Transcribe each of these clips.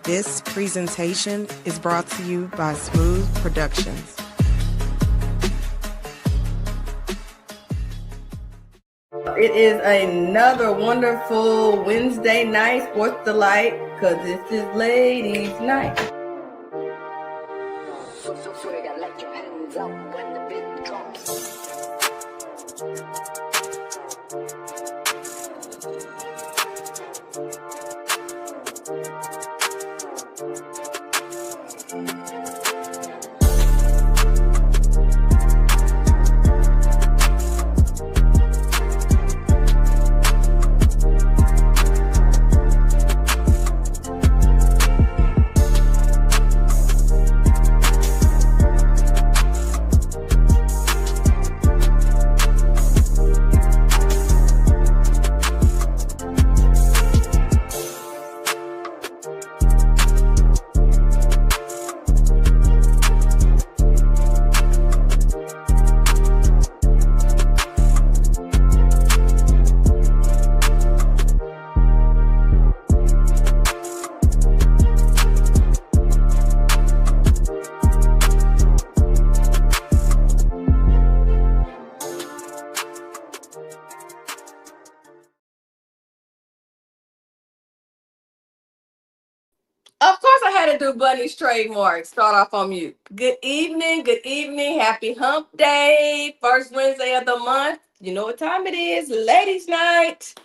This presentation is brought to you by Smoooth Productions. It is another wonderful Wednesday night sports delight because this is Ladies Night. Let your hands up when the beat drops. Of course, I had to do Bunny's trademark. Start off on mute. Good evening. Happy hump day. First Wednesday of the month. You know what time it is. Ladies Night.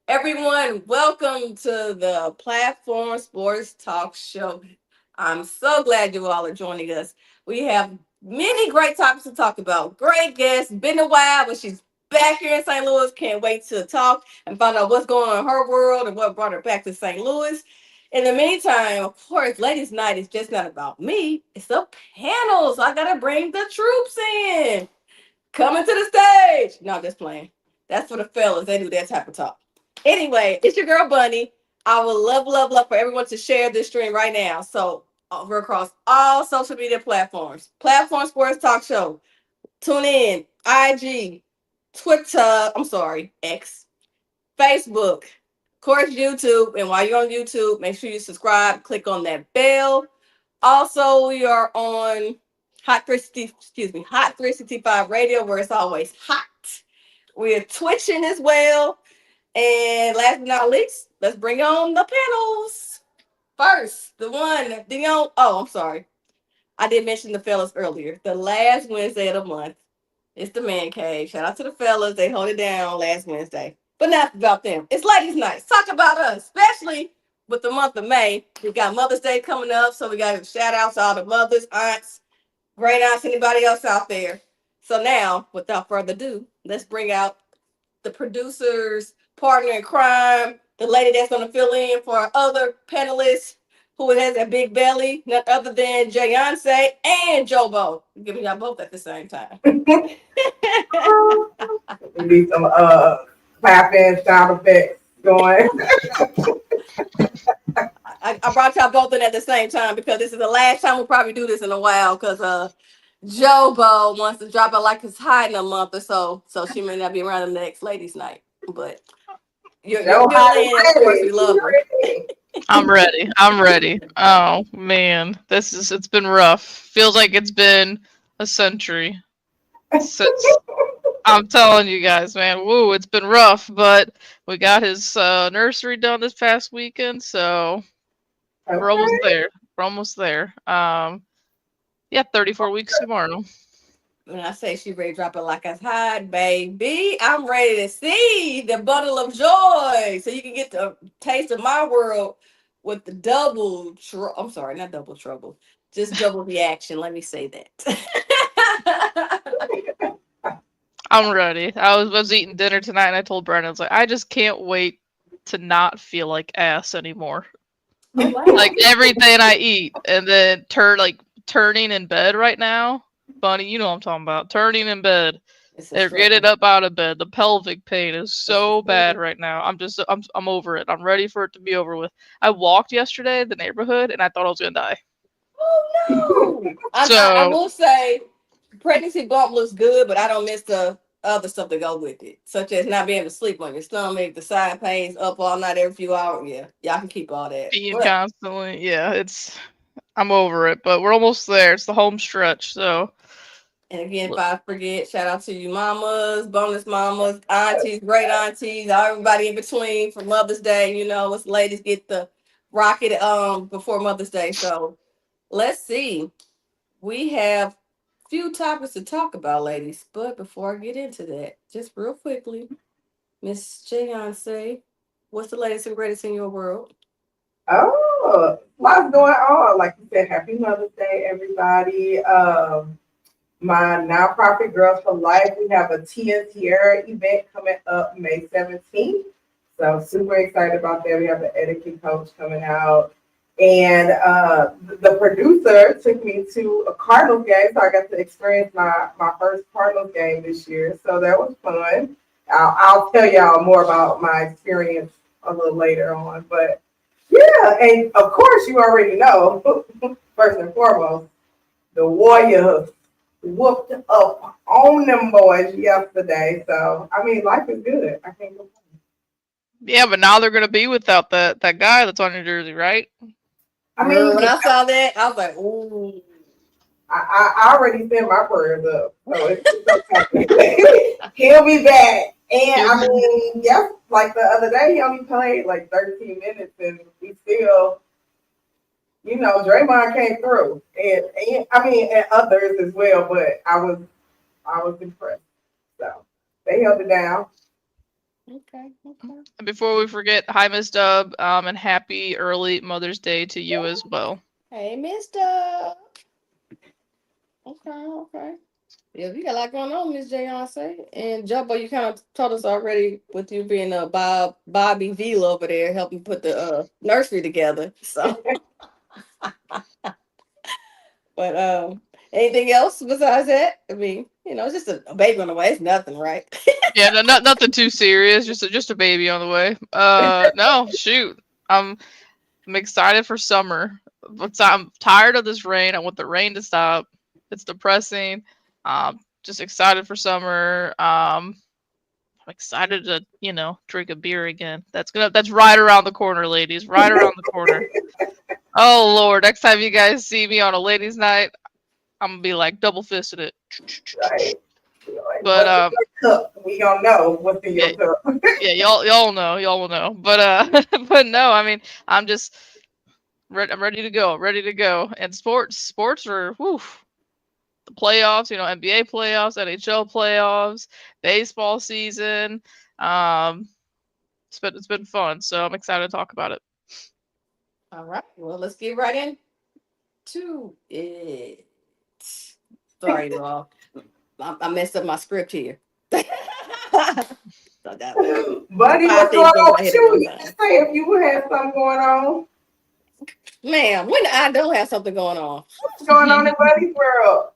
Everyone, welcome to the Platform Sports Talk Show. I'm so glad you all are joining us. We have many great topics to talk about. Great guests. Been a while, but she's back here in St. Louis. Can't wait to talk and find out what's going on in her world and what brought her back to St. Louis. In the meantime, of course, Ladies Night is just not about me. It's a panel, so I got to bring the troops in. Coming to the stage. No, just playing. That's for the fellas. They do that type of talk. Anyway, it's your girl Bunny. I would love for everyone to share this stream right now. So we're across all social media platforms. Platform Sports Talk Show. Tune in. IG. Twitter. X. Facebook. Of course, YouTube. And while you're on YouTube, make sure you subscribe. Click on that bell. Also, we are on Hot 365 Radio, where it's always hot. We're twitching as well. And last but not least, let's bring on the panels. First, the one, I'm sorry. I did mention the fellas earlier. The last Wednesday of the month. It's the man cave. Shout out to the fellas. They hold it down last Wednesday. But not about them. It's Ladies Night. Talk about us, especially with the month of May. We got Mother's Day coming up, so we got shout outs to all the mothers, aunts, great aunts, anybody else out there. So now, without further ado, let's bring out the producer's partner in crime, the lady that's going to fill in for our other panelists who has a big belly, none other than Jayonce and Jobo. I'm giving y'all both at the same time. We need some clapping sound effects going. I brought y'all both in at the same time because this is the last time we'll probably do this in a while because Jobo wants to drop it like it's hot in a month or so she may not be around the next Ladies Night. But you're still in, of course, we love her. I'm ready. Oh man, it's been rough. Feels like it's been a century since. I'm telling you guys, man, woo, it's been rough, but we got his nursery done this past weekend, so we're almost there. Yeah, 34 weeks tomorrow. When I say she ready to drop it like it's hot, baby, I'm ready to see the bundle of joy so you can get the taste of my world with the not double trouble, just double reaction. Let me say that. I'm ready. I was eating dinner tonight and I told Brandon, I was like, I just can't wait to not feel like ass anymore. Oh, wow. Like everything I eat and then turning in bed right now. Bunny, you know what I'm talking about. Turning in bed. Getting up out of bed. The pelvic pain is so bad right now. I'm over it. I'm ready for it to be over with. I walked yesterday in the neighborhood and I thought I was gonna die. Oh no! I will say, pregnancy bump looks good, but I don't miss the other stuff to go with it, such as not being able to sleep on your stomach, the side pains, up all night every few hours. Yeah, y'all can keep all that. Being But constantly, yeah, I'm over it, but we're almost there. It's the home stretch, so. and again, if I forget, shout out to you mamas, bonus mamas, aunties, great aunties, everybody in between for Mother's Day. You know, us ladies get the rocket before Mother's Day. So let's see. We have few topics to talk about, ladies. But before I get into that, just real quickly, Miss Jayonce, what's the latest and greatest in your world? Oh, lots going on. Like you said, happy Mother's Day, everybody. My nonprofit Girls for Life, we have a Tia Tierra event coming up May 17th. So super excited about that. We have an etiquette coach coming out. And the producer took me to a Cardinals game, so I got to experience my first Cardinals game this year. So that was fun. I'll tell y'all more about my experience a little later on. But yeah, and of course, you already know, first and foremost, the Warriors whooped up on them boys yesterday. So, I mean, life is good. I can't complain. Yeah, but now they're gonna be without that guy that's on your jersey, right? I Girl, mean, when I saw that, I was like, ooh. I already sent my prayers up, so it's okay. He'll be back. And I mean, yes, like the other day, he only played like 13 minutes, and we still, Draymond came through, and I mean, and others as well. But I was impressed. So they held it down. Okay. And before we forget, hi Miss Dub, and happy early Mother's Day to you as well. Hey, Mister. Okay. Yeah, we got a lot going on, Miss Jayonce. And Jumbo, you kind of told us already with you being a Bobby Vila over there helping put the nursery together. So, but anything else besides that? I mean, it's just a baby on the way. It's nothing, right? Yeah, no, nothing too serious. Just a baby on the way. No, shoot. I'm excited for summer. I'm tired of this rain. I want the rain to stop. It's depressing. Just excited for summer. I'm excited to, drink a beer again. That's right around the corner, ladies. Right around the corner. Oh Lord, next time you guys see me on a ladies' night, I'm gonna be like double fisted it. Right. Like, But what's in your cup? We don't know what's in your cup. yeah, y'all will know. But but no, I mean, I'm just I'm ready to go, And sports are the playoffs, NBA playoffs, NHL playoffs, baseball season. It's been fun, so I'm excited to talk about it. All right. Well, let's get right into it. Sorry, y'all. I messed up my script here. So that Buddy, five what's going things on over my with head at one you? time. Say if you had something going on. Man, when I don't have something going on. What's going on in Buddy's world?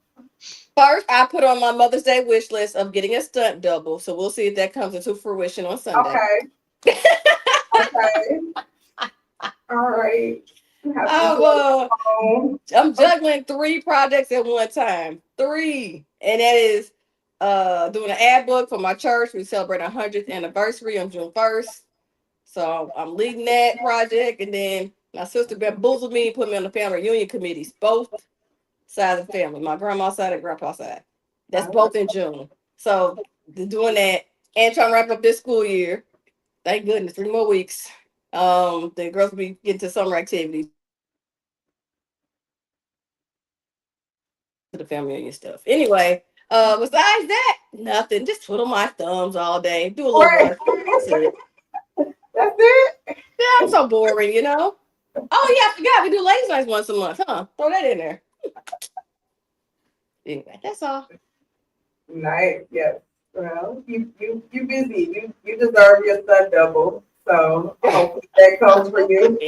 First, I put on my Mother's Day wish list of getting a stunt double. So we'll see if that comes into fruition on Sunday. Okay. Okay. All right. I'm juggling 3 projects at one time. 3. And that is doing an ad book for my church. We celebrate our 100th anniversary on June 1st. So I'm leading that project. And then my sister bamboozled me, put me on the family reunion committees, both sides of the family, my grandma's side and grandpa's side. That's both in June. So doing that and trying to wrap up this school year. Thank goodness, 3 more weeks. The girls will be getting to summer activities. To the family reunion stuff. Anyway, besides that, nothing. Just twiddle my thumbs all day. Do a little work. That's it. That's it? Yeah, I'm so boring, Oh yeah, I forgot. We do ladies' nights once a month, huh? Throw that in there. Anyway, that's all. Nice. Yes. Well, you busy. You deserve your stunt double. So hopefully that comes for you.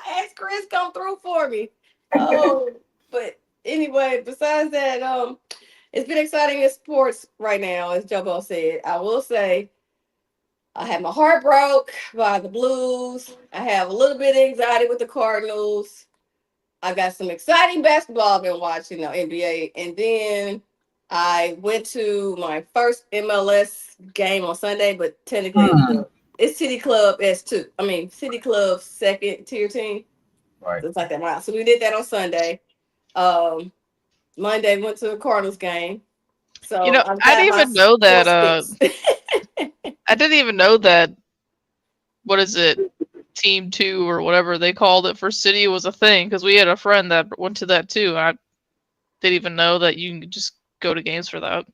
Ask Chris come through for me. Oh, but anyway, besides that, it's been exciting in sports right now, as Jobo said. I will say I had my heart broke by the Blues. I have a little bit of anxiety with the Cardinals. I got some exciting basketball I've been watching, NBA, and then I went to my first MLS game on Sunday, but technically it's City Club S2. I mean, City Club second tier team. Right. It's like that. Wow. So we did that on Sunday. Monday went to a Cardinals game. So You know, I've I got didn't my even know that. sports fix. I didn't even know that. What is it? Team 2 or whatever they called it for City was a thing, because we had a friend that went to that too. I didn't even know that you can just go to games for that.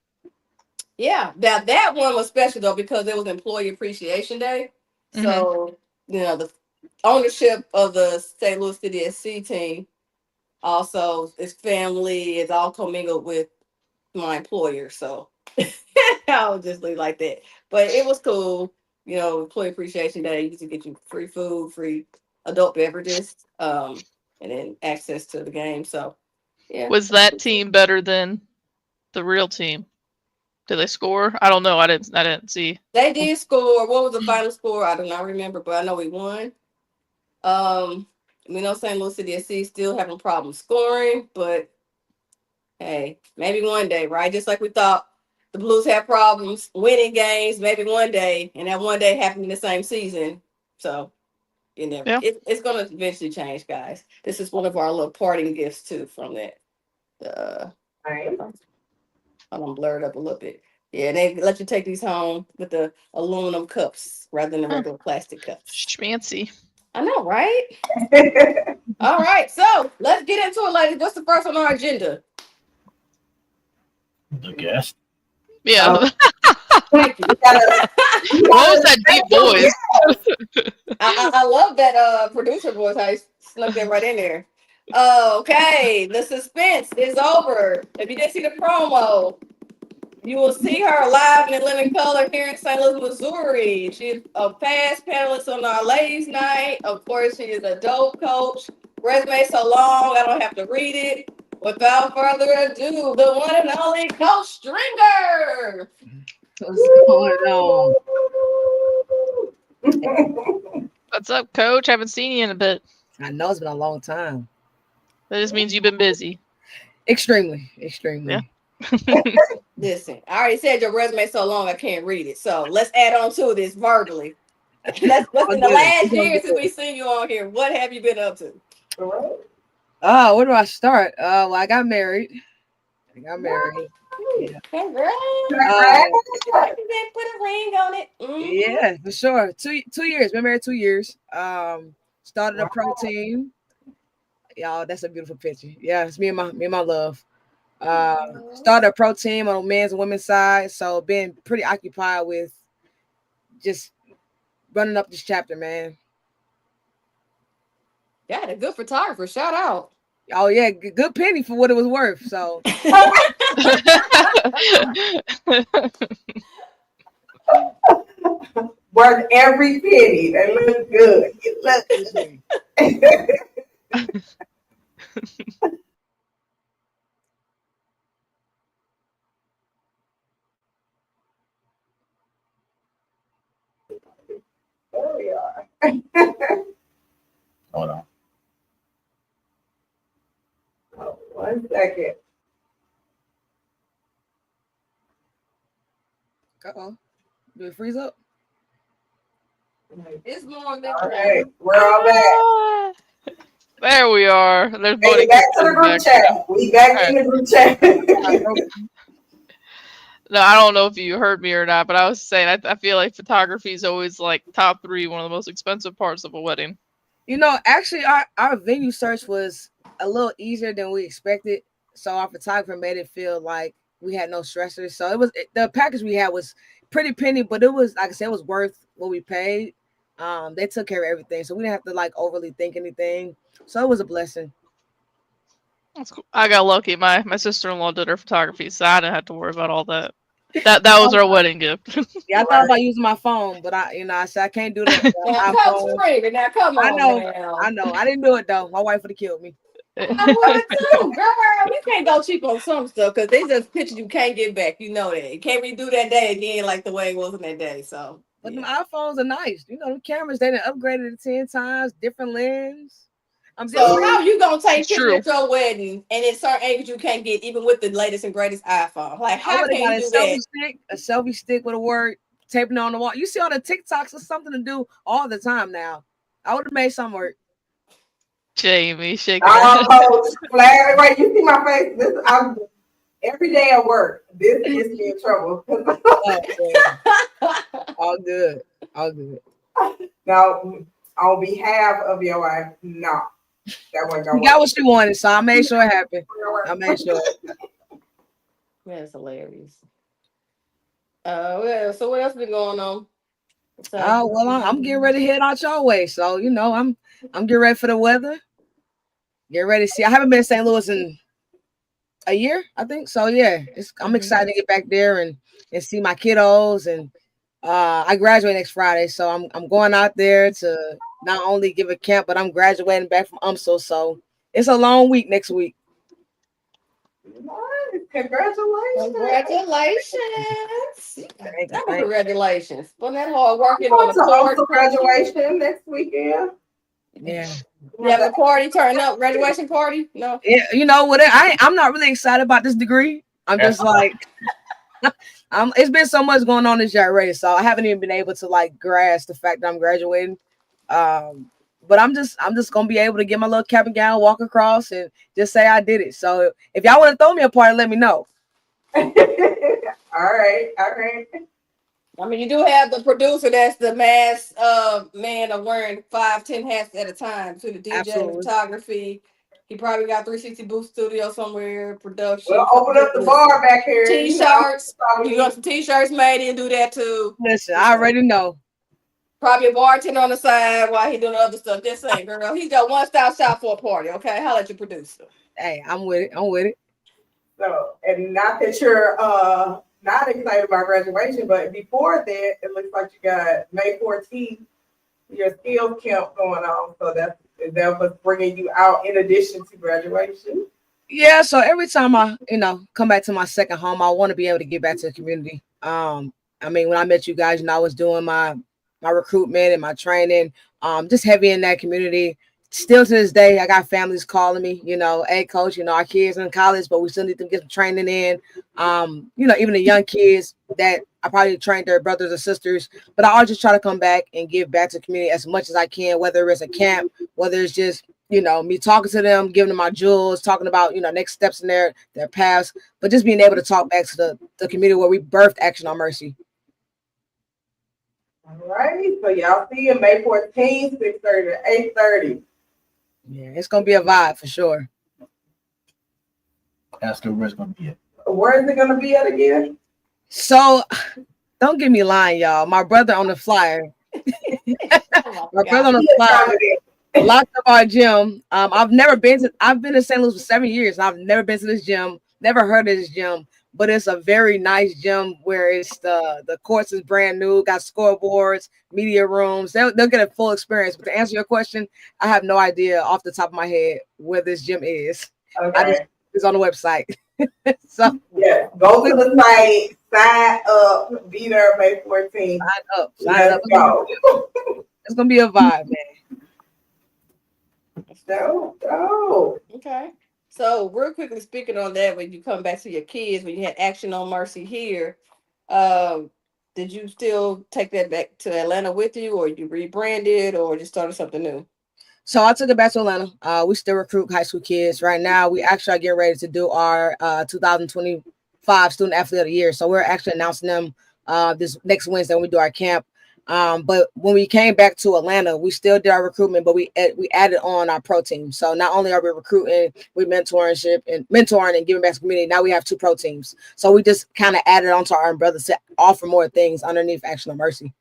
Yeah, now that one was special though because it was Employee Appreciation Day. So the ownership of the St. Louis City SC team also is family is all commingled with my employer. So I'll just leave it like that. But it was cool. Employee Appreciation Day. You get to get you free food, free adult beverages, and then access to the game. So yeah. Was that team better than the real team? Did they score? I don't know. I didn't see. They did score. What was the final score? I do not remember, but I know we won. We know St. Louis City SC still having problems scoring, but hey, maybe one day, right? Just like we thought the Blues had problems winning games, maybe one day, and that one day happened in the same season. So Yeah. it's gonna eventually change, guys. This is one of our little parting gifts too from that. Right. I'm blurred up a little bit. Yeah, they let you take these home with the aluminum cups rather than the regular plastic cups. Schmancy. I know, right? All right, so let's get into it, ladies. What's the first on our agenda? The guest. Yeah. Thank you. What was that deep voice? I love that producer voice. I snuck that right in there. Okay, the suspense is over. If you didn't see the promo, you will see her live in living color here in St. Louis, Missouri. She's a past panelist on our Ladies Night. Of course, she is a dope coach. Resume so long, I don't have to read it. Without further ado, the one and only Coach Stringer. What's going on? What's up, Coach? Haven't seen you in a bit. I know it's been a long time. That just means you've been busy. Extremely. Yeah. Listen, I already said your resume so long I can't read it. So let's add on to this verbally. What's in the last year since we've seen you on here? What have you been up to? Oh, where do I start? Well, I got married. Yeah. Congrats. Put a ring on it. Yeah, for sure. 2 years. Been married 2 years. Started a pro team. Y'all, that's a beautiful picture. Yeah, it's me and my love. Started a pro team on the men's and women's side. So been pretty occupied with just running up this chapter, man. Yeah, a good photographer. Shout out. Oh yeah, good penny for what it was worth. So Worth every penny. They look good. It looks good. There we are. Hold on. Oh, 1 second. uh-oh. Do it freeze up? It's more than All right, we're all back. There we are. There's Hey, back to the group chat. We back in the group chat. No, I don't know if you heard me or not, but I was saying I feel like photography is always like top 3, one of the most expensive parts of a wedding. Actually, our venue search was a little easier than we expected. So our photographer made it feel like we had no stressors. So the package we had was pretty penny, but it was, like I said, it was worth what we paid. They took care of everything, so we didn't have to like overly think anything. So it was a blessing. That's cool. I got lucky. My sister-in-law did her photography, so I didn't have to worry about all that. That was our wedding gift. Yeah, I thought about using my phone, but I said I can't do that. Now come on. I know. I didn't do it though. My wife would have killed me. I would too, girl. You can't go cheap on some stuff because they just pictures you can't get back. You know that. You can't redo that day again like the way it was in that day. So, but them iPhones are nice. The cameras they done upgraded it 10 times, different lens. I'm So just how you gonna take It's pictures true. at your wedding and at certain angles you can't get even with the latest and greatest iPhone? Like, I how would have can got you do that? a selfie stick with a word taping on the wall. You see all the TikToks or something to do all the time now. I would have made some work. Jamie shaking her I'll head. post flag. Wait, you see my face? I'm every day at work. This gets me in trouble. Oh, man. All good. All good. Now, on behalf of your wife, no, that wasn't She gonna got work. what she wanted, so I made sure it happened. I made sure. That's hilarious. Well, so what else been going on? Well, I'm getting ready to head out your way. So, I'm getting ready for the weather. Get ready to see. I haven't been to St. Louis in a year, I think. So yeah, I'm excited to get back there and see my kiddos. And I graduate next Friday, so I'm going out there to not only give a camp, but I'm graduating back from UMSL. So it's a long week next week. Nice. Congratulations. Congratulations. On that hard working I'm on the going to court. also graduation next weekend. Yeah. You having a party, turn up, graduation party? No. Yeah, you know what? I'm not really excited about this degree. I'm just like, it's been so much going on this year already, so I haven't even been able to like grasp the fact that I'm graduating. But I'm just gonna be able to get my little cap and gown, walk across, and just say I did it. So if y'all want to throw me a party, let me know. All right. I mean, you do have the producer that's the mass man of wearing 5-10 hats at a time. To the DJ, Absolutely. photography. He probably got 360 Booth Studio somewhere, production. We'll open up the bar back here. T-shirts. You got some T-shirts made and do that too. Listen, I already know. Probably a bartender on the side while he doing other stuff. Just saying, girl. He's got one-stop shop for a party. Okay, how let you producer? Hey, I'm with it. I'm with it. So, and not that you're not excited about graduation, but before that, it looks like you got May 14th, your skills camp going on. So that was bringing you out in addition to graduation. Yeah, so every time I, come back to my second home, I want to be able to get back to the community. I mean, when I met you guys, I was doing my recruitment and my training, just heavy in that community. Still to this day, I got families calling me, hey coach, our kids in college, but we still need to get some training in. Even the young kids that I probably trained their brothers or sisters, but I always just try to come back and give back to the community as much as I can, whether it's a camp, whether it's just me talking to them, giving them my jewels, talking about, next steps in their paths, but just being able to talk back to the community where we birthed Action on Mercy. All right. So y'all see you May 14th, 6:30 to 8:30. Yeah, it's going to be a vibe for sure. Ask her where it's going to be at. Where is it going to be at again? So don't get me lying, y'all. My brother on the flyer. Locked up our gym. I've been to St. Louis for 7 years. I've never been to this gym, never heard of this gym, but it's a very nice gym where it's the courts is brand new, got scoreboards, media rooms. They'll get a full experience. But to answer your question, I have no idea off the top of my head where this gym is. Okay. It's on the website. So yeah, go to the site, sign up, be there May 14th. Sign up. Go. It's gonna be a vibe, man. Dope. Okay. So real quickly speaking on that, when you come back to your kids, when you had Action on Mercy here, did you still take that back to Atlanta with you, or you rebranded, or just started something new? So I took it back to Atlanta. We still recruit high school kids. Right now, we actually are getting ready to do our 2025 Student Athlete of the Year. So we're actually announcing them this next Wednesday when we do our camp. But when we came back to Atlanta, we still did our recruitment, but we added on our pro team. So not only are we recruiting, we mentoring and giving back to the community. Now we have 2 pro teams. So we just kind of added on to our umbrella to offer more things underneath Action on Mercy.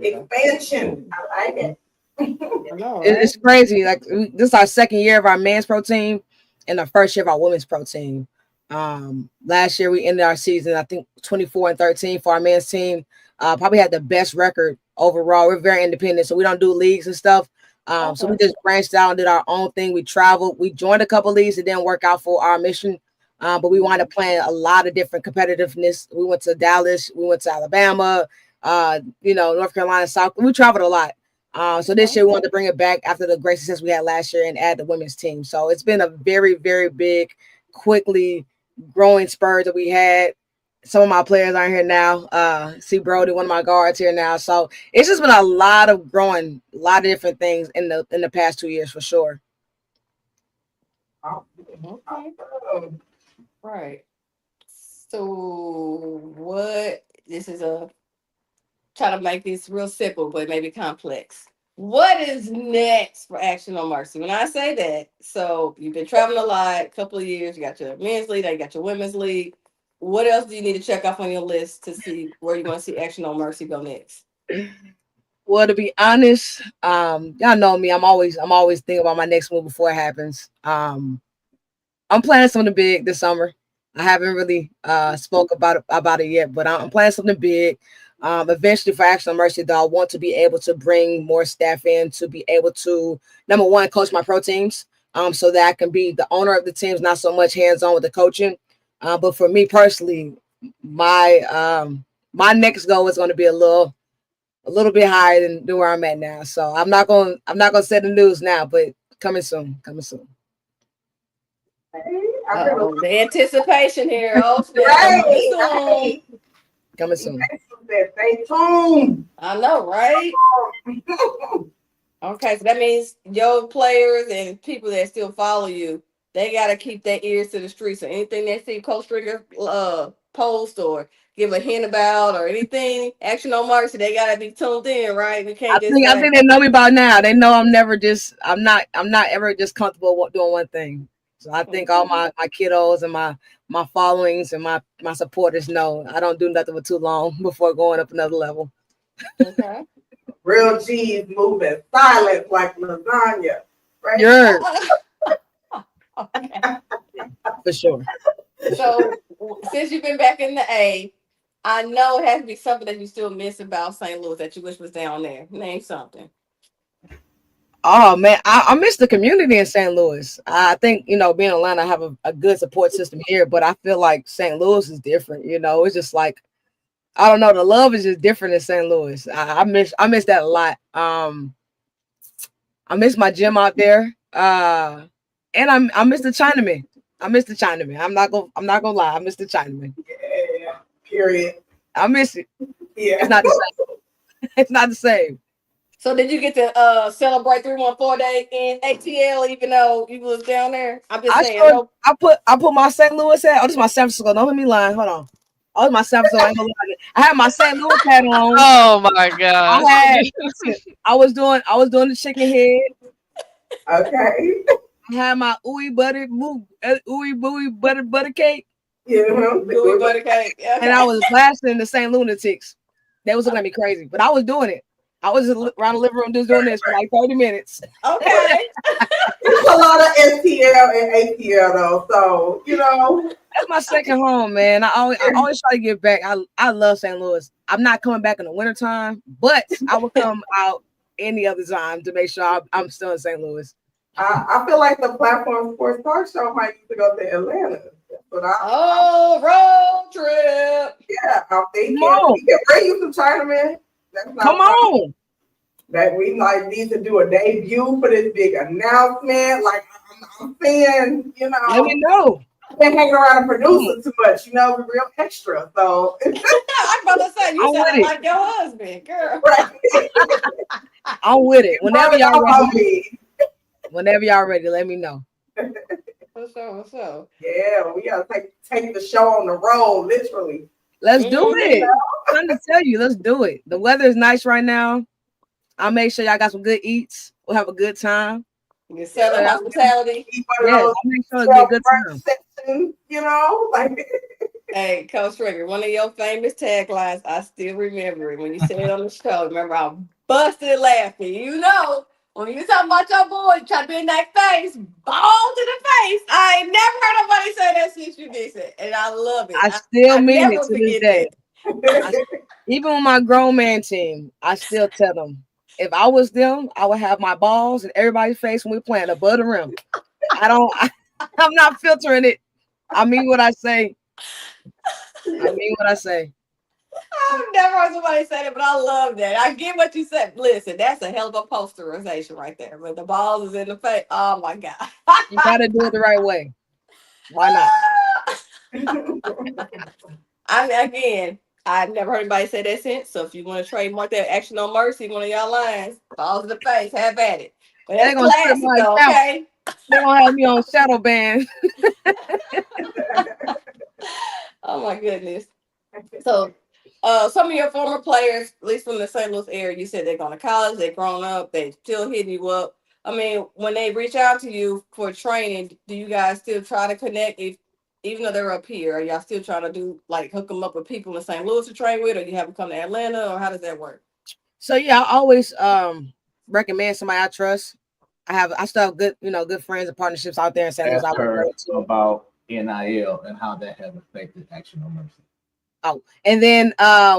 Expansion. I like it. It's crazy. Like this is our second year of our men's pro team and the first year of our women's pro team. Last year we ended our season, I think 24-13 for our men's team. Probably had the best record overall. We're very independent, so we don't do leagues and stuff. So we just branched out and did our own thing. We traveled. We joined a couple leagues that didn't work out for our mission, but we wound up playing a lot of different competitiveness. We went to Dallas. We went to Alabama. North Carolina, South. We traveled a lot. So this year we wanted to bring it back after the great success we had last year and add the women's team. So it's been a very, very big, quickly growing spurt that we had. Some of my players aren't here now. See Brody, one of my guards here now. So it's just been a lot of growing, a lot of different things in the past 2 years for sure. Okay. Right. So this is try to make this real simple, but maybe complex. What is next for Action on Mercy? When I say that, so you've been traveling a lot, a couple of years, you got your men's league, you got your women's league. What else do you need to check off on your list to see where you want to see Action on Mercy go next? Well, to be honest, y'all know me. I'm always thinking about my next move before it happens. I'm planning something big this summer. I haven't really spoke about it yet, but I'm planning something big. Eventually for Action on Mercy, though, I want to be able to bring more staff in to be able to, number one, coach my pro teams, so that I can be the owner of the teams, not so much hands-on with the coaching. But for me personally, my next goal is going to be a little bit higher than where I'm at now. So I'm not gonna set the news now, but coming soon. The anticipation here. Oh, Right. Coming soon. Stay tuned. I know, right? Okay, so that means your players and people that still follow you, they gotta keep their ears to the street. So anything they see Coach Stringer post or give a hint about or anything, Action on Mercy, they gotta be tuned in, right? We can't I think they know me by now. They know I'm not ever just comfortable doing one thing. So I think all my kiddos and my followings and my supporters know I don't do nothing for too long before going up another level. Okay. Real cheese moving silent like lasagna. Right? Yeah. For sure. So since you've been back in the A, I know it has to be something that you still miss about St. Louis that you wish was down there. Name something. Oh man, I miss the community in St. Louis. I think, being in Atlanta, I have a good support system here, but I feel like St. Louis is different. It's just like, I don't know, the love is just different in St. Louis. I miss that a lot. I miss my gym out there. And I miss the Chinaman. I'm not gonna lie. I miss the Chinaman. Yeah. Period. I miss it. Yeah. It's not the same. It's not the same. So did you get to celebrate 314 Day in ATL even though you was down there? I'm just saying. I put my St. Louis hat. Oh, this is my San Francisco. Don't let me lie. Hold on. Oh, my San Francisco. I ain't gonna lie. I had my St. Louis hat on. Oh my god. I was doing the chicken head. Okay. I had my ooey butter cake. Yeah. Gooey butter cake. Okay. And I was blasting the St. Lunatics. They was looking at me crazy, but I was doing it. I was around the living room just doing this for like 30 minutes. Okay. It's a lot of STL and ATL though, so that's my second home, man. I always try to give back. I love St. Louis. I'm not coming back in the wintertime, but I will come out any other time to make sure I'm still in St. Louis. I feel like the Platform Sports Talk Show might need to go to Atlanta. But road trip. Yeah, I'm thinking we can bring you some Chinaman. Come on. That we like need to do a debut for this big announcement. Like I'm saying, let me know. I've been hanging around a producer too much, we're real extra. So I'm about to say you sound like your husband, girl. Right. I'm with it. Whenever y'all ready, let me know. What's up? Yeah, we gotta take the show on the road, literally. Let's do it. I'm trying to tell you, let's do it. The weather is nice right now. I'll make sure y'all got some good eats. We'll have a good time. You're selling hospitality. Yeah, I'll make sure it'll be a good time. Section, Hey, Coach Stringer, one of your famous taglines, I still remember it when you said it on the show. Remember, I busted laughing. When you talking about your boy trying to be in that face, ball to the face. I ain't never heard nobody say that since you did it. And I love it. I still mean it to this day. Even with my grown man team, I still tell them, if I was them, I would have my balls in everybody's face when we're playing above the rim. I'm not filtering it. I mean what I say. I've never heard somebody say that, but I love that. I get what you said. Listen, that's a hell of a posterization right there. But the balls is in the face. Oh my god. You gotta do it the right way. Why not? I mean, again, I've never heard anybody say that since. So if you want to trademark that action on mercy, one of y'all lines, balls in the face, have at it. But They're that's gonna strip classic my though, account. okay? They're gonna have me on shadow ban. Oh my goodness. So some of your former players, at least from the St. Louis area, you said they're going to college, they've grown up, they still hitting you up. I mean, when they reach out to you for training, do you guys still try to connect if even though they're up here, are y'all still trying to do like hook them up with people in St. Louis to train with, or you have them come to Atlanta, or how does that work? So yeah, I always recommend somebody I trust. I still have good friends and partnerships out there in St. Louis. Ask her about NIL and how that has affected Action No Mercy. Oh, and then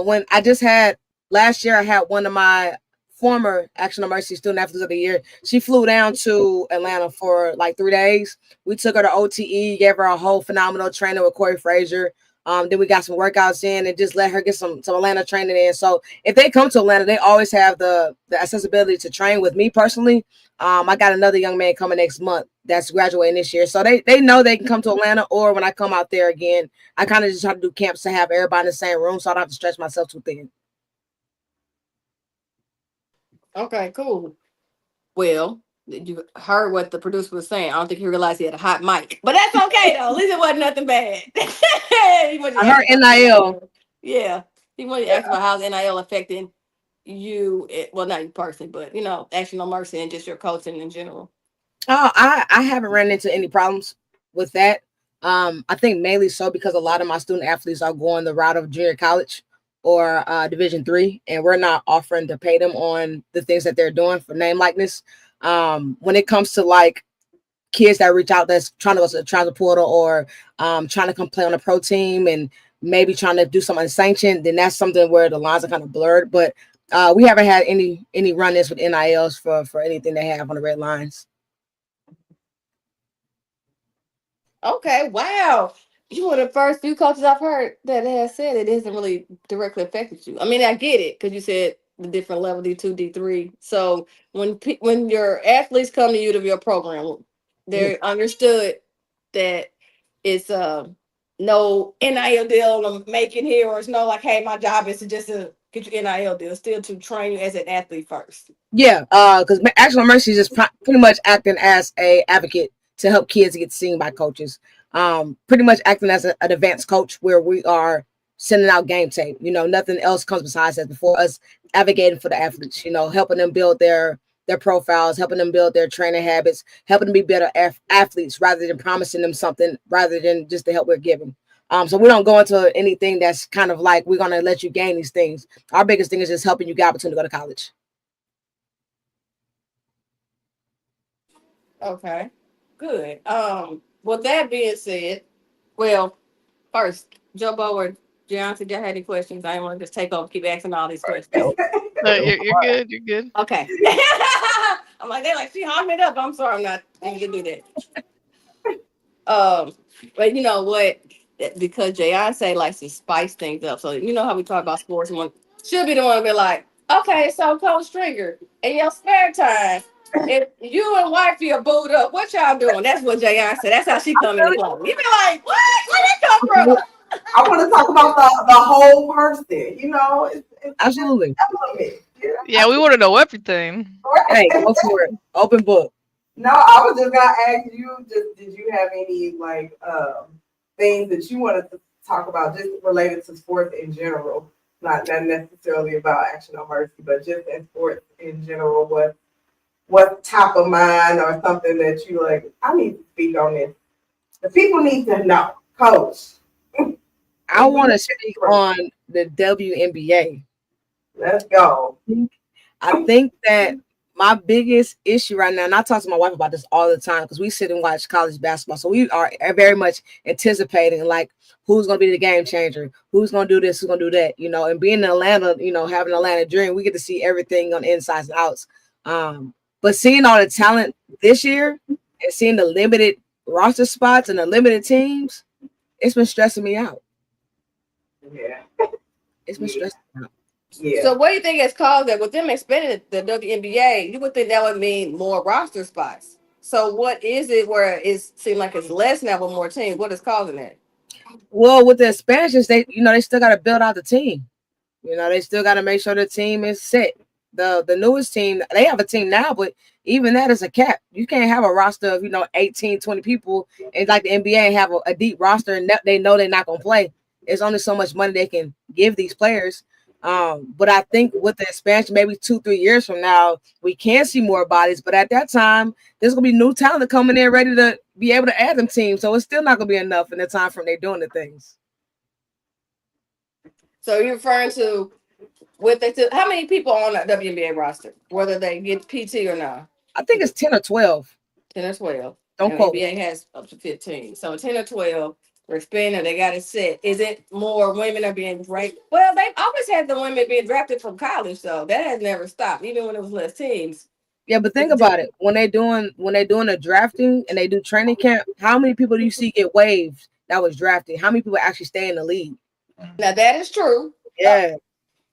when I just had last year, I had one of my former Action No Mercy Student Athletes of the Year. She flew down to Atlanta for like 3 days. We took her to OTE, gave her a whole phenomenal training with Corey Frazier. Then we got some workouts in and just let her get some Atlanta training in. So if they come to Atlanta, they always have the accessibility to train with me personally. I got another young man coming next month that's graduating this year. So they know they can come to Atlanta, or when I come out there again, I kind of just try to do camps to have everybody in the same room so I don't have to stretch myself too thin. Okay, cool. Well, you heard what the producer was saying. I don't think he realized he had a hot mic, but that's okay though. At least it wasn't nothing bad. He wasn't I heard asking NIL. about- Yeah, he wanted to ask about how's NIL affecting you. Well, not you personally, but Action No Mercy and just your coaching in general. I haven't run into any problems with that. I think mainly so because a lot of my student athletes are going the route of junior college or Division III, and we're not offering to pay them on the things that they're doing for name likeness. When it comes to like kids that reach out that's trying to go to the transfer portal or trying to come play on a pro team and maybe trying to do something unsanctioned, then that's something where the lines are kind of blurred. But we haven't had any run-ins with NILs for anything they have on the red lines. Okay, wow. You were the first few coaches I've heard that has said it isn't really directly affected you. I mean, I get it because you said the different level D2, D3. So when your athletes come to you to your program, they're understood that it's no NIL deal I'm making here, or it's no like, hey, my job is to just get you NIL deal, still to train you as an athlete first. Yeah, because Action No Mercy is just pretty much acting as a advocate to help kids get seen by coaches. Pretty much acting as an advanced coach where we are sending out game tape. Nothing else comes besides that before us advocating for the athletes. Helping them build their profiles, helping them build their training habits, helping them be better athletes rather than promising them something rather than just the help we're giving. So we don't go into anything that's kind of like we're gonna let you gain these things. Our biggest thing is just helping you get opportunity to go to college. Okay, good. With that being said, well, first, Joe Bower, John, did you have any questions? I didn't want to just take over, keep asking all these questions. No, you're good. You're good. Okay. I'm like, they're like, she hung it up. I'm sorry, I'm not going to do that. But you know what? Because Beyonce likes to spice things up. So you know how we talk about sports, and one should be the one to be like, okay, so Coach Stringer, in your spare time, if you and wifey are booed up, what y'all doing? That's what Beyonce said. That's how she come in the club. You be like, what? Where that come from? I want to talk about the whole person. It's Absolutely. element. Yeah, we want to know everything. Hey, go for it. Open book. No, I was just gonna ask you. Just did you have any like things that you wanted to talk about, just related to sports in general, not necessarily about Action No Mercy, but just in sports in general? What's top of mind, or something that you like? I need to speak on this. The people need to know, Coach. I want to speak on the WNBA. Let's go. I think that my biggest issue right now, and I talk to my wife about this all the time because we sit and watch college basketball. So we are very much anticipating like who's going to be the game changer, who's going to do this, who's going to do that, and being in Atlanta, having an Atlanta dream, we get to see everything on the insides and outs. But seeing all the talent this year and seeing the limited roster spots and the limited teams, it's been stressing me out. Yeah. It's been stressful. Yeah. So what do you think has caused that? With them expanding the WNBA, you would think that would mean more roster spots. So what is it where it seems like it's less now with more teams? What is causing that? Well, with the expansions, they still got to build out the team. They still got to make sure the team is set. The newest team, they have a team now, but even that is a cap. You can't have a roster of 18, 20 people, and like the NBA have a deep roster, and they know they're not gonna play. There's only so much money they can give these players. But I think with the expansion, maybe 2-3 years from now, we can see more bodies. But at that time, there's gonna be new talent coming in ready to be able to add them teams. So it's still not gonna be enough in the time frame they're doing the things. So you're referring to how many people on that WNBA roster, whether they get PT or not? I think it's 10 or 12. 10 or 12. Don't and quote. NBA has up to 15. So 10 or 12. We're expanding. They got it set. Is it more women are being drafted? Well, they've always had the women being drafted from college, so that has never stopped, even when it was less teams. Yeah, but think about it. When they're doing the drafting and they do training camp, how many people do you see get waived that was drafted? How many people actually stay in the league? Now that is true. Yeah.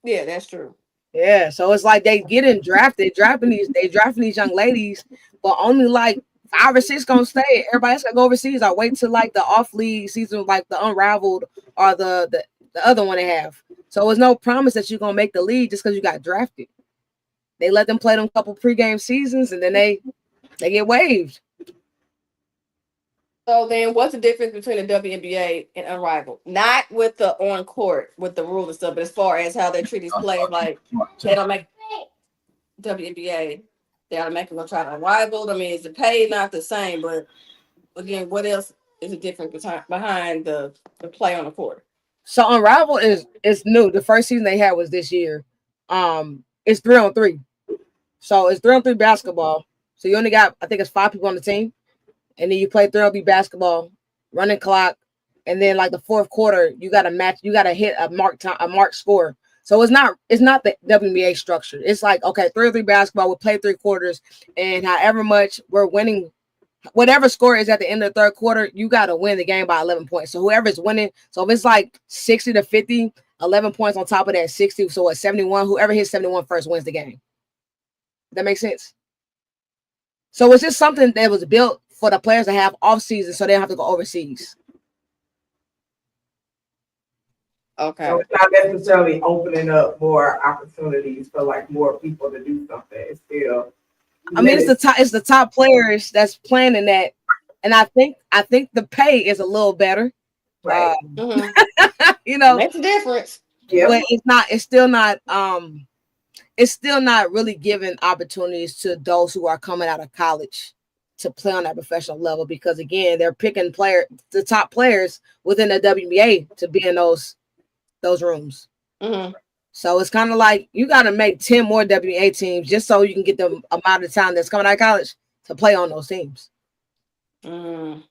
Yeah, that's true. Yeah. So it's like they getting drafted, drafting these young ladies, but only like 5 or 6 gonna stay. Everybody else gotta go overseas or wait till like the off league season, like the Unraveled or the other one they have. So there's no promise that you're gonna make the league just because you got drafted. They let them play them couple pregame seasons and then they get waived. So then what's the difference between the WNBA and Unrivaled? Not with the on court, with the rules and stuff, but as far as how they treat these players, like they don't make WNBA, they automatically gonna try to Unrivaled. I mean, is the pay not the same? But again, what else is the difference behind the play on the court? So Unrivaled is new. The first season they had was this year. It's 3-on-3. So it's 3-on-3 basketball. So you only got, I think it's 5 people on the team. And then you play 3-on-3 basketball, running clock, and then like the fourth quarter, you got to hit a mark score. So it's not the WNBA structure. It's like, okay, 3-on-3 basketball, we'll play 3 quarters, and however much we're winning, whatever score is at the end of the third quarter, you got to win the game by 11 points. So whoever's winning, so if it's like 60-50, 11 points on top of that 60, so at 71, whoever hits 71 first wins the game. That makes sense? So it's just something that was built for the players to have off season so they don't have to go overseas. Okay. So it's not necessarily opening up more opportunities for like more people to do something. It's still, I mean, it's the top players that's playing in that, and I think the pay is a little better. right. Makes a difference. Yeah. But it's still not really giving opportunities to those who are coming out of college to play on that professional level, because again, they're picking the top players within the WNBA to be in those rooms. Mm-hmm. So it's kind of like you got to make 10 more WNBA teams just so you can get the amount of time that's coming out of college to play on those teams. Okay.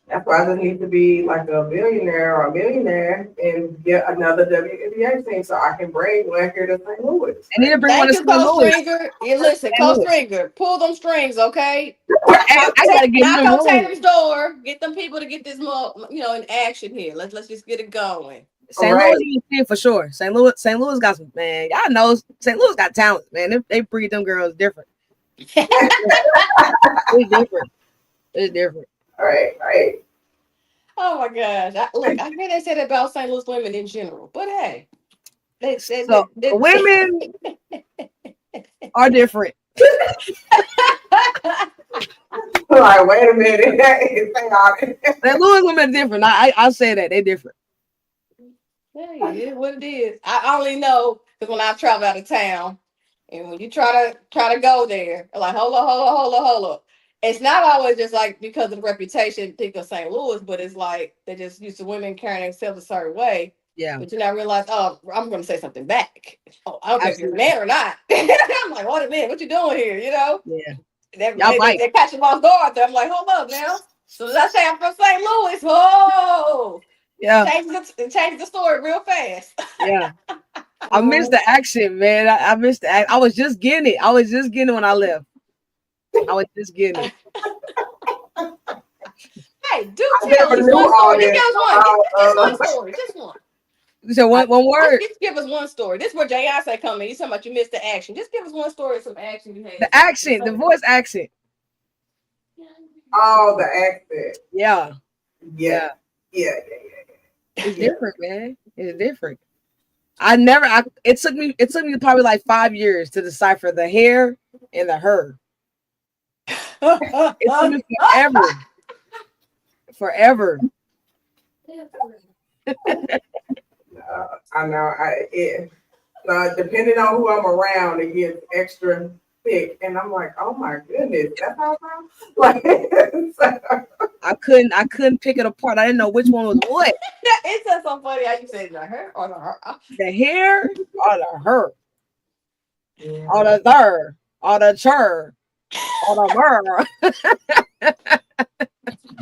That's why I just need to be like a billionaire or a millionaire and get another WNBA team so I can bring one here to St. Louis. I need to bring one to St. Louis. Stringer. Yeah, listen, Coach Stringer, pull them strings, okay? I gotta get knock on Tatum's door. Get them people to get this more, in action here. Let's just get it going. St. Louis is a team for sure. St. Louis got some, man. Y'all know St. Louis got talent, man. They breed them girls different. It's different. It's different. All right. Oh my gosh! I hear they said about St. Louis women in general, but hey, women are different. Like, wait a minute. St. Louis women are different. I'll say that they're different. Yeah, it is what it is. I only know because when I travel out of town, and when you try to go there, like hold up. It's not always just like because of the reputation, think of St. Louis, but it's like they just used to women carrying themselves a certain way. Yeah. But I realize, oh, I'm going to say something back. Oh, I don't care if you're a man or not. I'm like, what a man, what you doing here? Yeah. They catch them off guard. I'm like, hold up now. So as I say, I'm from St. Louis. Whoa. Yeah. Change the story real fast. Yeah. I missed the accent, man. I missed the accent. I was just getting it when I left. I was just getting it. Right. Do I tell never us knew one all story. Just this give us one. Just about, one story. Just one. So one word. Just give us one story. This is where Jay coming. You talking about you missed the action. Just give us one story of some action you had. The accent, the voice accent. Oh, the accent. Yeah. Yeah. It's different, man. It's different. It took me probably like 5 years to decipher the hair and the her. It took me forever. I know. Depending on who I'm around, it gets extra thick, and I'm like, oh my goodness, that's how it sounds. Like, I couldn't pick it apart. I didn't know which one was what. It's just so funny how you say the her or the her. The hair or the her. yeah. Or the there. Or the chur. Or the mer.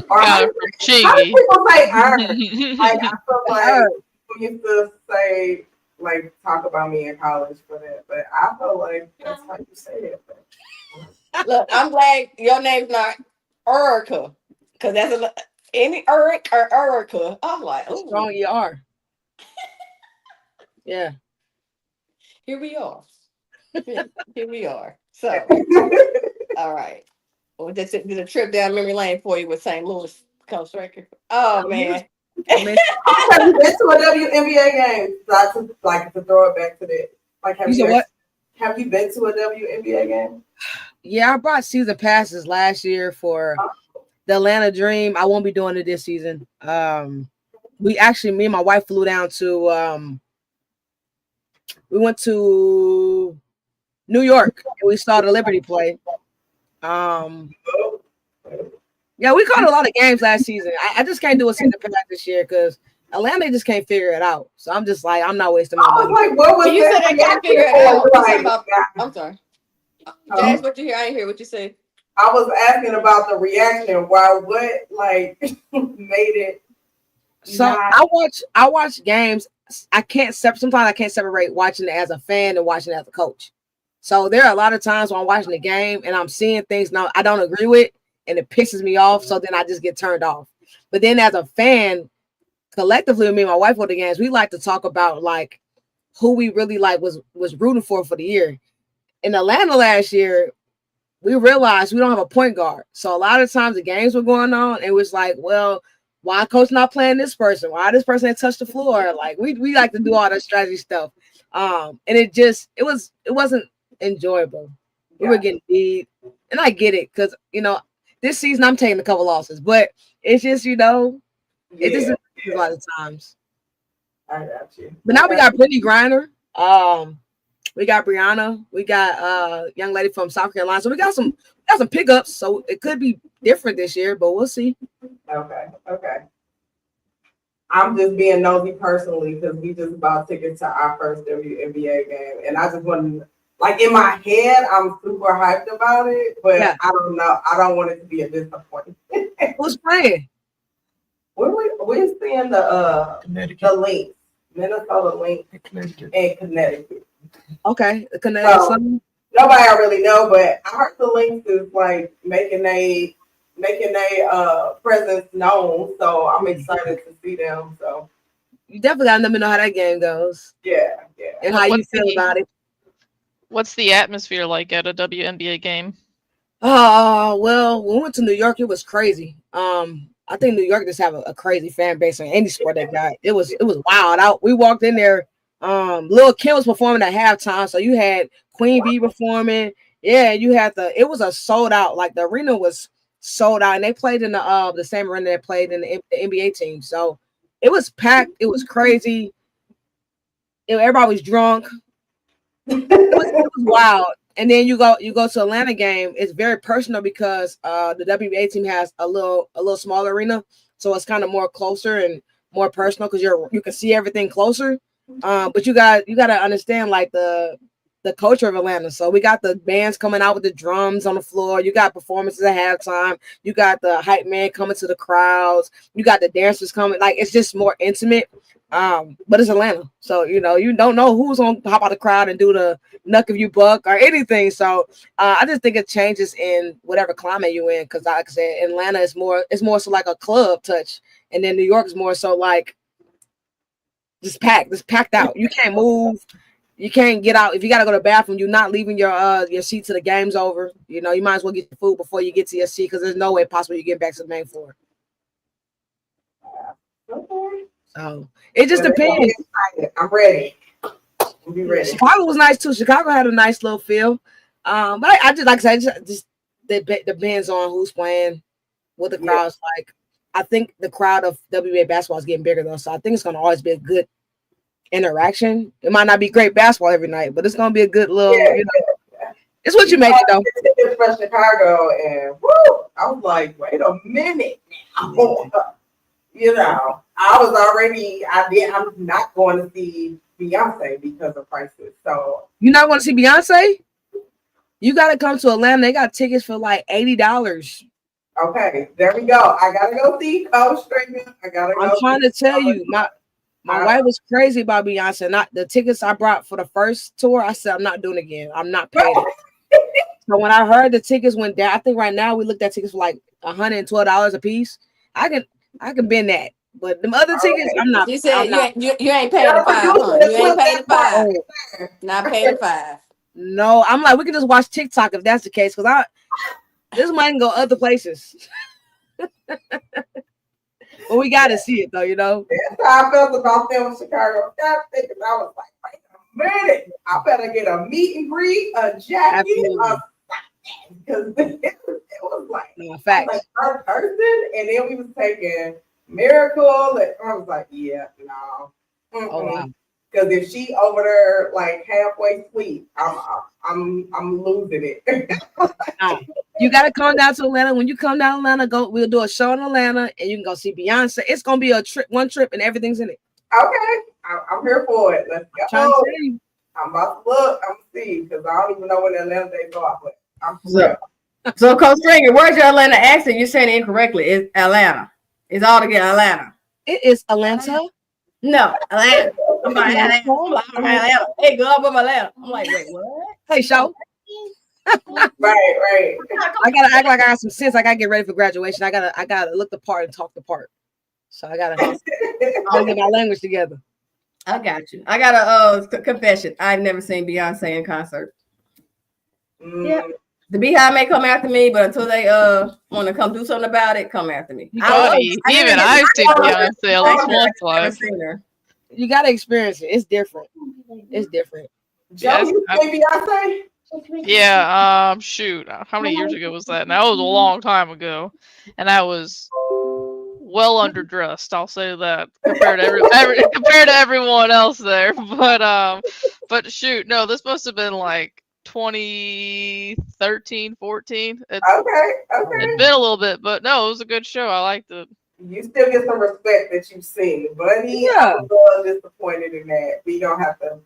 Or Got how it do from Chingy. people say Like, I feel like we used to say, like, talk about me in college for that, but I feel like that's how you say it. Look, I'm glad your name's not Erica, because that's any Eric or Erica. I'm like, oh, Strong ER. Yeah. here we are. Here we are. So, all right. Well, did a trip down memory lane for you with St. Louis Coach Stringer. Oh man. I mean, Have you been to a WNBA game? To throw it back to that. Like, you said what? Have you been to a WNBA game? Yeah, I brought season passes last year for the Atlanta Dream. I won't be doing it this season. Me and my wife flew down to we went to New York and we saw the Liberty play. Yeah, we caught a lot of games last season. I just can't do a season pass this year because Atlanta just can't figure it out. So I'm just like, I'm not wasting my money. Like, what was You said they can't figure it out. I'm sorry. Jazz, what you hear? I didn't hear what you said. I was asking about the reaction. What made it? So I watch games. Sometimes I can't separate watching it as a fan and watching it as a coach. So there are a lot of times when I'm watching the game and I'm seeing things now I don't agree with and it pisses me off. So then I just get turned off. But then as a fan, collectively, me and my wife go to games, we like to talk about like who we really like was rooting for the year. In Atlanta last year, we realized we don't have a point guard. So a lot of times the games were going on and it was like, well, why coach not playing this person? Why this person ain't touched the floor? Like we like to do all that strategy stuff. And it wasn't enjoyable. We were getting beat. And I get it because this season I'm taking a couple losses, but it's just, it just a lot of times. I got you. But now we got Brittany Griner. We got Brianna. We got a young lady from South Carolina. So we got some pickups. So it could be different this year, but we'll see. Okay. I'm just being nosy personally because we just bought tickets to our first WNBA game. And I just want to, like, in my head, I'm super hyped about it, but I don't know. I don't want it to be a disappointment. Who's playing? We're seeing the Lynx, Minnesota Lynx, and Connecticut. Okay, the Connecticut. So, nobody I really know, but I heard the Lynx is like making a presence known. So I'm excited to see them. So you definitely gotta let me know how that game goes. Yeah. And how you feel about it. What's the atmosphere like at a WNBA game? Well, when we went to New York, it was crazy. I think New York just have a crazy fan base on any sport they got. It was wild out. We walked in there. Lil' Kim was performing at halftime, so you had Queen Bee performing. Yeah, you had it was a sold out. Like the arena was sold out, and they played in the same arena they played in the NBA team. So it was packed. It was crazy. Everybody was drunk. It was wild. And then you go to Atlanta game. It's very personal because the WNBA team has a little smaller arena, so it's kind of more closer and more personal because you can see everything closer. But you got to understand like the culture of Atlanta. So we got the bands coming out with the drums on the floor. You got performances at halftime. You got the hype man coming to the crowds. You got the dancers coming. Like it's just more intimate. But it's Atlanta, so you don't know who's gonna hop out the crowd and do the knuck if you buck or anything. So I just think it changes in whatever climate you're in, because like I said, Atlanta is more so like a club touch, and then New York is more so like just packed out. You can't move, you can't get out. If you gotta go to the bathroom, you're not leaving your seat till the game's over. You might as well get your food before you get to your seat, because there's no way possible you get back to the main floor. Okay. So it just depends. I'm ready. We'll be ready. Chicago was nice too. Chicago had a nice little feel. But I just, like I said, just depends on who's playing, what the crowd's like. I think the crowd of WNBA basketball is getting bigger though, so I think it's gonna always be a good interaction. It might not be great basketball every night, but it's gonna be a good little. It's what you make it though. It's from Chicago, and woo, I was like, wait a minute now. I was already. I'm not going to see Beyonce because of prices. So you're not going to see Beyonce? You got to come to Atlanta. They got tickets for like $80. Okay, there we go. I gotta go see Coach Stringer. I'm trying to tell you, my wife was crazy about Beyonce. Not the tickets I brought for the first tour. I said I'm not doing it again. I'm not paying it. So when I heard the tickets went down, I think right now we looked at tickets for like $112 a piece. I can bend that, but them other tickets, I'm not. You said you ain't paying the $5. Huh? You ain't paying the $5. Not paying the $5. No, I'm like, we can just watch TikTok if that's the case, because this might go other places. But we got to see it though, That's how I felt about them in Chicago. I was like, wait a minute, I better get a meet and greet, a jacket, because it was like, facts. Per person, and then we was taking Miracle, and I was like, yeah, no. Oh, wow. Because if she over there like halfway asleep, I'm losing it. You got to come down to Atlanta. When you come down to Atlanta, we'll do a show in Atlanta, and you can go see Beyonce. It's gonna be one trip, and everything's in it. Okay, I'm here for it. Let's go. I'm trying to tell you. I'm about to look. I'm see, because I don't even know when the Atlanta days are. But I'm so Coach Stringer, where's your Atlanta accent? You're saying it incorrectly. It's Atlanta. It's all together Atlanta. It is Atlanta. No, Atlanta. I'm like, Atlanta. Hey, girl, I'm Atlanta. I'm like, wait, what? Hey, show. Right. I gotta act like I got some sense. I gotta get ready for graduation. I gotta look the part and talk the part. So I gotta get my language together. I got you. I got a confession. I've never seen Beyonce in concert. Yeah. The Beehive may come after me, but until they want to come do something about it, come after me. I've seen Beyonce at least once live. You gotta experience it. It's different. It's different. Joe, you say Beyonce? Yeah. Shoot. How many years ago was that? And that was a long time ago, and I was well underdressed. I'll say that compared to everyone else there. But shoot, no, this must have been like 2013, 14. Okay. It's been a little bit, but no, it was a good show. I liked it. You still get some respect that you've seen, Bunny. Yeah. I'm a little disappointed in that. We don't have to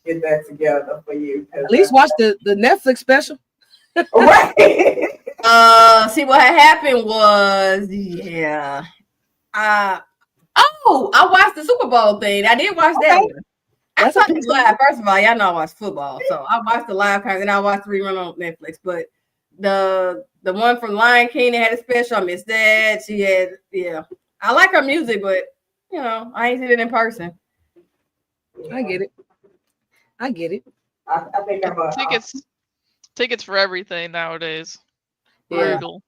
get that together for you. At least watch the Netflix special. Right. See what had happened was, I watched the Super Bowl thing. I did watch that one. I saw it live. First of all, y'all know I watch football, so I watched the live kind, and I watched the rerun on Netflix. But the one from Lion King that had a special, I missed that. She had, I like her music, but I ain't seen it in person. I get it. I think I'm tickets for everything nowadays. Yeah. Brutal.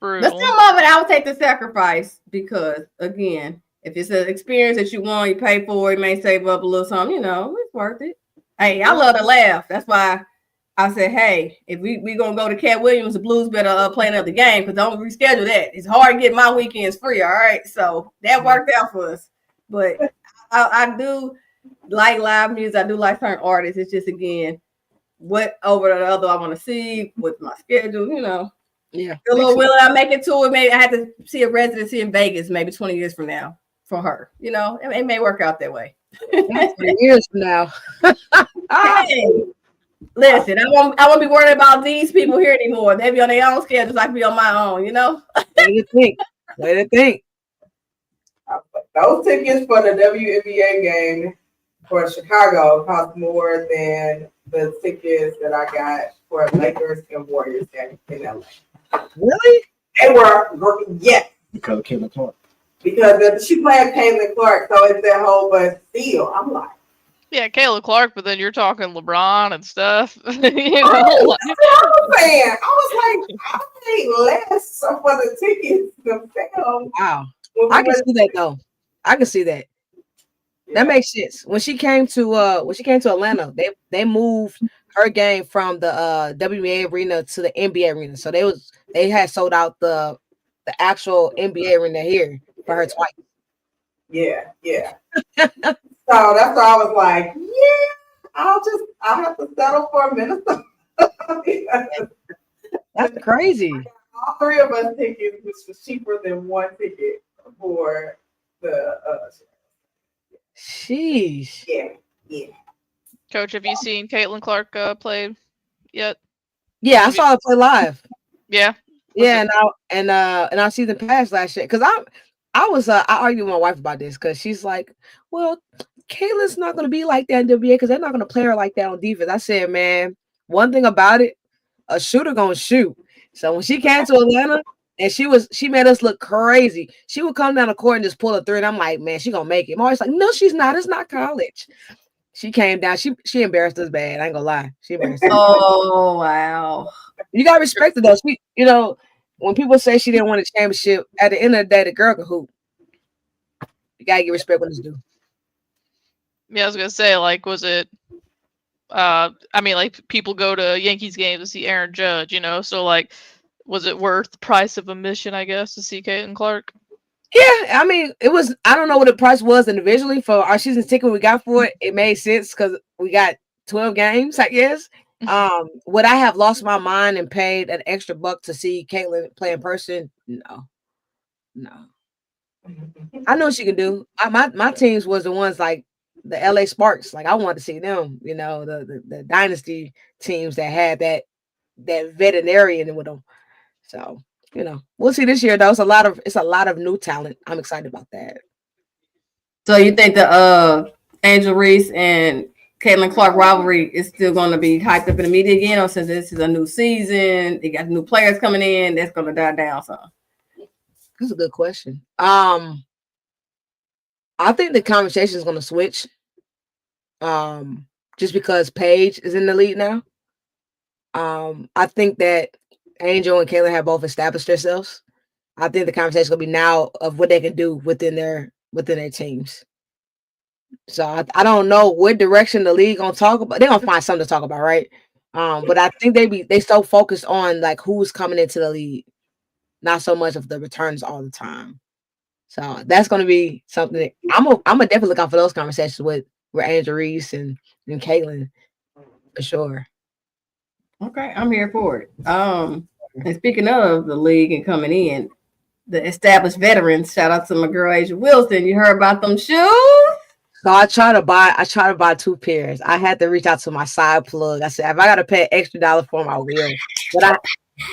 But some of it, I would take the sacrifice because, again, if it's an experience that you want, you pay for it, you may save up a little something, it's worth it. Hey, I love to laugh. That's why I said, hey, if we going to go to Cat Williams, the Blues better play another game because don't reschedule that. It's hard to get my weekends free, all right? So that worked out for us. But I do like live music. I do like certain artists. It's just, again, what over the other I want to see with my schedule, Yeah. Will I make it to it? Maybe I have to see a residency in Vegas maybe 20 years from now for her. It may work out that way. 20 years from now. Hey, listen, I won't be worried about these people here anymore. They be on their own schedules. I can be on my own, Way to think. Those tickets for the WNBA game for Chicago cost more than the tickets that I got for Lakers and Warriors game in LA. Really? They were, yes. Because of Kevin Clark. Because she playing Caitlin Clark, so it's that whole, but still, I'm like, Yeah, Kayla Clark, but then you're talking LeBron and stuff. that's what I was saying. I was like, I paid less for the tickets themselves. Wow. I can see that though. I can see that. That makes sense. When she came to Atlanta, they moved her game from the WNBA arena to the NBA arena. So they had sold out the actual NBA arena here for her twice. Yeah. So that's why I was like, yeah, I'll have to settle for Minnesota. That's crazy. All three of us tickets, which was cheaper than one ticket for the Sheesh. Yeah. Coach, have you seen Caitlin Clark play yet? Yeah, I saw her play live. Yeah. Yeah, and our season passed last year because I argued with my wife about this because she's like, well, Kayla's not gonna be like that in WNBA because they're not gonna play her like that on defense. I said, man, one thing about it, a shooter gonna shoot. So when she came to Atlanta and she made us look crazy. She would come down the court and just pull a three, and I'm like, man, she gonna make it. I'm always like, no, she's not. It's not college. She came down. She embarrassed us bad. I ain't gonna lie. She embarrassed us. Oh wow! You gotta respect it though. She, when people say she didn't win a championship, at the end of the day, the girl can hoop. You gotta give respect when it's due. Yeah, I was gonna say, like, was it? I mean, like, people go to Yankees games to see Aaron Judge, So, like, was it worth the price of admission, I guess, to see Caitlin Clark? Yeah, I mean, it was. I don't know what the price was individually for our season ticket we got for it. It made sense because we got 12 games, I guess. Would I have lost my mind and paid an extra $1 to see Caitlin play in person? No. I know what she can do. My teams was the ones like the LA Sparks. Like I wanted to see them. The dynasty teams that had that veterinarian with them. So we'll see this year though. It's a lot of new talent. I'm excited about that. So you think the Angel Reese and Caitlin Clark rivalry is still going to be hyped up in the media again, or since this is a new season, they got new players coming in, that's going to die down some? That's a good question. I think the conversation is going to switch. Just because Paige is in the league now. I think that Angel and Caitlin have both established themselves. I think the conversation is going to be now of what they can do within their teams. So I don't know what direction the league gonna talk about. They're gonna find something to talk about, right? But I think they so focused on like who's coming into the league, not so much of the returns all the time. So that's gonna be something that I'm gonna definitely look out for those conversations with Angel Reese and Caitlin for sure. Okay, I'm here for it. And speaking of the league and coming in, the established veterans, shout out to my girl Asia Wilson. You heard about them shoes? So I try to buy 2 pairs. I had to reach out to my side plug. I said, if I gotta pay extra $1 for them, I will. But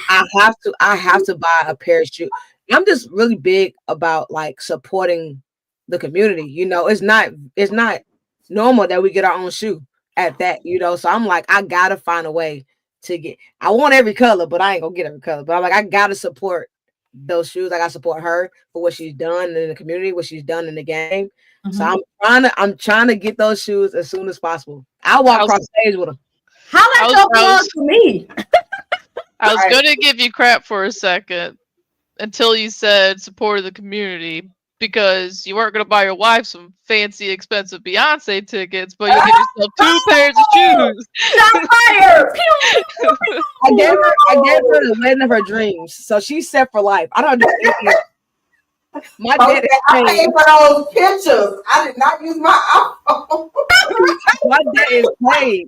I have to buy a pair of shoes. I'm just really big about like supporting the community. It's not normal that we get our own shoe at that, So I'm like, I gotta find a way to get. I want every color, but I ain't gonna get every color. But I'm like, I gotta support those shoes. I gotta support her for what she's done in the community, what she's done in the game. So I'm trying to get those shoes as soon as possible. I'll walk across the stage with them. How that your plug to me? I was going to give you crap for a second until you said support of the community, because you weren't going to buy your wife some fancy, expensive Beyonce tickets, but you'll get yourself 2 pairs of shoes. Fire! I gave her the wedding of her dreams, so she's set for life. I don't do anything. My debt is I paid for those pictures. I did not use my iPhone. My debt is paid.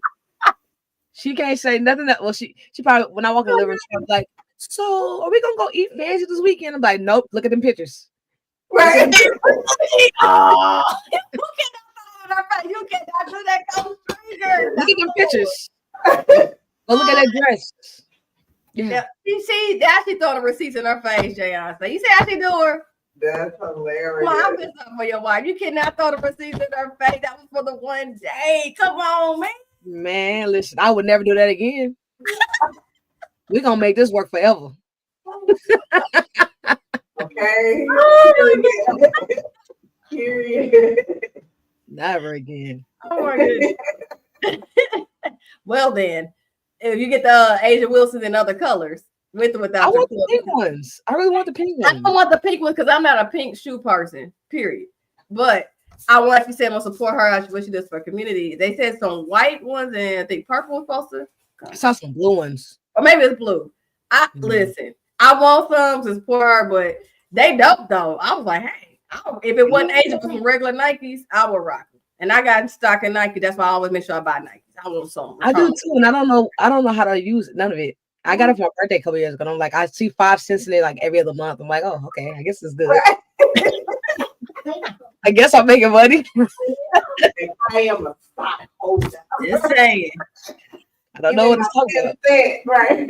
She can't say nothing. Well, she probably, when I walk in the living room, she's like, so are we gonna go eat fancy this weekend? I'm like, nope. Look at them pictures. Right. You cannot do that. Look at them pictures. Go look at that dress. Yeah. You see, Ashley throwing the receipts in her face, Jayon. So you see how she do her? That's hilarious. Come on, I messed up for your wife. You cannot throw the receipts in her face. That was for the one day. Come on, man. Man, listen, I would never do that again. We're gonna make this work forever. Okay. Period. Never again. Oh my goodness. Well then, if you get the Asia Wilson in other colors, with or I without want your the pink ones. I really want the pink I ones. don't want the pink one because I'm not a pink shoe person, period. But I want to say I'm gonna support her what she does for community. They said some white ones and I think purple was supposed to, I saw some blue ones. or maybe it's blue. Listen, I want some to support her, but they dope though. I was like, hey, if it wasn't Asia for some regular Nikes, I would rock them. And I got stock in Nike. That's why I always make sure I buy Nikes. I want some. I do too, and I don't know how to use none of it. I got it for my birthday a couple years ago. And I'm like, I see 5 cents in it like every other month. I'm like, oh, okay, I guess it's good. I guess I'm making money. I am a stockholder. Just saying. I don't know what it's talking about. Right.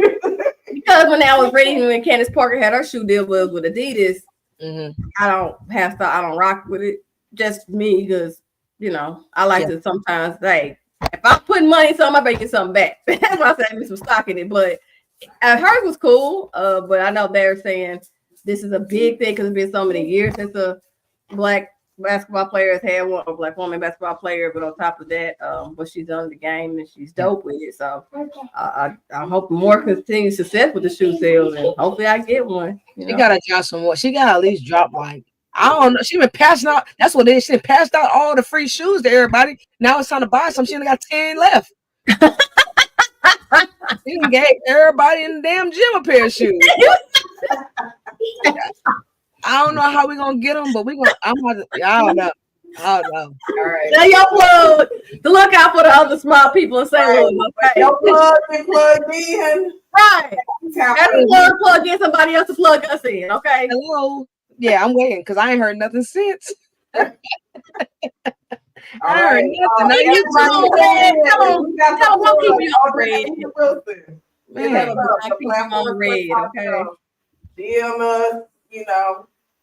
Because when I was reading when Candace Parker had her shoe deal was with Adidas, Mm-hmm. I don't rock with it. Just me, because I like to sometimes say if I'm putting money in something, I better get something back. That's why I said I need some stock in it. But hers was cool. But I know they're saying this is a big thing because it's been so many years since a black basketball player has had one, or black woman basketball player. But on top of that, what she's done in the game and she's dope with it. So I hope more continued success with the shoe sales, and hopefully I get one. She gotta drop some more. She gotta at least drop like, I don't know. She been passing out. That's what it is. She been passed out all the free shoes to everybody. Now it's time to buy some. She only got 10 left. She gave everybody in the damn gym a pair of shoes. I don't know how we're gonna get them, but I don't know. All right. Now y'all plug to look out for the other smart people in St. Louis. Okay. Your plug in. Right. Every plug in somebody else to plug us in. Okay. Hello. Yeah, I'm waiting because I ain't heard nothing since. I heard nothing. Now you too, man. Don't keep me on red. Man. On red. Okay. DM us.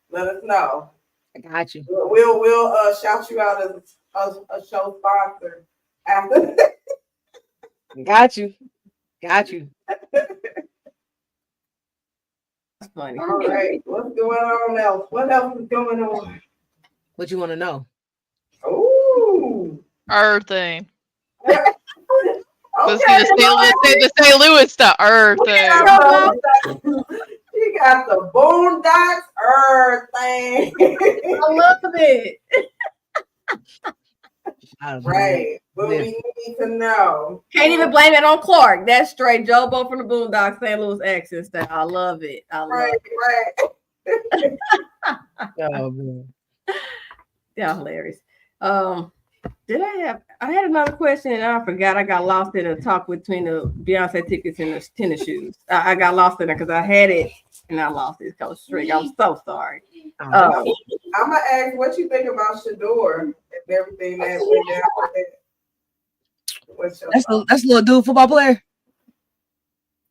Let us know. I got you. We'll shout you out as a show sponsor after. Got you. Got you. That's funny. All right. What's going on else? What else is going on? What you want to know? Ooh. Thing. Okay. Let's say the St. Louis stuff. Thing. You got the Boondocks thing. I love it. Right. But we need to know. Can't even blame it on Clark. That's straight Jobo from the Boondocks, St. Louis accent style. I love it. Right. Oh man. Yeah, hilarious. I had another question and I forgot. I got lost in a talk between the Beyonce tickets and the tennis shoes. I got lost in it because I had it and I lost it. Coach Strick. I'm so sorry. I'm gonna ask what you think about Shador and everything that went down with that. That's a little dude football player.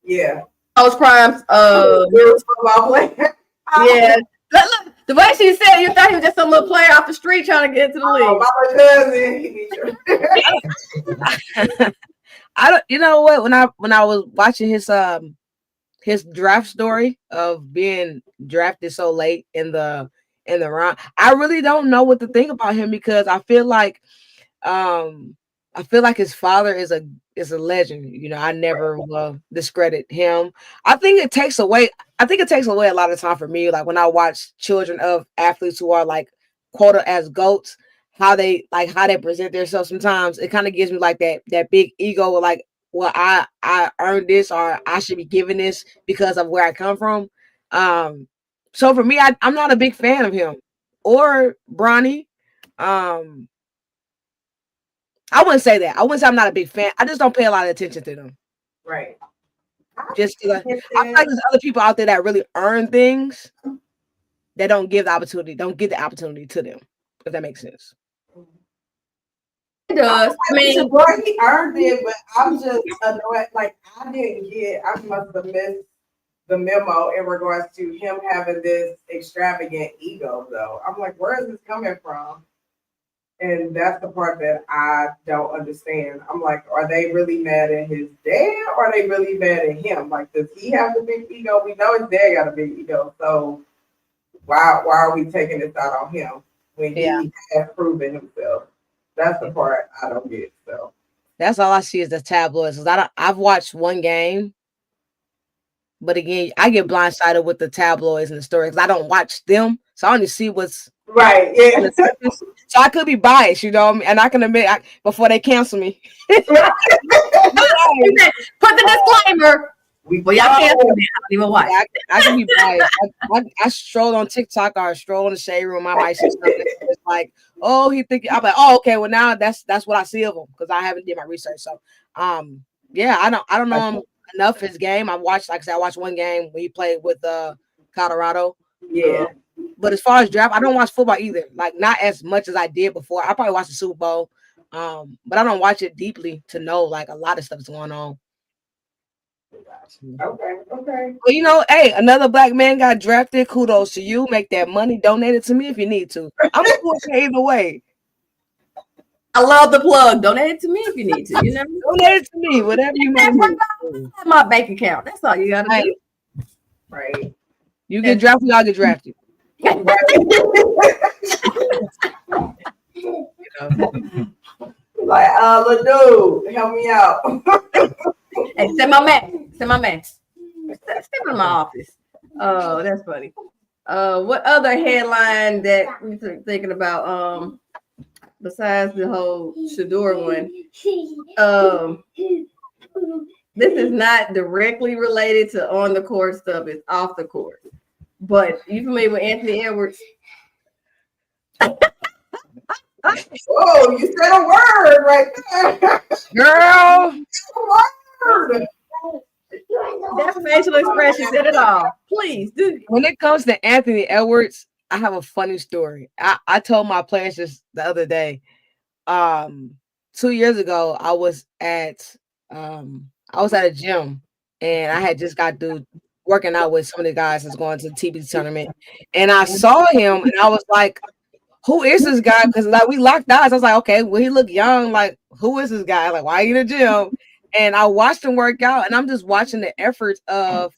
Yeah. Those crimes. Football player. Yeah. Look, the way she said, you thought he was just some little player off the street trying to get into the league. My cousin. I don't. You know what? When I was watching his draft story of being drafted so late in the round, I really don't know what to think about him because I feel like his father is a legend. I never will discredit him. I think it takes away a lot of time for me. Like when I watch children of athletes who are like quoted as GOATs, how they present themselves sometimes, it kind of gives me like that big ego of like, well, I earned this or I should be given this because of where I come from. So for me, I'm not a big fan of him or Bronny. I wouldn't say that. I wouldn't say I'm not a big fan. I just don't pay a lot of attention to them. Right. Just I feel like there's other people out there that really earn things that don't give the opportunity to them, if that makes sense. It does. I mean, he earned it, but I'm just annoyed. Like I must have missed the memo in regards to him having this extravagant ego, though. I'm like, where is this coming from? And that's the part that I don't understand. I'm like, are they really mad at his dad or are they really mad at him? Like, does he have the big ego? We know his dad got a big ego. So why are we taking this out on him when he has proven himself? That's the part I don't get. So that's all I see is the tabloids. I've watched one game, but again, I get blindsided with the tabloids and the stories because I don't watch them, so I only see what's right. Yeah. So I could be biased, you know, and I can admit before they cancel me. Put the disclaimer. Well, y'all can't do that. I don't even watch. I can be biased. I stroll on TikTok or I stroll in the shade room. I might see something. It's like, oh, he think I'm like, oh, okay. Well, now that's what I see of him because I haven't did my research. So, yeah, I don't know him enough his game. I watched, like I said, I watched one game when he played with Colorado. Yeah. But as far as draft, I don't watch football either. Like not as much as I did before. I probably watched the Super Bowl, but I don't watch it deeply to know like a lot of stuff's going on. Okay. Well, you know, hey, another black man got drafted. Kudos to you. Make that money. Donate it to me if you need to. I'm cool either way. I love the plug. Donate it to me if you need to. You know, donate it to me, whatever you want. My bank account. That's all you gotta do. Right. You get drafted, I'll get drafted. Like, Ledoux, help me out. Hey, send my man. Step in my office. Oh, that's funny. What other headline that we're thinking about? Besides the whole Shador one. This is not directly related to on the court stuff. It's off the court. But you familiar with Anthony Edwards? Oh, you said a word right there. Girl. Word. That facial expression said it all. Please do. When it comes to Anthony Edwards, I have a funny story. I told my players just the other day. 2 years ago, I was at a gym and I had just got through working out with some of the guys that's going to the TBT tournament, and I saw him and I was like, who is this guy? Because like we locked eyes. I was like, okay, well, he looked young. Like, who is this guy? Like, why are you in the gym? And I watched him work out, and I'm just watching the efforts of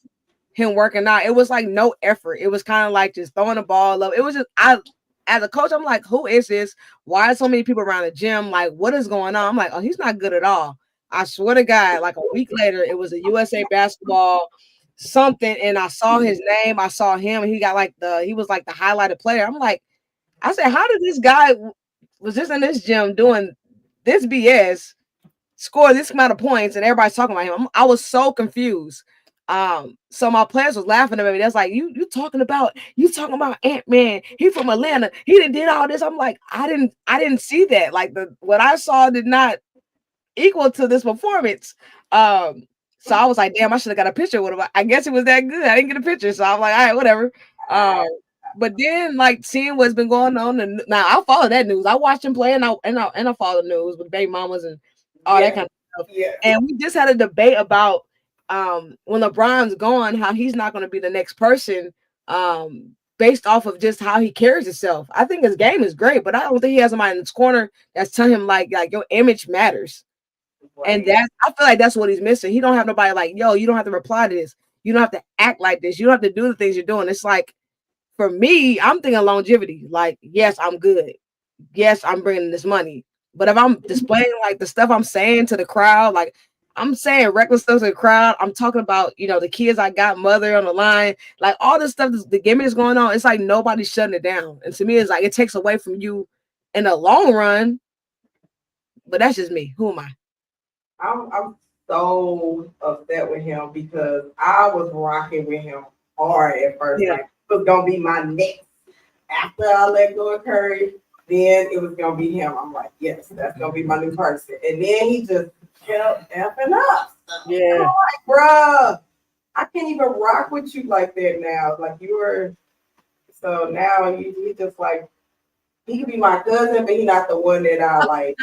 him working out. It was like no effort. It was kind of like just throwing the ball up. It was just as a coach, I'm like, who is this? Why are so many people around the gym? Like, what is going on? I'm like, oh, he's not good at all. I swear to God, like a week later, it was a USA basketball something, and I saw his name. I saw him, and he was like the highlighted player. I'm like, I said, how did this guy was just in this gym doing this BS, score this amount of points, and everybody's talking about him? I was so confused. So my players was laughing at me. That's like, you talking about Ant-Man. He from Atlanta. He did all this. I'm like, I didn't see that. Like what I saw did not equal to this performance. So I was like, damn, I should have got a picture with him. I guess it was that good. I didn't get a picture. So I'm like, all right, whatever. But then like seeing what's been going on, and now I follow that news. I watch him play, and I follow the news with baby mamas and all that kind of stuff. Yeah. And we just had a debate about when LeBron's gone, how he's not going to be the next person based off of just how he carries himself. I think his game is great, but I don't think he has somebody in his corner that's telling him like your image matters. Right. And I feel like that's what he's missing. He don't have nobody like, yo, you don't have to reply to this. You don't have to act like this. You don't have to do the things you're doing. It's like, for me, I'm thinking longevity. Like, yes, I'm good. Yes, I'm bringing this money. But if I'm displaying like the stuff I'm saying to the crowd, like I'm saying reckless stuff to the crowd, I'm talking about, the kids I got, mother on the line, like all this stuff, the gimmick is going on. It's like nobody's shutting it down. And to me, it's like it takes away from you in the long run. But that's just me. Who am I? I'm so upset with him because I was rocking with him hard at first. Yeah. Like, it was gonna be my next after I let go of Curry. Then it was gonna be him. I'm like, yes, that's gonna be my new person. And then he just kept effing up. Yeah, I'm like, bruh, I can't even rock with you like that now. Like you were. So now he just like he could be my cousin, but he's not the one that I like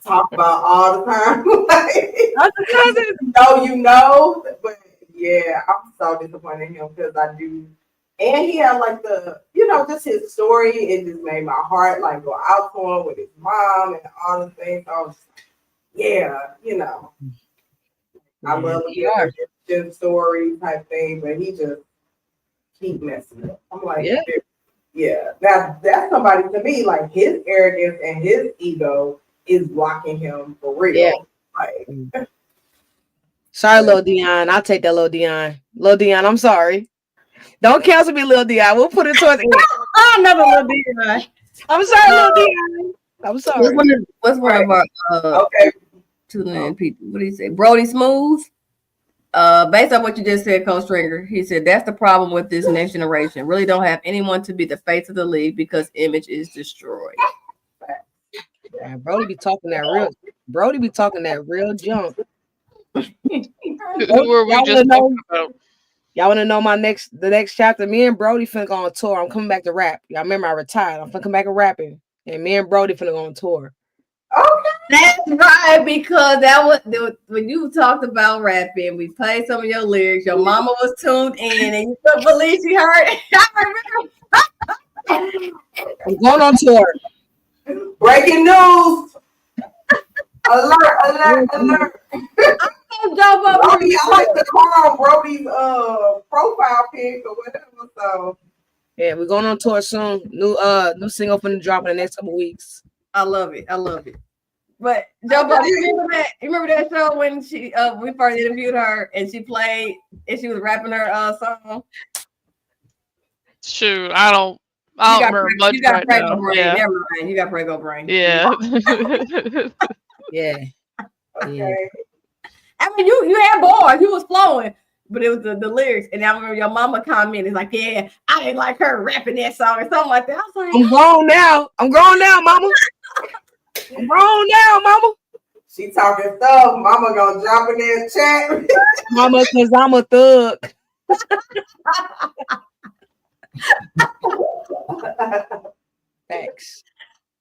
talk about all the time. Like, not the cousin. But Yeah, I'm so disappointed in him because I do. And he had like just his story. It just made my heart like go out to him with his mom and all the things. So I was just like, I love the redemption story type thing, but he just keep messing up. I'm like, yeah. Now that's somebody to me, like his arrogance and his ego is blocking him for real. Yeah. Like, sorry, Lil Dion. I'll take that, Lil Dion. Lil Dion, I'm sorry. Don't cancel me, Lil Dion. We'll put it towards it. Another Lil Dion. I'm sorry, Lil Dion. I'm sorry. What's one of our okay. People? What do you say? Brody Smooth. Based on what you just said, Coach Stringer, he said that's the problem with this next generation. Really don't have anyone to be the face of the league because image is destroyed. Man, Brody be talking that real junk. Who were we just talking about? Y'all want to know the next chapter? Me and Brody finna go on tour. I'm coming back to rap. Y'all remember I retired. I'm finna come back and rapping. And me and Brody finna go on tour. Okay. That's right, because when you talked about rapping, we played some of your lyrics. Your mama was tuned in, and you couldn't believe she heard it. I'm going on tour. Breaking news! Alert! Brody, I like to call Brody's profile pic or whatever. So yeah, we're going on tour soon. New single finna drop in the next couple weeks. I love it. But Joe, you remember that show when she we first interviewed her and she played and she was rapping her song? Shoot, I don't remember much. You got right now. brain. Yeah. Never mind. You got Prego brain. Yeah. Yeah. okay. I mean, you had bars. You was flowing, but it was the lyrics. And I remember your mama commented like, "Yeah, I didn't like her rapping that song or something like that." I was like, I'm grown now, mama. I'm grown now, mama. She talking stuff. Mama gonna drop in there chat. Mama, because I'm a thug. Thanks.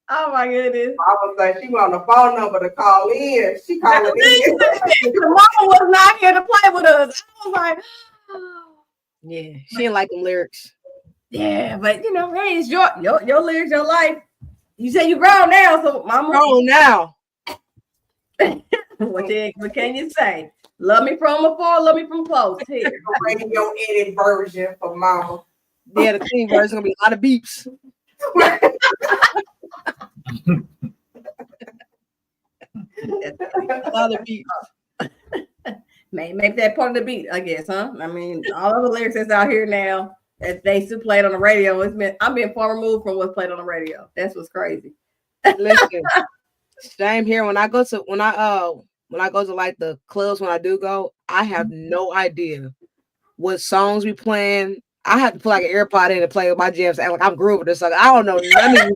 oh my goodness. Mama said she want a phone number to call in. She calling in. The mama was not here to play with us. I was like, oh. Yeah, she didn't like them lyrics. Yeah, but hey, it's your lyrics, your life. You say you grown now, so mama. Grown now. What can you say? Love me from afar, love me from close. Here. Radio edit version for mama. Yeah, the clean version gonna be a lot of beeps. A lot of beeps. Make that part of the beat, I guess, huh? I mean, all of the lyrics that's out here now that they used to play it on the radio. I'm being far removed from what's played on the radio. That's what's crazy. Listen, same here. When I go to like the clubs, when I do go, I have no idea what songs we playing. I have to put like an AirPod in and play with my jams, act like I'm grooving or something. I don't know none of it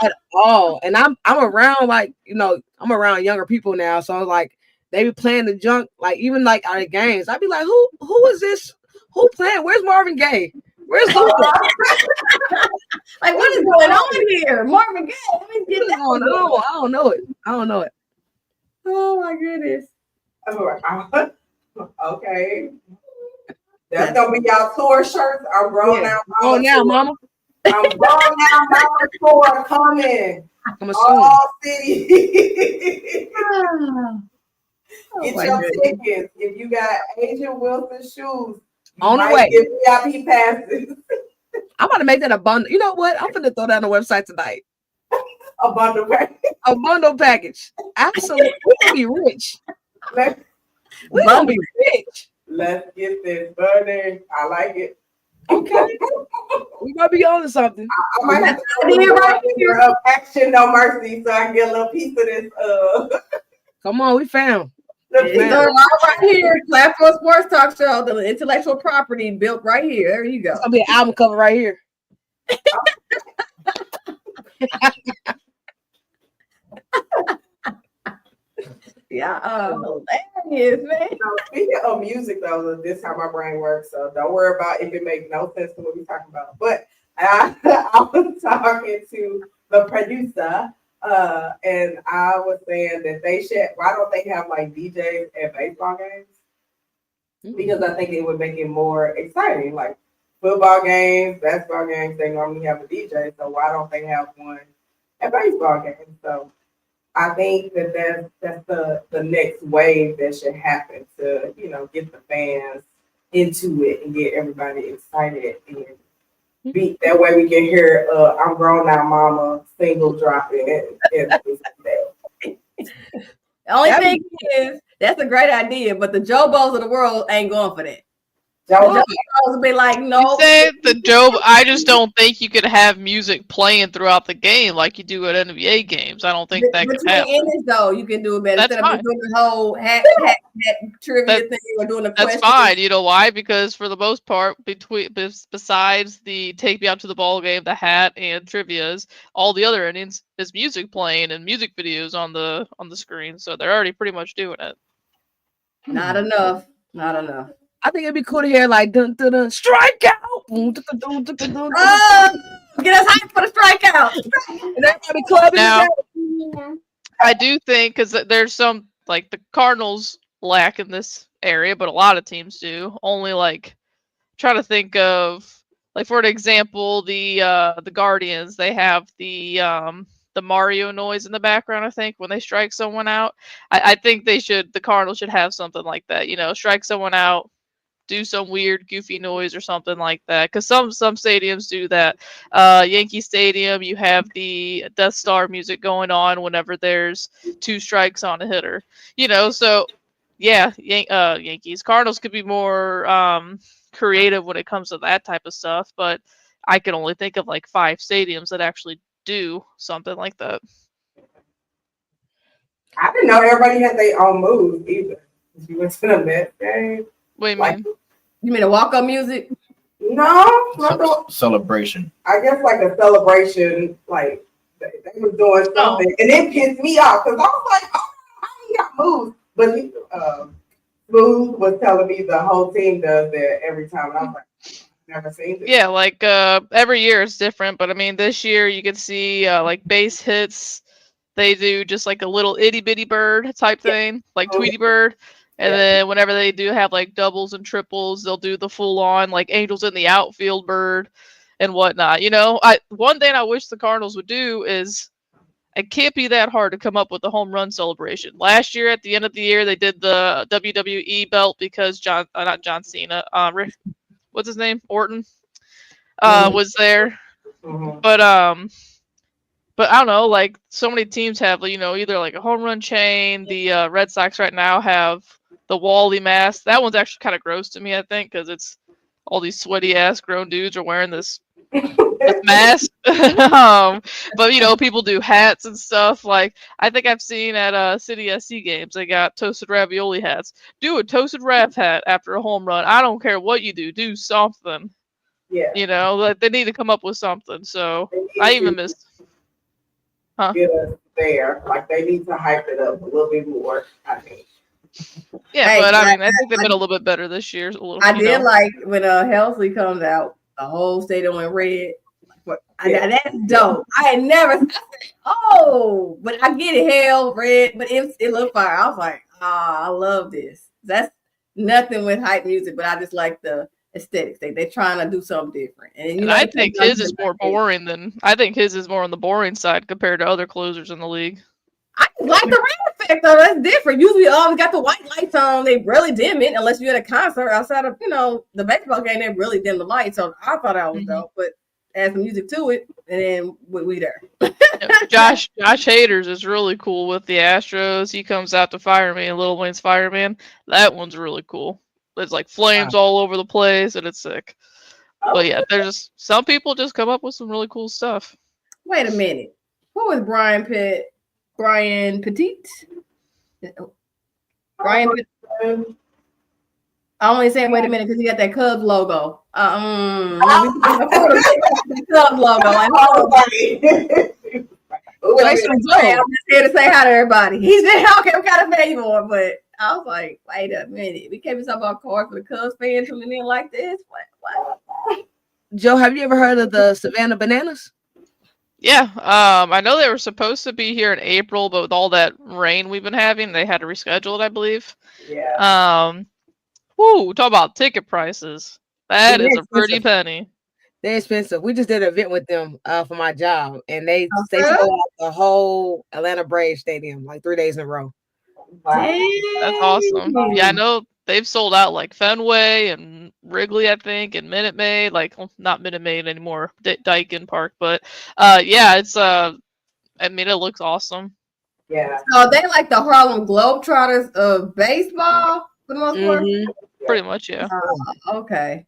at all. And I'm around I'm around younger people now, so like they be playing the junk, like even like our games. I'd be like, who is this? Who playing? Where's Marvin Gaye? Where's Luther? Like, what is going on here? Marvin Gaye. Let me get that going on. I don't know it. Oh my goodness. Okay. That's gonna be y'all tour shirts. I'm grown now. Oh now, mama. I'm grown now, mama. Tour coming. All city. Get your tickets. If you got Agent Wilson shoes, on the way. Get VIP passes. I'm about to make that a bundle. You know what? I'm gonna throw that on the website tonight. A bundle package. A bundle package. Absolutely. We're gonna be rich. We're gonna be rich. Let's get this burning. I like it. Okay. We might be on to something. I might have to right here of Action No Mercy so I can get a little piece of this. Come on, we found. Right here, Platform Sports Talk Show, the intellectual property built right here. There you go. It's gonna be an album cover right here. Yeah, hilarious, man. So speaking of music, though, this is how my brain works. So don't worry about if it makes no sense to what we're talking about. But I was talking to the producer, and I was saying that they should. Why don't they have like DJs at baseball games? because I think it would make it more exciting. Like football games, basketball games, they normally have a DJ, so why don't they have one at baseball games? So I think that's the next wave that should happen to get the fans into it and get everybody excited and be that way we can hear "I'm Grown Now, Mama" single dropping and things like that. The only thing is, that's a great idea, but the Jobos of the world ain't going for that. Jobos will be like, no. You say the Job. I just don't think you could have music playing throughout the game like you do at NBA games. I don't think that could happen. Innings, though, you can do it better. That's Instead fine. of doing the whole hat trivia thing or doing the questions. That's fine. You know why? Because for the most part, besides the take me out to the ball game, the hat, and trivias, all the other innings is music playing and music videos on the screen. So they're already pretty much doing it. Not enough. Not enough. I think it'd be cool to hear like dun dun dun strike out. Oh, get us hyped for the strikeout. And everybody clubbing. Now, I do think because there's some like the Cardinals lack in this area, but a lot of teams do. Only like trying to think of like for an example, the Guardians, they have the Mario noise in the background, I think, when they strike someone out. I think the Cardinals should have something like that, strike someone out, do some weird goofy noise or something like that, because some stadiums do that. Yankee Stadium, you have the Death Star music going on whenever there's 2 strikes on a hitter, so yeah, Yankees. Cardinals could be more creative when it comes to that type of stuff, but I can only think of like 5 stadiums that actually do something like that. I didn't know everybody had their own moves either. You went to the Mets game. What do you mean? You mean a walk-up music? No, celebration. I guess like a celebration, like they were doing something, and it pissed me off because I was like, "Oh, how you got moves?" But Smoooth was telling me the whole team does that every time, and I was like, "Never seen it." Yeah, like every year it's different, but I mean, this year you can see like base hits. They do just like a little itty bitty bird type thing, like Tweety Bird. And then whenever they do have like doubles and triples, they'll do the full on like Angels in the Outfield bird and whatnot. One thing I wish the Cardinals would do is it can't be that hard to come up with a home run celebration. Last year at the end of the year, they did the WWE belt because not John Cena, what's his name? Orton was there. But I don't know, like so many teams have, either like a home run chain. The Red Sox right now have the Wally mask. That one's actually kind of gross to me, I think, because it's all these sweaty ass grown dudes are wearing this mask. But people do hats and stuff. Like I think I've seen at City SC games, they got toasted ravioli hats. Do a toasted rav hat after a home run. I don't care what you do something. Yeah. Like they need to come up with something. So I even missed. Get us there. Like they need to hype it up a little bit more, I think. Yeah, but I mean, I think they've been a little bit better this year. I did like when Helsley comes out, the whole stadium went red. That's dope. I had never. But I get it, hell red, but it looked fire. I was like, I love this. That's nothing with hype music, but I just like the aesthetics. They're trying to do something different. And I think his is more boring than. I think his is more on the boring side compared to other closers in the league. I like the red effect though. That's different. Usually, always got the white lights on. They really dim it unless you're at a concert outside of the baseball game. They really dim the lights. So I thought that was dope, but add some music to it, and then we there. Josh Haders is really cool with the Astros. He comes out to Fireman, Lil Wayne's Fireman. That one's really cool. There's like flames all over the place, and it's sick. But yeah, there's some people just come up with some really cool stuff. Wait a minute. Who was Brian Petit? Brian Petit. I only say wait a minute because he got that Cubs logo. Cubs logo. Like, I'm just here to say hi to everybody. He said, "Okay, I'm kind of favorable," but I was like, "Wait a minute, we can't be talking about cards for the Cubs fans coming in like this." What? Joe, have you ever heard of the Savannah Bananas? Yeah, I know they were supposed to be here in April, but with all that rain we've been having, they had to reschedule it, I believe. Yeah. Whoo, talk about ticket prices. That Yeah, is they're a pretty expensive. penny. They're expensive. We just did an event with them for my job, and they Okay. sold out the whole Atlanta Braves stadium like 3 days in a row. Wow. That's awesome. Yeah, I Dang. know they've sold out like Fenway and Wrigley, I think, and Minute Maid. Like, well, not Minute Maid anymore, Dyken Park. But yeah, it's I mean, it looks awesome. Yeah. So they like the Harlem Globetrotters of baseball for the most part. Mhm. Pretty much, yeah. Okay.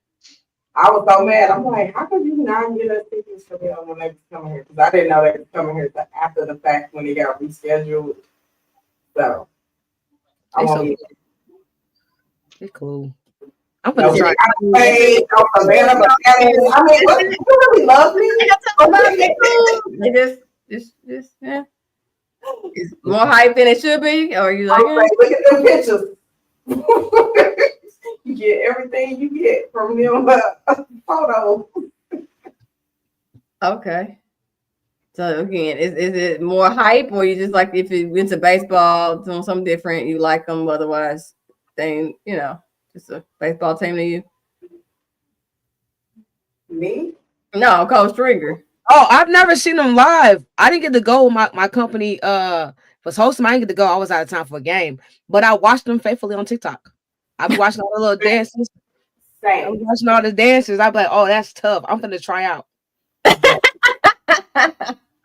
I was so mad. I'm like, how could you not get us tickets for them when they was coming here? Because I didn't know they was coming here till after the fact when they got rescheduled. So I They so won't good. be. They're cool. I'm No, gonna try. hey, no, Savannah, but I mean, what, you really love me? They just yeah. It's more hype than it should be, or you like Okay, look at them pictures. You get everything you get from them photos. okay. So again, is it more hype, or you just like if you into baseball, doing something different, you like them, otherwise, they just a baseball team to you? Me? No, Coach Stringer. Oh, I've never seen them live. I didn't get to go. My company was hosting. I didn't get to go. I was out of town for a game, but I watched them faithfully on TikTok. I be watching all the little dances. I was Same. watching all the dances. I'd be like, oh, that's tough. I'm gonna try out. I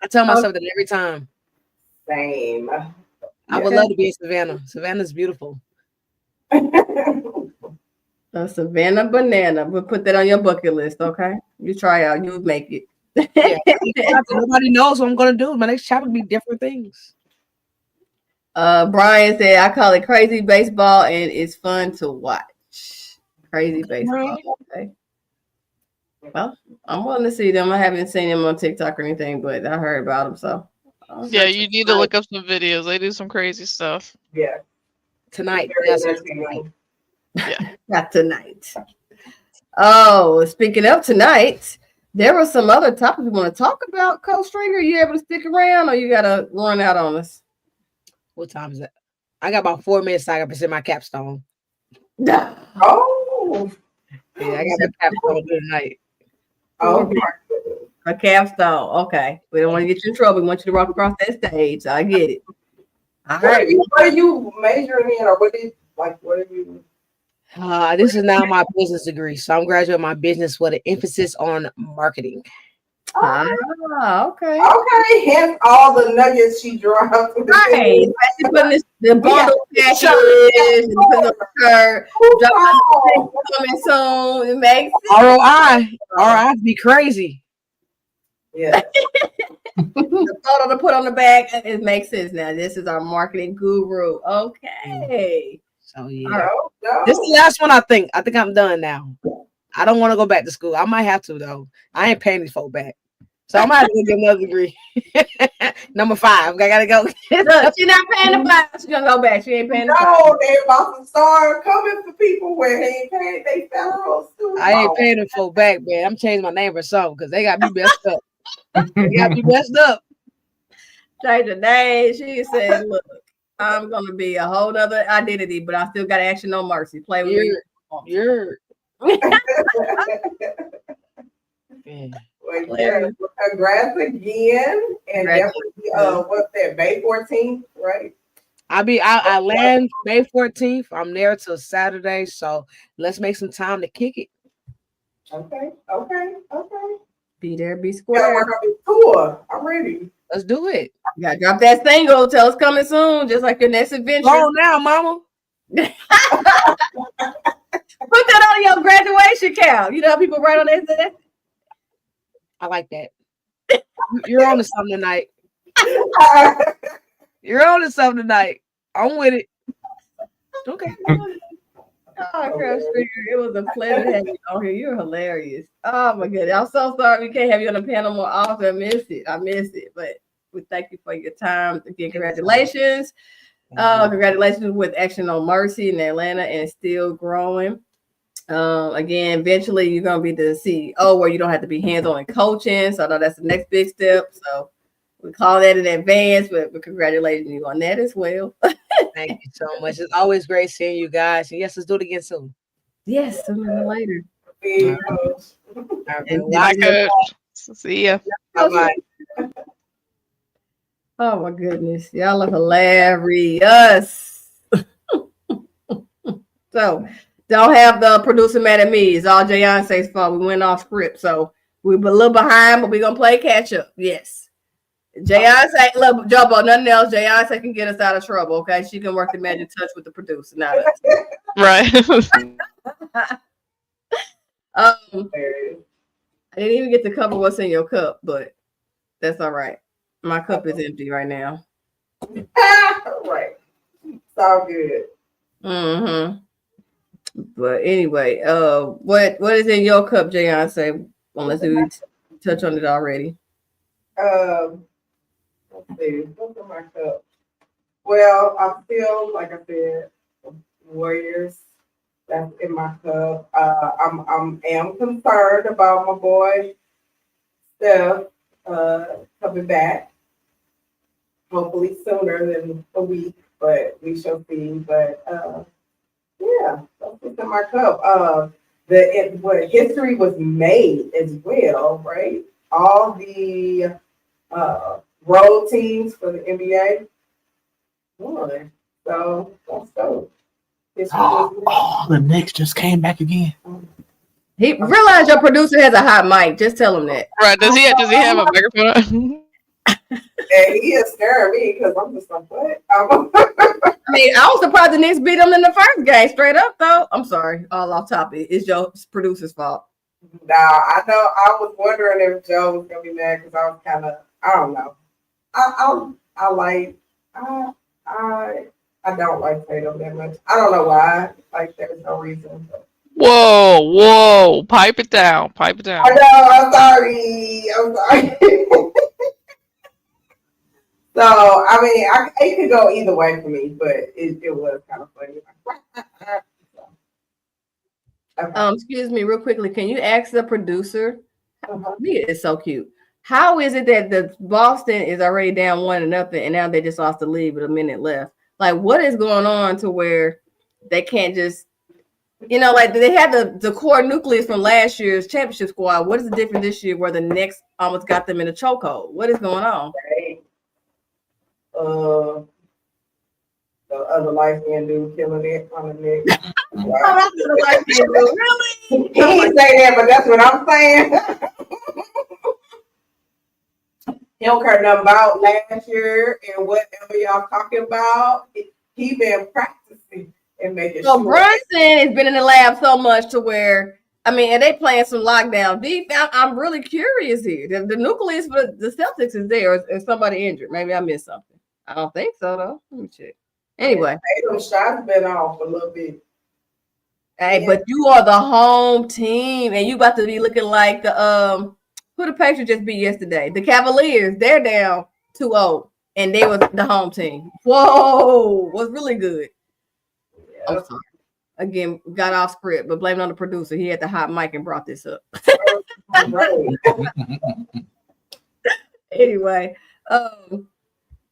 tell myself that every time. Same. I would love to be in Savannah. Savannah's beautiful. Savannah Banana. We'll put that on your bucket list, okay? You try out, you make it. Yeah. Nobody knows what I'm gonna do. My next chapter will be different things. Brian said, I call it crazy baseball and it's fun to watch. Crazy baseball. Okay. Well, I'm willing to see them. I haven't seen them on TikTok or anything, but I heard about them. So, Yeah, you need to look up some videos. They do some crazy stuff. Yeah. Tonight. Very Yes, entertaining. Yeah. not tonight. Oh, speaking of tonight, there were some other topics we want to talk about. Coach Stringer, you able to stick around, or you gotta run out on us? What time is it? I got about 4 minutes. So I got to present my capstone. Oh. Yeah, I got my capstone tonight. Oh. A capstone. Okay. We don't want to get you in trouble. We want you to walk across that stage. I get it. All right. What are you majoring in, or what are you? This is now my business degree. So I'm graduating my business with an emphasis on marketing. Okay. Okay, hence all the nuggets she dropped. Right. Especially putting the bundle packages, the shirt, coming soon. It makes sense. ROI be crazy. Yeah. The photo to put on the back, it makes sense now. This is our marketing guru. Okay. So yeah. No. This is the last one, I think. I think I'm done now. I don't want to go back to school. I might have to though. I ain't paying these folk back. So I might have to get another degree. Number 5. I gotta go. Look, she's not paying the fine. She's gonna go back. She ain't paying the fine. No, they about to start coming for people where they ain't paying they federal student. I ain't paying them folk back, man. I'm changing my name or something because they got me messed up. They got me messed up. Change the name. She said, look, I'm gonna be a whole nother identity, but I still got action no mercy. Play with me. You're Well, yeah, congrats again. And definitely, what's that, May 14th, right? I land May 14th. I'm there till Saturday. So let's make some time to kick it. Okay. Be there, be Gotta square. work on this tour. I'm ready. Let's do it. You gotta drop that single. Tell us coming soon, just like your next adventure. Go on now, mama. Put that on your graduation cap. You know how people write on that? I like that. You're on to something tonight. You're on to something tonight. I'm with it. Okay. Oh, Crash Stringer, it was a pleasure to have you on here. You're hilarious. Oh my goodness. I'm so sorry we can't have you on the panel more often. I miss it. But we thank you for your time. Again, congratulations. Congratulations with Action on Mercy in Atlanta and still growing. Again, eventually you're gonna be the CEO where you don't have to be hands-on and coaching. So I know that's the next big step. So we call that in advance, but congratulations on that as well. Thank you so much. It's always great seeing you guys. And yes, let's do it again soon. Yes, sooner than later. Big All Coach. And Bye, coach. See ya. right. oh my goodness, y'all are hilarious. So don't have the producer mad at me. It's all Beyonce's fault. We went off script, so we're a little behind, but we're gonna play catch up. Yes. Beyonce, look, Jobo, nothing else. Beyonce can get us out of trouble. Okay, she can work the magic touch with the producer. Not us. Right. I didn't even get to cover what's in your cup, but that's all right. My cup is empty right now. Right. It's all good. Mm-hmm. But anyway, what is in your cup, Beyonce? Unless we touch on it already. Let's see. What's in my cup? Well, I feel like I said, Warriors. That's in my cup. I'm concerned about my boy Steph coming back. Hopefully sooner than a week, but we shall see. But yeah, that's what's in my cup. What history was made as well, right? All the road teams for the NBA won. So that's dope. The Knicks just came back again. He realize your producer has a hot mic. Just tell him that. Right. Does he have a microphone? And he is scaring me because I'm just like, what? I mean, I was surprised the Knicks beat them in the first game. Straight up, though. I'm sorry. All off topic. It's your producer's fault. Now, I know I was wondering if Joe was going to be mad because I was kind of, I don't know. I don't like Tatum that much. I don't know why. Like, there's no reason. But. Whoa. Pipe it down. I know. I'm sorry. So, I mean, it could go either way for me, but it was kind of funny. Okay. Excuse me, real quickly. Can you ask the producer? Mia is so cute. How is it that the Boston is already down 1-0 and now they just lost the lead with a minute left? Like, what is going on to where they can't just, like they had the core nucleus from last year's championship squad. What is the difference this year where the Knicks almost got them in a chokehold? What is going on? Right. The other light-skinned dude killing it on the Knicks. Wow. Really? He didn't say that, but that's what I'm saying. He don't care nothing about last year and whatever y'all talking about. He been practicing and making So sure. Brunson has been in the lab so much to where, I mean, and they playing some lockdown deep. I'm really curious here. The nucleus for the Celtics is there. Is somebody injured? Maybe I missed something. I don't think so, though. Let me check. Anyway. Tatum's shots been off a little bit. Hey, but you are the home team, and you about to be looking like the who the Patriots just beat yesterday. The Cavaliers, they're down 2-0, and they was the home team. Whoa, was really good. Yeah. I'm sorry. Again, got off script, but blame it on the producer. He had the hot mic and brought this up. Anyway,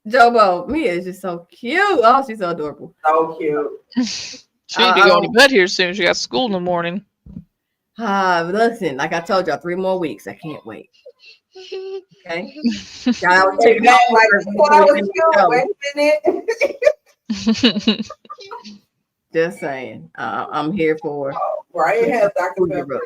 Jobo, Mia is just so cute. Oh, she's so adorable. So cute. She need to be going to bed here soon. She got school in the morning. Listen, like I told y'all, 3 more weeks. I can't wait. Okay. Y'all take that like wait a minute. Just saying. I'm here for Brian has Dr. Pepper.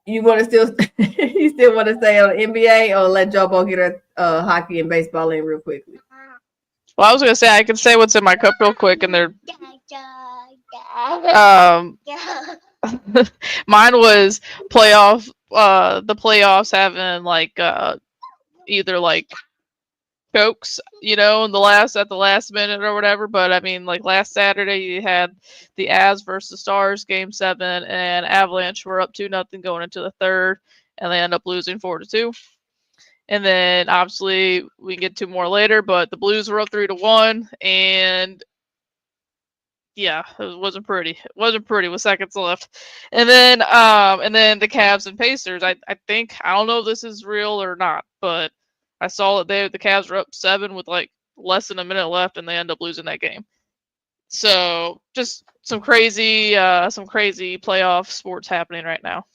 You want to still you still want to stay on the NBA or let Jobo get her hockey and baseball in real quickly? Well, I was gonna say I can say what's in my cup real quick, and they're mine was playoff. The playoffs having like either like chokes, in at the last minute or whatever. But I mean, like last Saturday, you had the Avs versus Stars game 7, and Avalanche were up 2-0 going into the third, and they end up losing 4-2. And then obviously we can get 2 more later, but the Blues were up 3-1, and yeah, it wasn't pretty. It wasn't pretty with seconds left. And then the Cavs and Pacers. I think, I don't know if this is real or not, but I saw that the Cavs were up 7 with like less than a minute left, and they end up losing that game. So just some crazy playoff sports happening right now.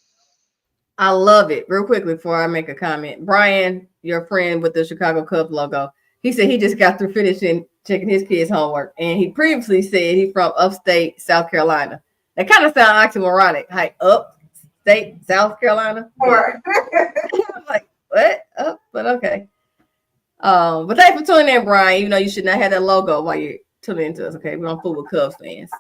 I love it. Real quickly before I make a comment, Brian, your friend with the Chicago Cubs logo, he said he just got through finishing checking his kids' homework, and he previously said he's from upstate South Carolina. That kind of sounds oxymoronic. Like upstate South Carolina. Right. I'm like, what? Oh, but okay. But thanks for tuning in, Brian. Even though you should not have that logo while you're tuning into us. Okay, we don't fool with Cubs fans.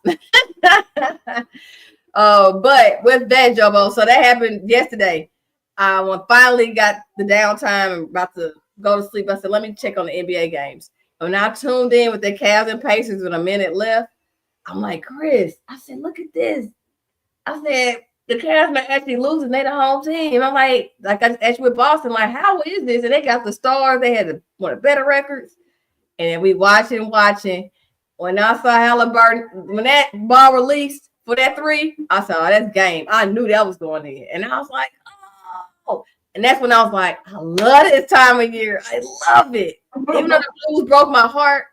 But with that, Jobo, so that happened yesterday. When finally got the downtime and about to go to sleep, I said, let me check on the NBA games. When I tuned in with the Cavs and Pacers with a minute left, I'm like, Chris, I said, look at this. I said, the Cavs may actually losing. They the home team. I'm like I just asked you with Boston, like, how is this? And they got the stars. They had one of the better records. And then we watching. When I saw Halliburton, when that ball released for that three, I saw that's game. I knew that was going in. And I was like, oh. And that's when I was like, I love this time of year. I love it. Even though the Blues broke my heart,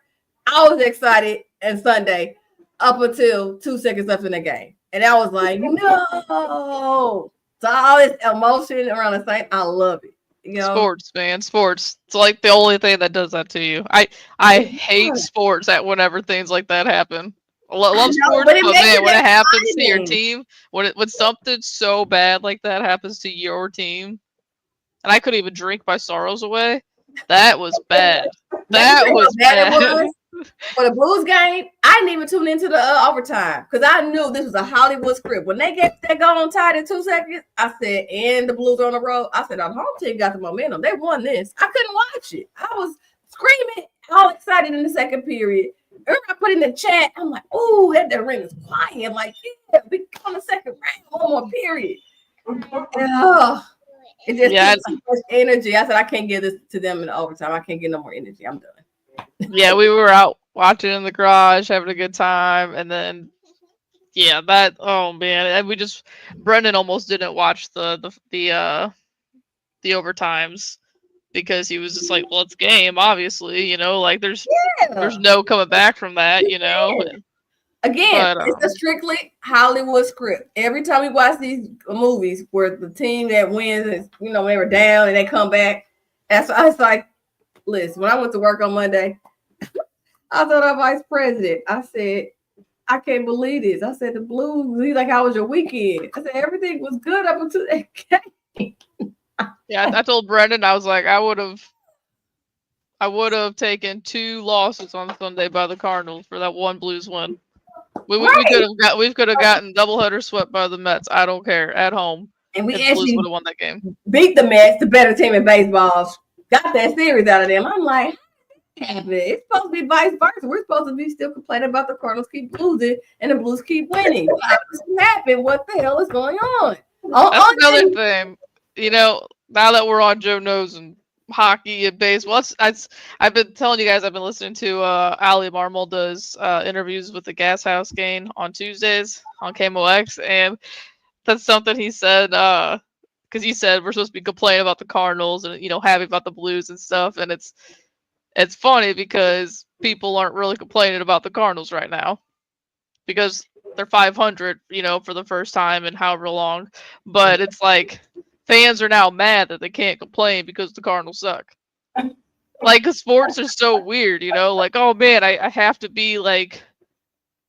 I was excited and Sunday up until 2 seconds left in the game. And I was like, no. So all this emotion around the same, I love it. You know? Sports, man, sports. It's like the only thing that does that to you. I hate sports that whenever things like that happen. I love sports, but man, when it happens to your team, when something so bad like that happens to your team, and I couldn't even drink my sorrows away. That was bad. That was bad. For the Blues game, I didn't even tune into the overtime because I knew this was a Hollywood script. When they get that goal on tied in 2 seconds, I said, and the Blues on the road, I said, our home team got the momentum. They won this. I couldn't watch it. I was screaming, all excited in the second period. Remember, I put in the chat, I'm like, ooh, that arena's quiet. I'm like, yeah, we on the second round, one more period. It just too much energy. I said, I can't give this to them in the overtime. I can't get no more energy. I'm done. Yeah, we were out watching in the garage, having a good time, and then oh man, and Brendan almost didn't watch the overtimes because he was just like, well, it's game, obviously, like there's no coming back from that, Again, it's a strictly Hollywood script. Every time we watch these movies where the team that wins is, they were down and they come back. That's why I was like, listen, when I went to work on Monday, I thought our vice president. I said, I can't believe this. I said, the Blues, he's like, how was your weekend? I said, everything was good up until that game. Yeah, I told Brendan, I was like, I would have taken 2 losses on Sunday by the Cardinals for that one Blues win. We could have gotten doubleheader swept by the Mets. I don't care, at home. And we actually Blues would have won that game. Beat the Mets, the better team in baseball. Got that series out of them. I'm like, it's supposed to be vice versa. We're supposed to be still complaining about the Cardinals keep losing and the Blues keep winning. What happened? What the hell is going on? That's another thing. Now that we're on Joe Knows and hockey and baseball, I've been telling you guys, I've been listening to Ali Marmol does interviews with the Gas House Gang on Tuesdays on KMOX, and that's something he said, because he said we're supposed to be complaining about the Cardinals and happy about the Blues and stuff, and it's funny because people aren't really complaining about the Cardinals right now because they're 500, for the first time in however long, but it's like fans are now mad that they can't complain because the Cardinals suck. Like, cause sports are so weird, like, oh man, I have to be like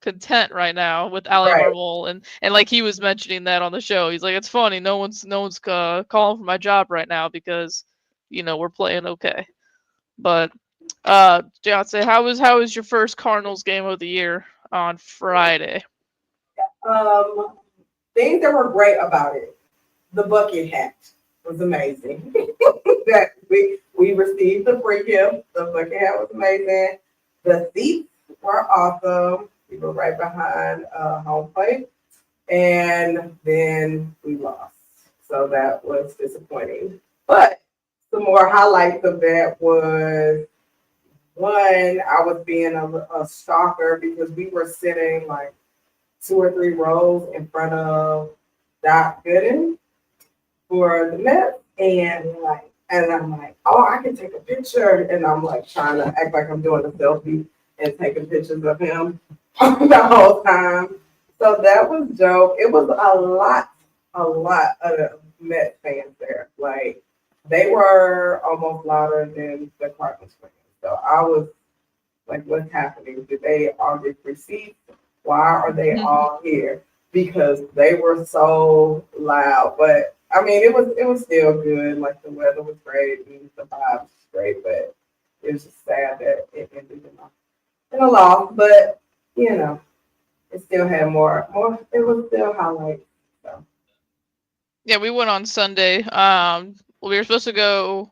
content right now with Ali Marmol, and like he was mentioning that on the show. He's like, it's funny, no one's calling for my job right now because we're playing okay. But Beyonce, how was your first Cardinals game of the year on Friday? Things that were great about it. The bucket hat was amazing. That we received the free gift. The bucket hat was amazing. The seats were awesome. We were right behind home plate, and then we lost, so that was disappointing. But some more highlights of that was, one, I was being a stalker because we were sitting like 2 or 3 rows in front of Doc Gooden for the Mets, and I'm like, oh, I can take a picture, and I'm like trying to act like I'm doing a selfie and taking pictures of him, the whole time. So that was dope. It was a lot of Mets fans there. Like they were almost louder than the Cardinals fans. So I was like, what's happening? Did they all get receipts? Why are they all here? Because they were so loud. But I mean, it was still good. Like the weather was great and the vibes was great, but it was just sad that it ended in a loss. But you know, it still had more. It was still highlights. So. Yeah, we went on Sunday. We were supposed to go.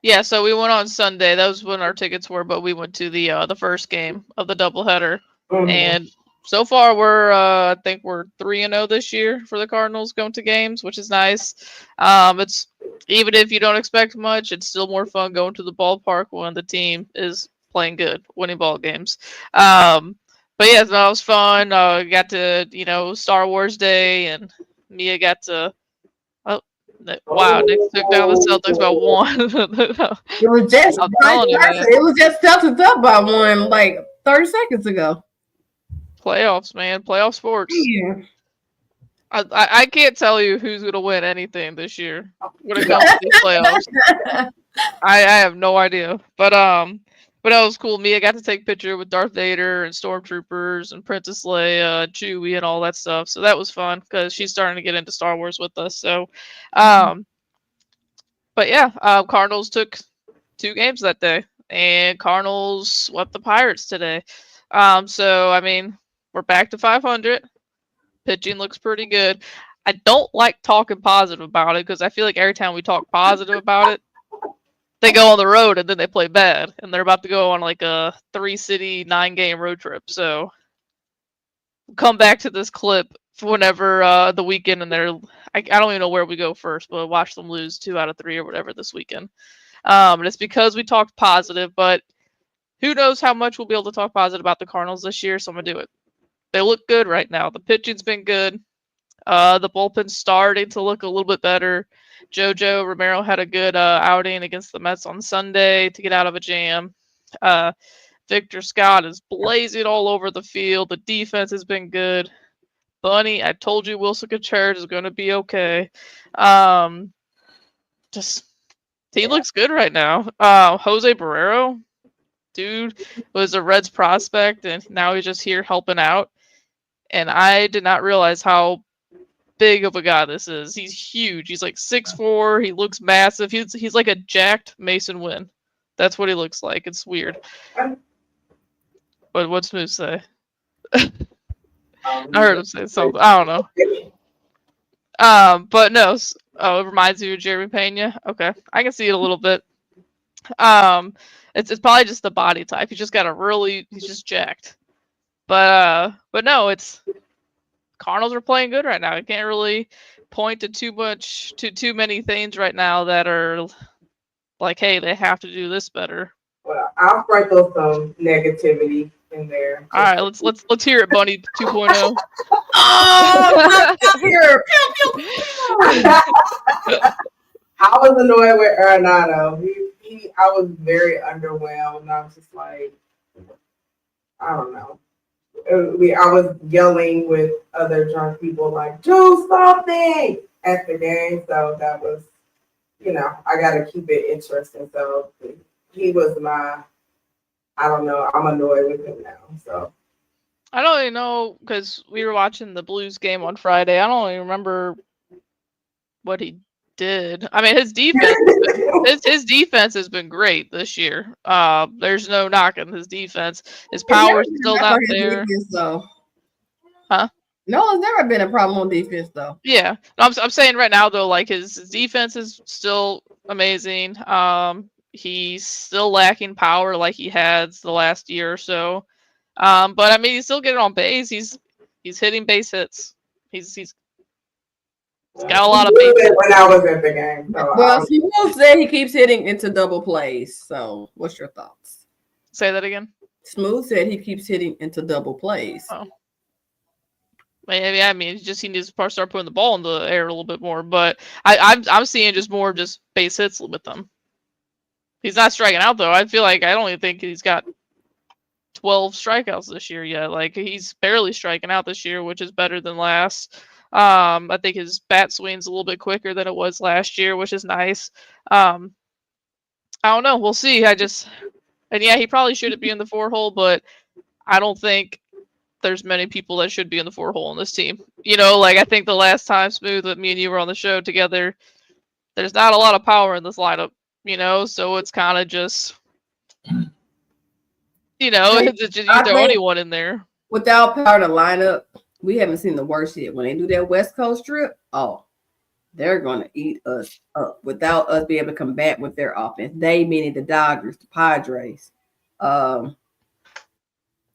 Yeah, so we went on Sunday. That was when our tickets were, but we went to the first game of the doubleheader, and so far we're I think we're 3-0 this year for the Cardinals going to games, which is nice. It's even if you don't expect much, it's still more fun going to the ballpark when the team is playing good, winning ball games. But yeah, that was fun. Got to Star Wars Day, and Mia got to. Wow, Nick took down the Celtics by 1. It was just I'm telling you, man. it was just Celtics up by 1 like 30 seconds ago. Playoffs, man. Playoff sports. Yeah. I can't tell you who's gonna win anything this year when it comes to these playoffs. I have no idea. But that was cool. Mia got to take a picture with Darth Vader and Stormtroopers and Princess Leia, Chewie, and all that stuff. So that was fun because she's starting to get into Star Wars with us. So, but yeah, Cardinals took 2 games that day, and Cardinals swept the Pirates today. So I mean, we're back to 500. Pitching looks pretty good. I don't like talking positive about it because I feel like every time we talk positive about it, they go on the road and then they play bad, and they're about to go on like a 3-city 9-game road trip. So we'll come back to this clip whenever the weekend, and I don't even know where we go first, but watch them lose 2 out of 3 or whatever this weekend. And it's because we talked positive, but who knows how much we'll be able to talk positive about the Cardinals this year, so I'm gonna do it. They look good right now. The pitching's been good. The bullpen's starting to look a little bit better. Jojo Romero had a good outing against the Mets on Sunday to get out of a jam. Victor Scott is blazing all over the field. The defense has been good. Bunny, I told you Wilson Contreras is going to be okay. Just team looks good right now. Jose Barrero, dude, was a Reds prospect, and now he's just here helping out. And I did not realize how big of a guy this is. He's huge. He's like 6'4". He looks massive. He's like a jacked Mason Wynn. That's what he looks like. It's weird. But what's Smoooth say? I heard him say something. I don't know. But no. It reminds you of Jeremy Pena. Okay, I can see it a little bit. It's probably just the body type. He's just jacked. But no, it's Cardinals are playing good right now. I can't really point to too many things right now that are like, hey, they have to do this better. Well, I'll sprinkle some negativity in there. All right, let's hear it, Bunny 2.0. Oh, here. I was annoyed with Arenado. I was very underwhelmed. I was just like, I don't know. I was yelling with other drunk people like, do something at the game. So that was, I got to keep it interesting. So he was I don't know. I'm annoyed with him now. So I don't even know because we were watching the Blues game on Friday. I don't even remember what he did. I mean, his defense has been great this year. There's no knocking his defense. His power is still not there. Defense, huh? No, it's never been a problem on defense though. Yeah, I'm saying right now though, like his defense is still amazing. He's still lacking power like he has the last year or so. But I mean, he's still getting on base. He's hitting base hits. He's got a lot of base hits. When I was at the game. So well, Smoooth said he keeps hitting into double plays. So, what's your thoughts? Say that again. Smoooth said he keeps hitting into double plays. Oh. Maybe I mean, he needs to start putting the ball in the air a little bit more. But I'm seeing just more just base hits with them. He's not striking out though. I feel like I don't even think he's got 12 strikeouts this year yet. Like, he's barely striking out this year, which is better than last. I think his bat swing's a little bit quicker than it was last year, which is nice. I don't know. We'll see. And yeah, he probably shouldn't be in the 4-hole, but I don't think there's many people that should be in the 4-hole in this team. You know, like, I think the last time, Smoooth, that me and you were on the show together, there's not a lot of power in this lineup, you know, so it's kind of just, you know, you throw anyone in there. Without power to line up, we haven't seen the worst yet. When they do that West Coast trip, they're going to eat us up without us being able to combat with their offense. They, meaning the Dodgers, the Padres. I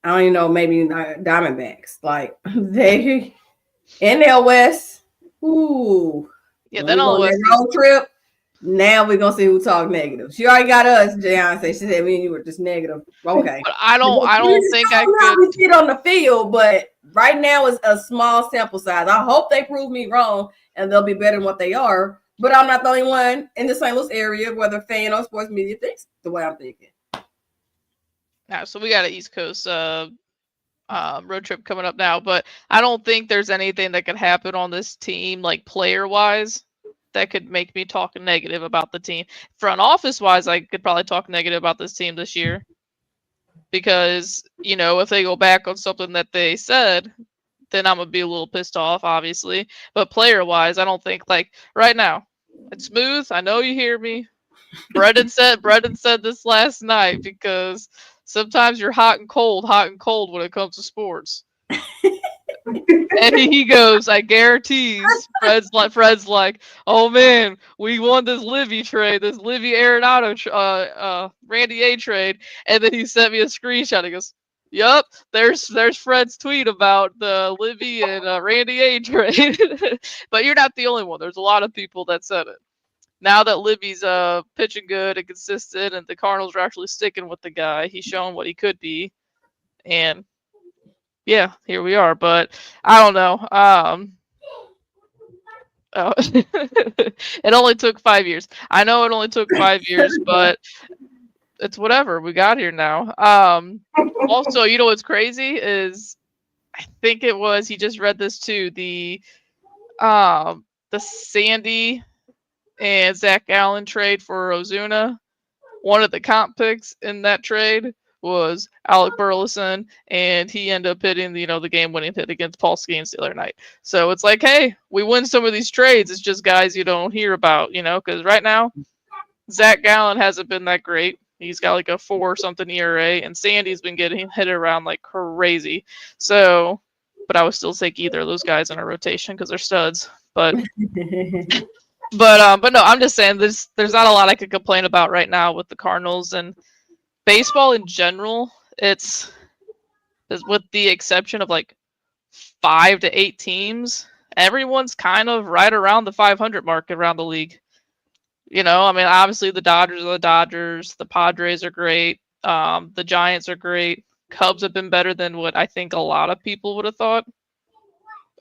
don't even know, maybe Diamondbacks. Like, they, NL West, ooh. Yeah, then all West road trip. Now we're gonna see who talk negative. She already got us, Beyonce. She said me and you were just negative. Okay. But I don't think I could sit on the field, but right now it's a small sample size. I hope they prove me wrong and they'll be better than what they are. But I'm not the only one in the St. Louis area, whether fan or sports media, thinks the way I'm thinking. Yeah, so we got an East Coast road trip coming up now, but I don't think there's anything that could happen on this team, like player-wise, that could make me talk negative about the team. Front office-wise, I could probably talk negative about this team this year. Because, you know, if they go back on something that they said, then I'm going to be a little pissed off, obviously. But player-wise, I don't think, like, right now, it's Smooth. I know you hear me. Brendan said this last night, because sometimes you're hot and cold when it comes to sports. And he goes, I guarantee Fred's like, oh man, we won this Livy trade, this Livy Arenado Randy A trade. And then he sent me a screenshot. He goes, yup, there's Fred's tweet about the Livy and Randy A trade. But you're not the only one. There's a lot of people that said it. Now that Livy's pitching good and consistent, and the Cardinals are actually sticking with the guy, he's shown what he could be. And yeah, here we are. But I don't know. It only took 5 years. I know it only took 5 years, but it's whatever. We got here now. Also, you know what's crazy is, I think it was, he just read this too, the Sandy and Zach Allen trade for Ozuna. One of the comp picks in that trade was Alec Burleson, and he ended up hitting the game-winning hit against Paul Skeens the other night. So it's like, hey, we win some of these trades. It's just guys you don't hear about, because right now, Zach Gallen hasn't been that great. He's got like a 4-something ERA, and Sandy's been getting hit around like crazy. So, but I would still take either of those guys in a rotation because they're studs. But no, I'm just saying there's not a lot I could complain about right now with the Cardinals and baseball in general. It's with the exception of like 5 to 8 teams, everyone's kind of right around the 500 mark around the league. I mean, obviously the Dodgers are the Dodgers, the Padres are great, the Giants are great, Cubs have been better than what I think a lot of people would have thought.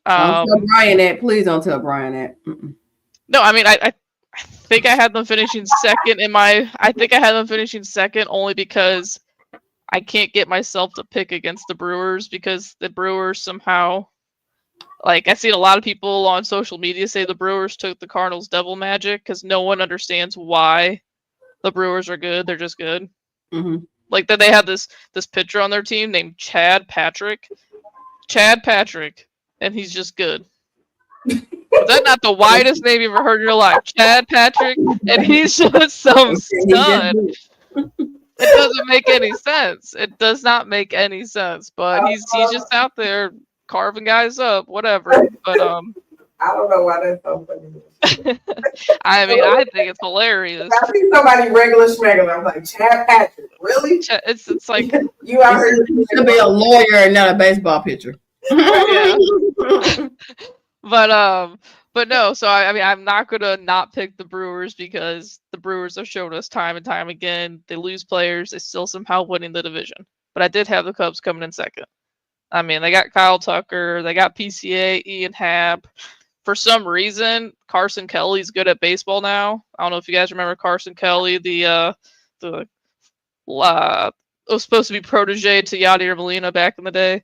Don't tell Brian that. Please don't tell Brian that. Mm-mm. No, I mean, I think I had them finishing second I think I had them finishing second only because I can't get myself to pick against the Brewers, because the Brewers somehow, like, I've seen a lot of people on social media say the Brewers took the Cardinals' devil magic because no one understands why the Brewers are good. They're just good. Mm-hmm. Like, that they had this pitcher on their team named Chad Patrick, and he's just good. Is that not the widest name you've ever heard in your life? Chad Patrick, and he's just some stud. It doesn't make any sense. It does not make any sense. But he's just out there carving guys up, whatever. But I don't know why that's so funny. I mean, I think it's hilarious. I see somebody regular schmegular. I'm like, Chad Patrick, really? It's like you out here to be a lawyer and not a baseball pitcher. Yeah. But no, so I mean, I'm not gonna not pick the Brewers because the Brewers have shown us time and time again, they lose players, they still somehow winning the division. But I did have the Cubs coming in second. I mean, they got Kyle Tucker, they got PCA, Ian Happ. For some reason, Carson Kelly's good at baseball now. I don't know if you guys remember Carson Kelly, the was supposed to be protege to Yadier Molina back in the day.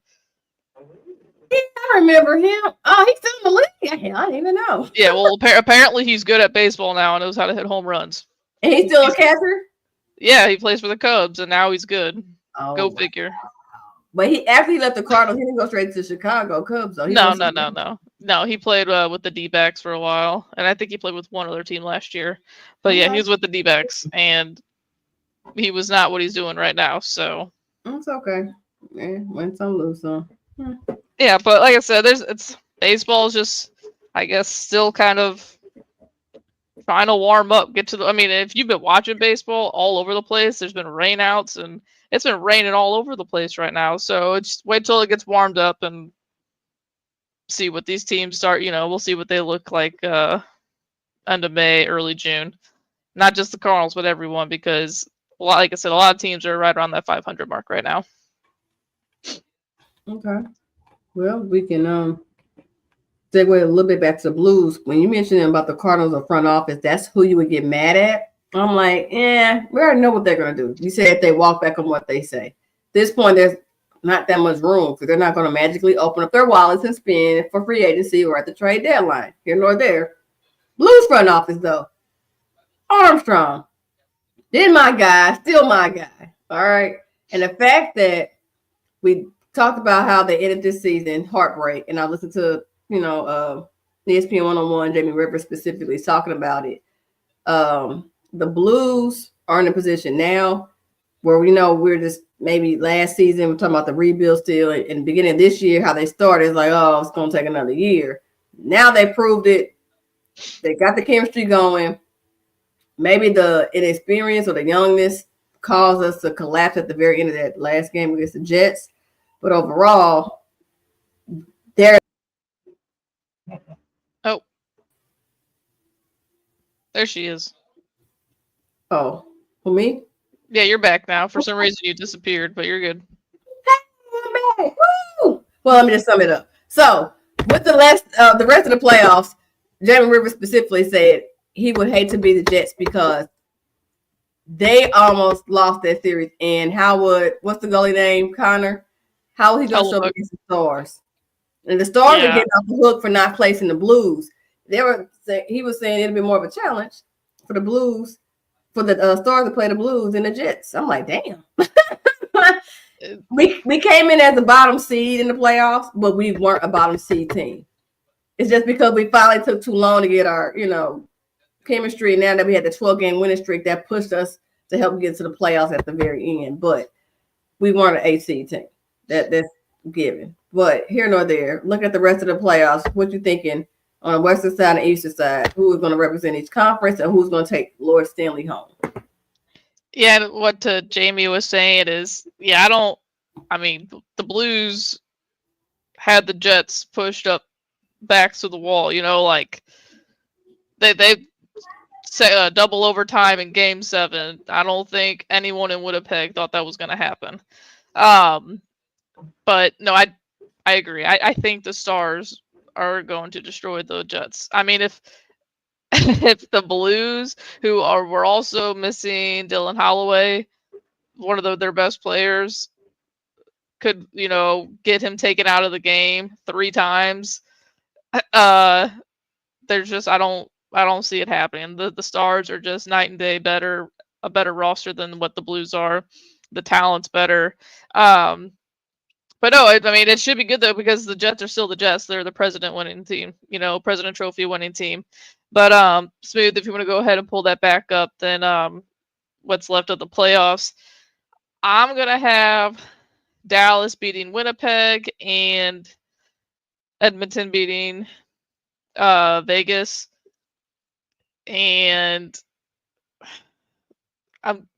I remember him. Oh, he's still in the league. I didn't even know. Yeah, well, apparently he's good at baseball now and knows how to hit home runs. And he's still a catcher? Yeah, he plays for the Cubs, and now he's good. Oh, Go figure. But after he left the Cardinals, he didn't go straight to Chicago Cubs. Though. No, he played with the D-backs for a while, and I think he played with one other team last year. But yeah, he was with the D-backs, and he was not what he's doing right now. So it's okay. Win some, lose some. Yeah, but like I said, baseball is just, I guess, still kind of trying to warm up. I mean, if you've been watching baseball all over the place, there's been rainouts, and it's been raining all over the place right now. So it's wait till it gets warmed up and see what these teams start. We'll see what they look like end of May, early June. Not just the Cardinals, but everyone, because like I said, a lot of teams are right around that 500 mark right now. Okay. Well, we can segue a little bit back to the Blues. When you mentioned about the Cardinals or front office, that's who you would get mad at. I'm like, we already know what they're going to do. You said if they walk back on what they say. At this point, there's not that much room because they're not going to magically open up their wallets and spend for free agency or at the trade deadline. Here nor there. Blues front office, though. Armstrong. Then my guy, still my guy. All right. And the fact that we talked about how they ended this season, heartbreak, and I listened to, ESPN 101, Jamie Rivers specifically talking about it. The Blues are in a position now where we know we're just maybe last season, we're talking about the rebuild still, and the beginning of this year, how they started, it's like, oh, it's going to take another year. Now they proved it. They got the chemistry going. Maybe the inexperience or the youngness caused us to collapse at the very end of that last game against the Jets. But overall, they're... Oh. There she is. Oh, for me? Yeah, you're back now. For some reason, you disappeared, but you're good. Hey, I'm back. Woo! Well, let me just sum it up. So, with the rest of the playoffs, Jamie Rivers specifically said he would hate to be the Jets because they almost lost that series. And what's the goalie name, Connor? How he going to show up against the Stars? And the Stars are getting off the hook for not placing the Blues. He was saying it'd be more of a challenge for the Blues, for the Stars to play the Blues and the Jets. I'm like, damn. we came in as the bottom seed in the playoffs, but we weren't a bottom seed team. It's just because we finally took too long to get our, chemistry. Now that we had the 12-game winning streak, that pushed us to help get to the playoffs at the very end. But we weren't an 8-seed team. That's given. But here nor there, look at the rest of the playoffs. What you thinking on the western side and eastern side? Who is going to represent each conference and who's going to take Lord Stanley home? Yeah, what Jamie was saying is, the Blues had the Jets pushed up back to the wall. They say double overtime in Game 7. I don't think anyone in Winnipeg thought that was going to happen. But no, I agree. I think the Stars are going to destroy the Jets. I mean, if the Blues, who were also missing Dylan Holloway, one of their best players, could get him taken out of the game 3 times, there's just I don't see it happening. The Stars are just night and day better, a better roster than what the Blues are. The talent's better. But no, it should be good though because the Jets are still the Jets. They're the President winning team, President Trophy winning team. But Smoooth, if you want to go ahead and pull that back up, then what's left of the playoffs, I'm gonna have Dallas beating Winnipeg and Edmonton beating Vegas, and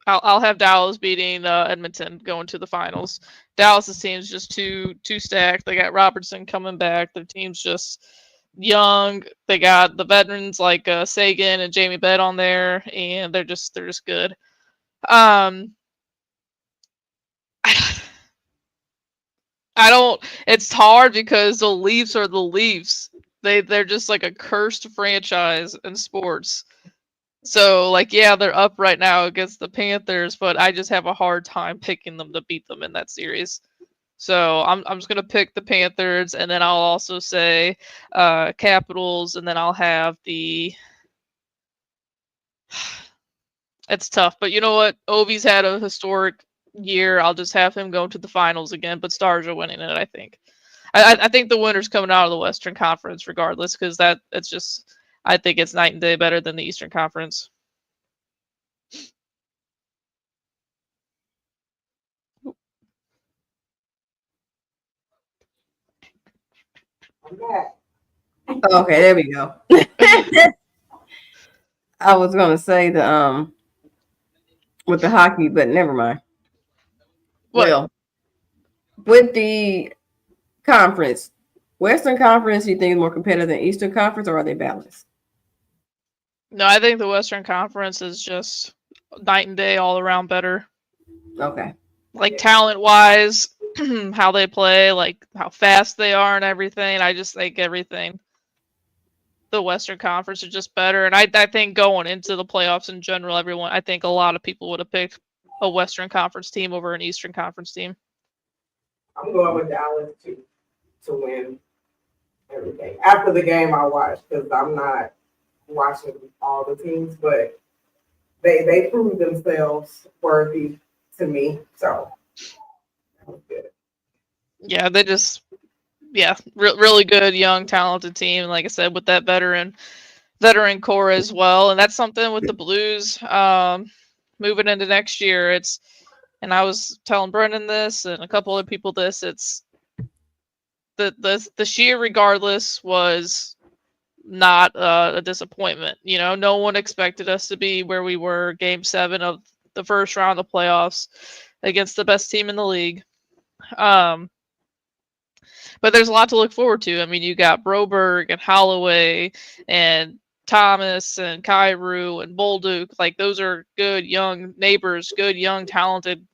I'll have Dallas beating Edmonton going to the finals. Dallas's team's just too stacked. They got Robertson coming back. Their team's just young. They got the veterans like Sagan and Jamie Benn on there, and they're just good. It's hard because the Leafs are the Leafs. They're just like a cursed franchise in sports. So, like, yeah, they're up right now against the Panthers, but I just have a hard time picking them to beat them in that series. So I'm just gonna pick the Panthers, and then I'll also say Capitals, and then I'll have the. It's tough, but you know what? Ovi's had a historic year. I'll just have him go to the finals again, but Stars are winning it. I think. I think the winner's coming out of the Western Conference, regardless, because it's just. I think it's night and day better than the Eastern Conference. I'm back. Okay, there we go. I was gonna say the with the hockey, but never mind. What? Well, with the conference, Western Conference, you think is more competitive than Eastern Conference, or are they balanced? No, I think the Western Conference is just night and day all around better. Okay. Like talent wise, how they play, like how fast they are and everything. I just think everything. The Western Conference is just better. And I think going into the playoffs in general, I think a lot of people would have picked a Western Conference team over an Eastern Conference team. I'm going with Dallas to win everything. After the game, I watched because I'm not watching all the teams, but they proved themselves worthy to me. So that was good. Yeah, they just, really good, young, talented team. And like I said, with that veteran core as well. And that's something with the Blues moving into next year. And I was telling Brendan this and a couple other people this, it's the sheer regardless was not a disappointment. You know, no one expected us to be where we were game 7 of the first round of the playoffs against the best team in the league. But there's a lot to look forward to. I mean, you got Broberg and Holloway and Thomas and Kyrou and Bolduc. Like, those are good young neighbors, good young talented,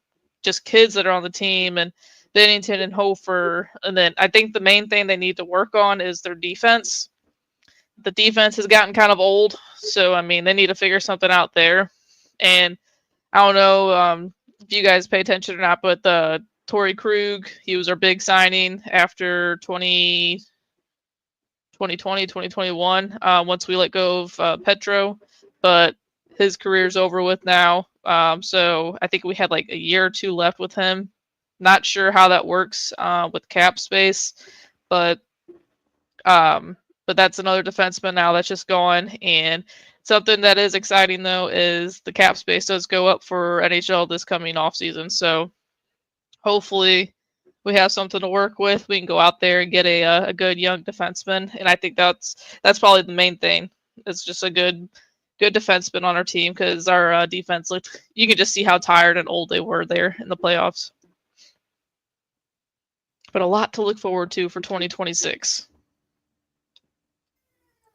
just kids that are on the team. And Bennington and Hofer. And then I think the main thing they need to work on is their defense. The defense has gotten kind of old. So, I mean, they need to figure something out there. And I don't know if you guys pay attention or not, but Torrey Krug, he was our big signing after 2020, 2021, once we let go of Petro. But his career's over with now. So I think we had like a year or two left with him. Not sure how that works with cap space, but that's another defenseman now that's just gone. And something that is exciting though is the cap space does go up for NHL this coming off season. So hopefully we have something to work with. We can go out there and get a good young defenseman, and I think that's probably the main thing. It's just a good defenseman on our team because our defense looked. You could just see how tired and old they were there in the playoffs. But a lot to look forward to for 2026.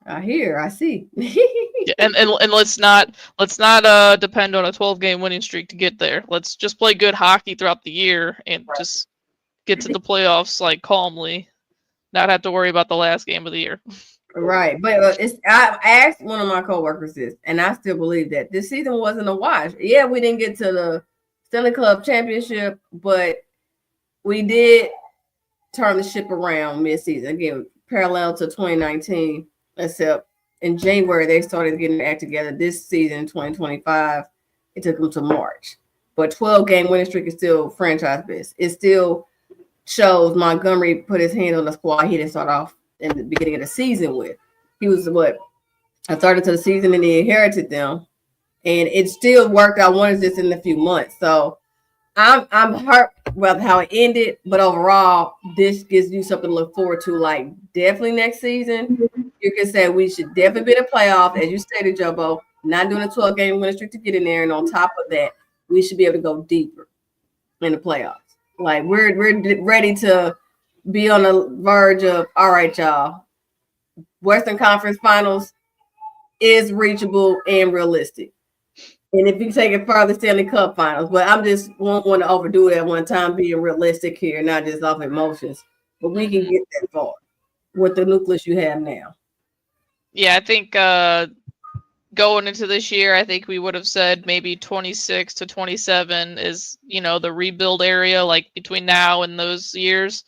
I hear, I see. Yeah, and let's not depend on a 12-game winning streak to get there. Let's just play good hockey throughout the year and just get to the playoffs like calmly, not have to worry about the last game of the year. Right, but I asked one of my coworkers this, and I still believe that this season wasn't a wash. Yeah, we didn't get to the Stanley Cup championship, but we did turn the ship around mid-season. Again, parallel to 2019, except in January they started getting their act together. This season, 2025, it took them to March. But 12-game winning streak is still franchise best. It still shows Montgomery put his hand on the squad he didn't start off in the beginning of the season with. He was I started to the season and he inherited them, and it still worked out wonders just in a few months. So I'm hurt about how it ended, but overall, this gives you something to look forward to. Like definitely next season, you can say we should definitely be in a playoff, as you stated, Jobo. Not doing a 12-game winning streak to get in there, and on top of that, we should be able to go deeper in the playoffs. Like we're ready to be on the verge of, all right, y'all, Western Conference Finals is reachable and realistic. And if you take it further, Stanley Cup Finals. But I'm just won't want to overdo it at one time, being realistic here, not just off emotions. But we can get that far with the nucleus you have now. Yeah, I think going into this year, I think we would have said maybe 26 to 27 is, the rebuild area, like between now and those years.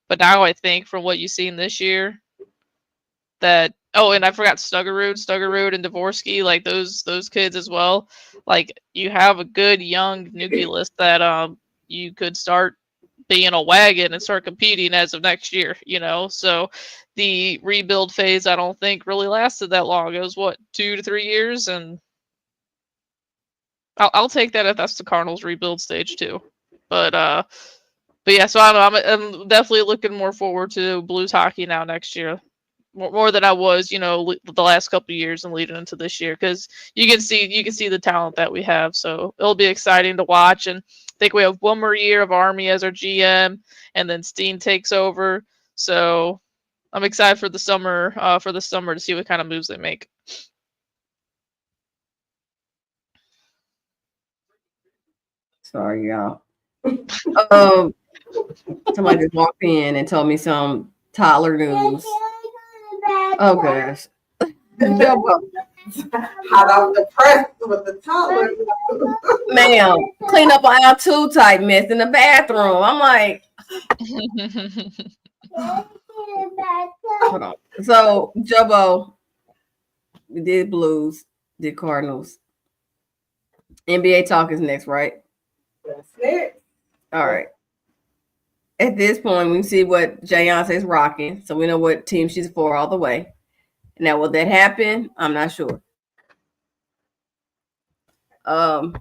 But now I think from what you've seen this year, that and I forgot Stuggerud and Dvorsky, like those kids as well. Like you have a good young nucleus that you could start being a wagon and start competing as of next year, So the rebuild phase I don't think really lasted that long. It was 2 to 3 years, and I'll take that if that's the Cardinals rebuild stage too. But yeah, so I don't know. I'm definitely looking more forward to Blues hockey now next year. More than I was, the last couple of years and leading into this year, because you can see the talent that we have. So it'll be exciting to watch. And I think we have one more year of Army as our GM, and then Steen takes over. So I'm excited for the summer to see what kind of moves they make. Sorry, y'all. Somebody just walked in and told me some toddler news. Oh gosh. Hot off the press with the toddler. Ma'am, clean up aisle 2 type mess in the bathroom. I'm like, hold on. So Jobo, we did Blues, did Cardinals. NBA talk is next, right? That's it. All right. At this point, we see what Beyonce's rocking, so we know what team she's for all the way. Now, will that happen? I'm not sure. From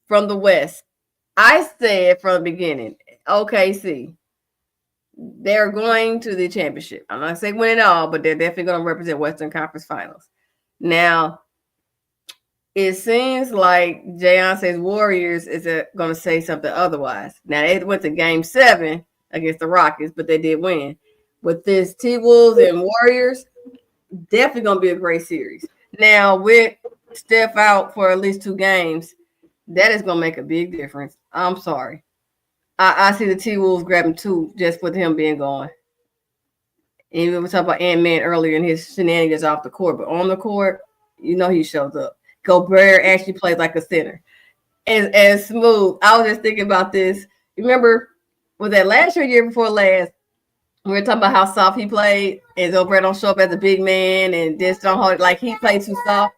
the West, I said from the beginning, OKC, they're going to the championship. I'm not saying win it all, but they're definitely going to represent Western Conference Finals. Now, it seems like Beyonce's Warriors is going to say something otherwise. Now, they went to Game 7 against the Rockets, but they did win. With this T-Wolves and Warriors, definitely going to be a great series. Now, with Steph out for at least 2 games, that is going to make a big difference. I'm sorry. I see the T-Wolves grabbing 2 just with him being gone. And we were talking about Ant-Man earlier in his shenanigans off the court, but on the court, he shows up. Gobert actually plays like a center. And Smooth, I was just thinking about this. Remember, was that last year before last? We were talking about how soft he played, and Gobert don't show up as a big man, and just don't hold like he played too soft.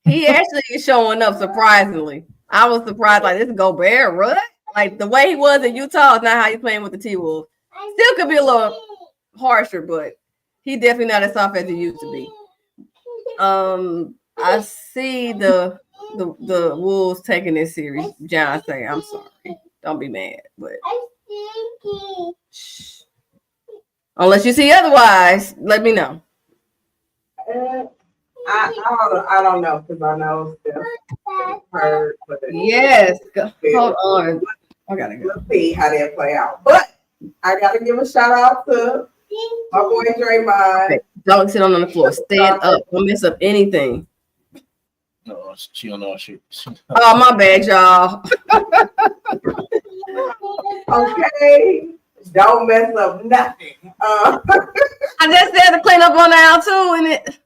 He actually is showing up, surprisingly. I was surprised, like, this is Gobert, what? Like, the way he was in Utah is not how he's playing with the T-Wolves. Still could be a little harsher, but he definitely not as soft as he used to be. I see the Wolves taking this series. John say, I'm sorry. Don't be mad, but shh. Unless you see otherwise, let me know. I don't know, because I know Steph hurt. Yes. Hold on. I gotta go. Let's see how that play out. But I gotta give a shout out to my boy Draymond. Okay. Don't sit on the floor. Stand up. Don't mess up anything. No, she don't know she. Oh, my bad, y'all. Okay. Don't mess up nothing. I just said to clean up on the aisle too, and it.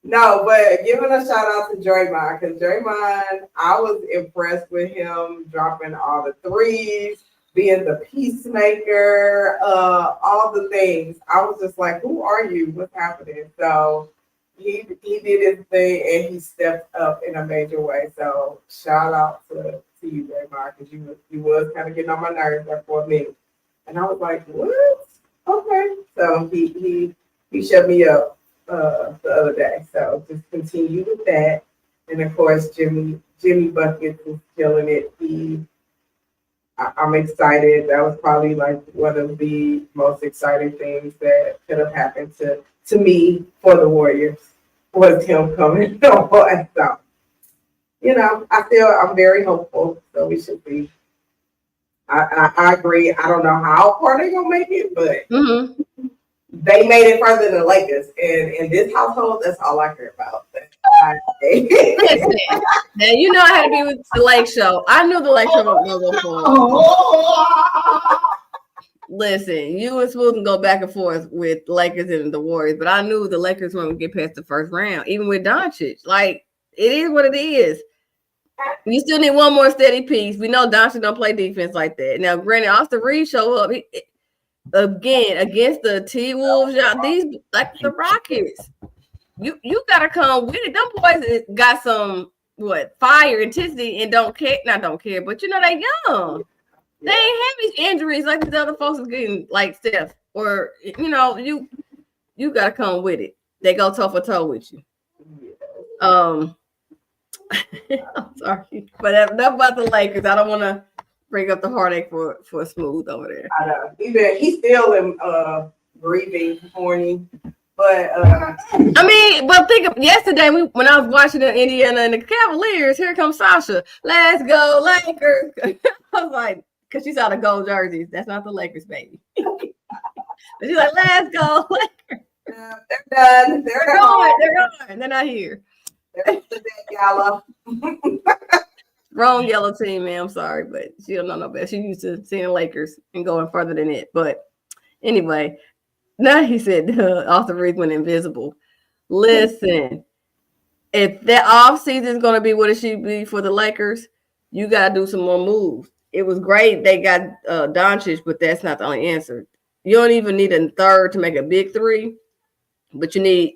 No, but giving a shout out to Draymond, because Draymond, I was impressed with him dropping all the threes, being the peacemaker, all the things. I was just like, who are you? What's happening? So he did his thing and he stepped up in a major way. So shout out to you, Draymond, because you was kind of getting on my nerves there for a minute. And I was like, what? Okay. So he shut me up the other day. So just continue with that. And of course, Jimmy Buckets is killing it. I'm excited. That was probably like one of the most exciting things that could have happened to me for the Warriors was him coming on. So, I'm very hopeful. So we should be. I agree. I don't know how far they're gonna make it, but they made it further than the Lakers. And in this household, that's all I care about. Listen, now I had to be with the Lake Show. I knew the Lake Show was going to go for Listen, you and Smooth can go back and forth with the Lakers and the Warriors, but I knew the Lakers weren't get past the first round, even with Doncic. Like, it is what it is. You still need one more steady piece. We know Doncic don't play defense like that. Now, granted, Austin Reeves show up again against the T-Wolves. Y'all, these like the Rockets. You gotta come with it. Them boys got some fire, intensity, and don't care. Not don't care, but they young. They ain't have these injuries like these other folks is getting, like Steph. Or you gotta come with it. They go toe for toe with you. I'm sorry, but enough about the Lakers. I don't want to bring up the heartache for Smoooth over there. I know. He's still in grieving, horny. But but think of yesterday when I was watching the Indiana and the Cavaliers. Here comes Sasha. Let's go Lakers. I was like, because she saw the gold jerseys. That's not the Lakers, baby. But she's like, let's go Lakers. They're done. They're gone. They're not here. They're the yellow. Wrong yellow team, man. I'm sorry, but she don't know no better. She used to seeing Lakers and going further than it. But anyway. Now he said Austin Reeves went invisible. Listen, if that offseason is going to be what it should be for the Lakers, you got to do some more moves. It was great they got Doncic, but that's not the only answer. You don't even need a third to make a big three, but you need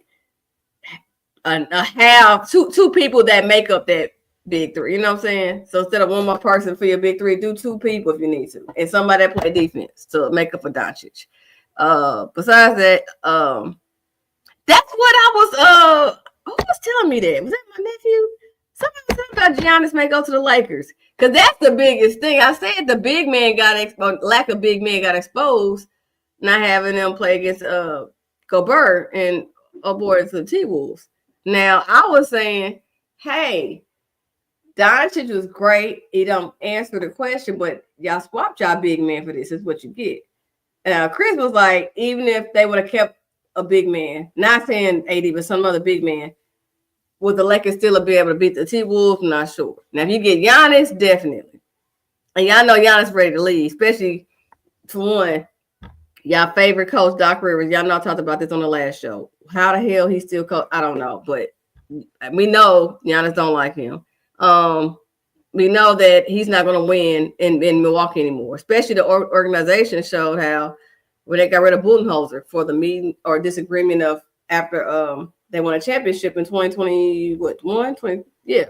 two people that make up that big three. You know what I'm saying? So instead of one more person for your big three, do two people if you need to, and somebody that play defense to make up for Doncic. Besides that, that's what I was who was telling me that? Was that my nephew? Somebody was talking about Giannis may go to the Lakers. Because that's the biggest thing. I said the big man got exposed, lack of big man got exposed, not having them play against Gobert and aboard the T-Wolves. Now I was saying, hey, Doncic was great. He don't answer the question, but y'all swapped y'all big man for this. Is what you get. Chris was like, even if they would have kept a big man, not saying AD, but some other big man, would the Lakers still be able to beat the T-Wolves? Not sure. Now, if you get Giannis, definitely. And y'all know Giannis ready to leave, especially for one, y'all favorite coach, Doc Rivers. Y'all know I talked about this on the last show. How the hell he still coach? I don't know, but we know Giannis don't like him. We know that he's not going to win in Milwaukee anymore, especially the organization showed how when they got rid of Budenholzer for the meeting or disagreement of after they won a championship in 2020, yeah.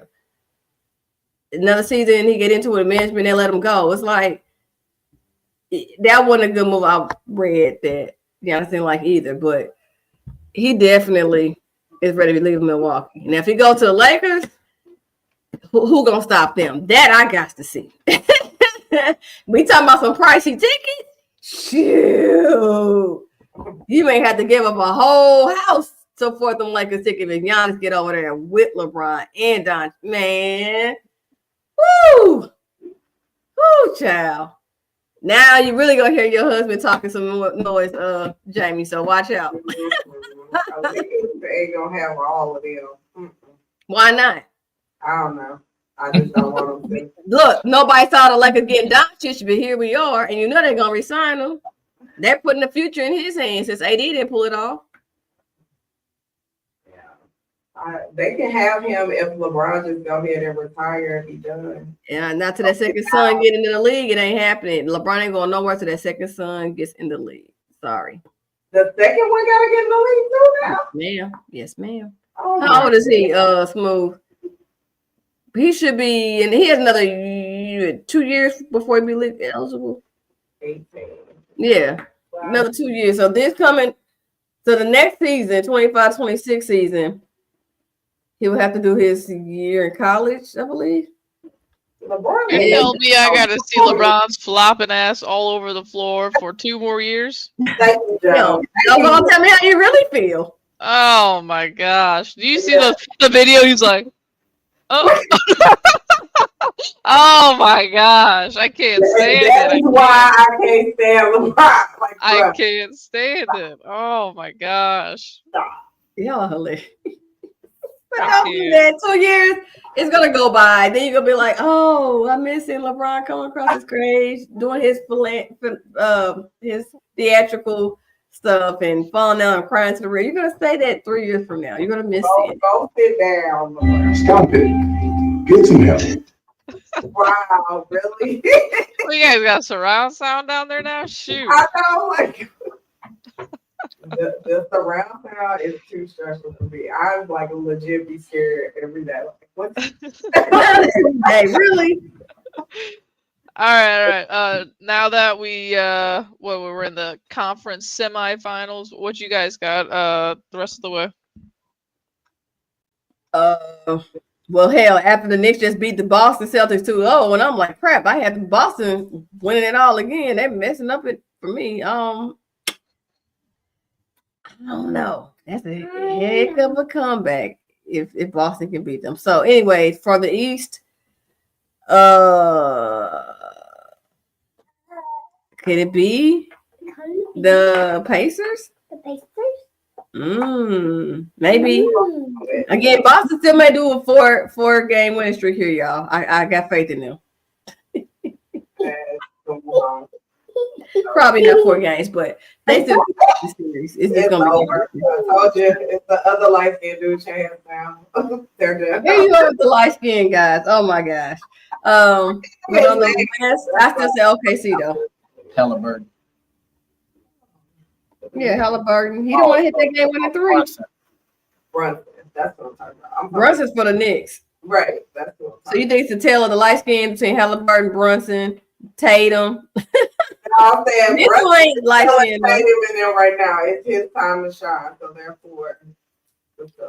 Another season, he get into it with management, they let him go. It's like, that wasn't a good move. I read that. Yeah, I didn't like either, but he definitely is ready to leave Milwaukee. And if he go to the Lakers, who gonna stop them? That I got to see. We talking about some pricey tickets? Shoot. You may have to give up a whole house to afford them Lakers ticket if Giannis get over there with LeBron and Don. Man. Woo! Woo, child. Now you really gonna hear your husband talking some noise, Jamie, so watch out. They ain't gonna have all of them. Why not? I don't know. I just don't want them to. Look, nobody thought of Lakers getting Doncic, but here we are, and you know they're gonna resign him. They're putting the future in his hands since AD didn't pull it off. Yeah, they can have him if LeBron just go ahead and retire and be done. Yeah, not to that second son get into the league, it ain't happening. LeBron ain't going nowhere till that second son gets in the league. Sorry. The second one gotta get in the league too now. Ma'am, yes, ma'am. Oh, how old is he? Smooth. He should be, and he has another 2 years before he be league eligible. 18. Yeah, wow. Another 2 years. So this coming, so the next season, 25-26 season, he will have to do his year in college, I believe. LeBron, you tell me I gotta see LeBron's flopping ass all over the floor for 2 more years? Thank you, Joe. Don't tell me how you really feel. Oh my gosh! Do you see the video? He's like, oh, oh my gosh! I can't stand it. That's why I can't stand LeBron. I can't stand it. Oh my gosh! Y'all hilarious. But don't do that. 2 years, it's gonna go by. Then you're gonna be like, oh, I miss seeing LeBron coming across his grave, doing his theatrical stuff and falling down and crying to the rear. You're gonna say that 3 years from now. You're gonna miss it. Go sit down. Stop it. Get some help. Wow, really? Well, you guys got surround sound down there now? Shoot. I know, like the surround sound is too stressful for me. I'm like legit be scared every day. Like, what's Hey, really? All right. Now that we we're in the conference semifinals, what you guys got the rest of the way? Well, hell, after the Knicks just beat the Boston Celtics 2-0, and I'm like, crap, I had Boston winning it all again. They're messing up it for me. I don't know. That's a heck of a comeback if Boston can beat them. So, anyway, for the East, could it be the Pacers? The Pacers? Maybe. Again, Boston still may do a four game winning streak here, y'all. I got faith in them. Probably not 4 games, but they still the series. It's just gonna be over. I told you, it's the other light skinned dude chance now. They're done. Here you are with the light skin guys. Oh my gosh. But on the West, I still say OKC though. Halliburton. Yeah, Halliburton. He don't want to hit that game winning 3. Brunson. That's what I'm talking about. Brunson's for the Knicks. Right. That's what I'm So you think it's the tale of the light skin between Halliburton, Brunson, Tatum? I'm saying This one ain't light skin. Tatum in there right now. It's his time to shine. So therefore,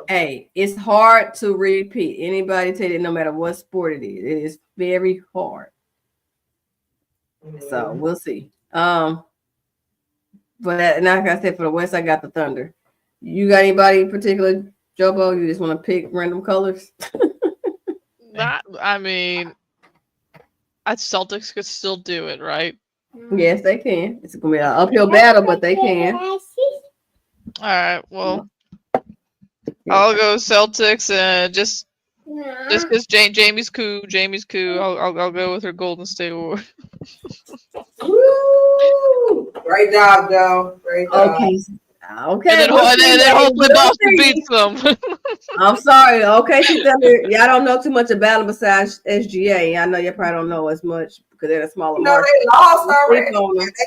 hey, it's hard to repeat. Anybody tell you, no matter what sport it is very hard. So we'll see. But like I said, for the West, I got the Thunder. You got anybody in particular, Jobo? You just want to pick random colors? I mean, Celtics could still do it, right? Yes, they can. It's gonna be an uphill battle, but they can. All right. Well, I'll go Celtics, and just because Jamie's cool. I'll go with her Golden State Warriors. Woo! Great job, Joe. Great job. Okay. And then hopefully Boston beats them. I'm sorry. Okay, y'all don't know too much about them besides SGA. I know you probably don't know as much because they're a smaller market. They lost already. They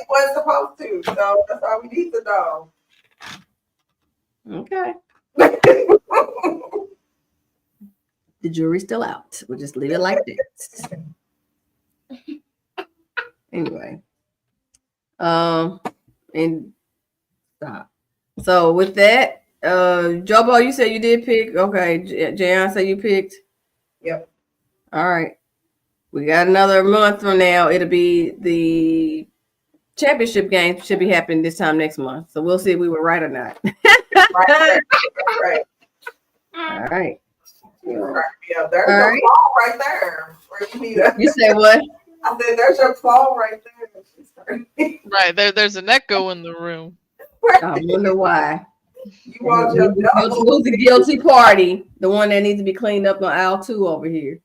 wasn't supposed to, so that's all we need to know. Okay. The jury's still out. We'll just leave it like this. Anyway. And stop. So with that, Jobo, you said you did pick. Okay, Jayon said you picked. Yep. All right. We got another month from now. It'll be the championship game should be happening this time next month. So we'll see if we were right or not. Right. All right. There's your claw right there. Where you need You say what? I said, there's your claw right there. Right there's an echo in the room. I wonder why. You want your who's the guilty party? The one that needs to be cleaned up on aisle 2 over here.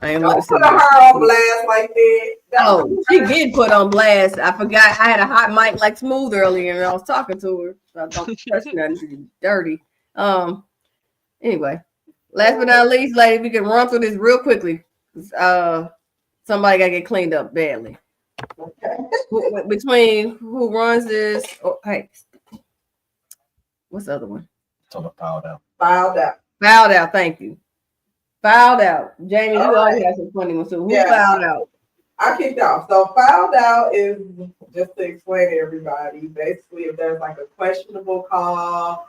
I ain't Don't put her on blast like that. Oh, she did put on blast. I forgot I had a hot mic like Smoooth earlier, and I was talking to her. So I don't touch nothing dirty. Anyway, last but not least, ladies, we can run through this real quickly. Somebody gotta get cleaned up badly. Okay. Between who runs this? Oh, hey, what's the other one? Fouled out. Fouled out. Fouled out. Thank you. Fouled out. Jamie, you always have some funny ones too. Who fouled out? I kicked off. So fouled out is, just to explain to everybody, basically if there's like a questionable call,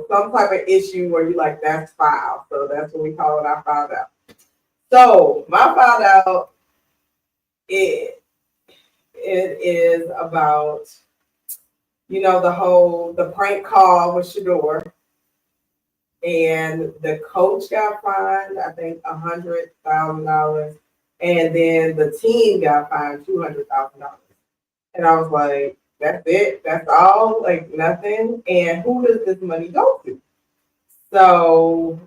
some type of issue where you like, that's foul. So that's what we call it. I fouled out. So my fouled out, it is about, the prank call with Shador. And the coach got fined, I think, $100,000. And then the team got fined $200,000. And I was like, that's it. That's all. Like nothing. And who does this money go to? So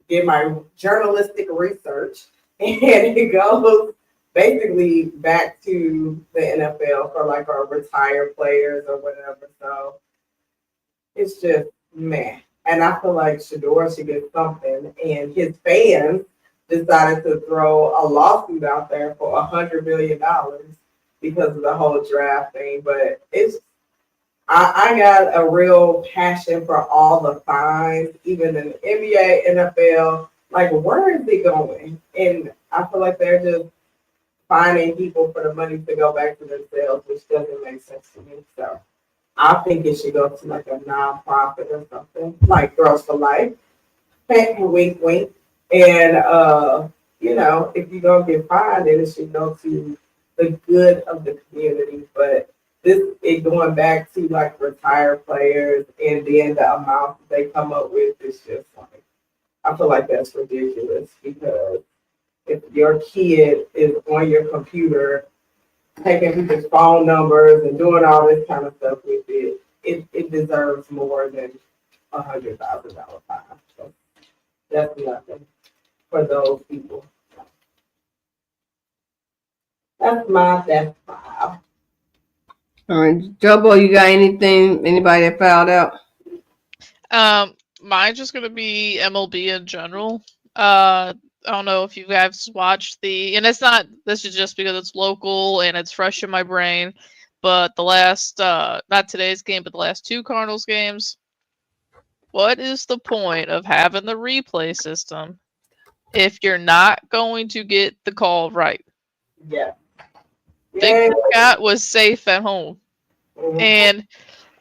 did my journalistic research, and it goes basically back to the NFL for like our retired players or whatever. So it's just man. And I feel like Shador should get something. And his fans decided to throw a lawsuit out there for $100 million because of the whole draft thing. But it's I got a real passion for all the fines, even in the NBA, NFL. Like, where is it going? And I feel like they're just fining people for the money to go back to themselves, which doesn't make sense to me. So I think it should go to like a nonprofit or something, like Girls for Life. Wink, wink. And if you're gonna get fined, then it should go to the good of the community. But this is going back to like retired players, and then the amount that they come up with is just like, I feel like that's ridiculous, because if your kid is on your computer taking people's phone numbers and doing all this kind of stuff with it, it deserves more than $100,000 fine. So that's nothing for those people. That's five. All right, Jobo, you got anything? Anybody that fouled out? Mine's just gonna be MLB in general. I don't know if you guys watched and it's not. This is just because it's local and it's fresh in my brain. But the last, not today's game, but the last two Cardinals games. What is the point of having the replay system if you're not going to get the call right? Yeah. Victor Scott was safe at home. Mm-hmm. And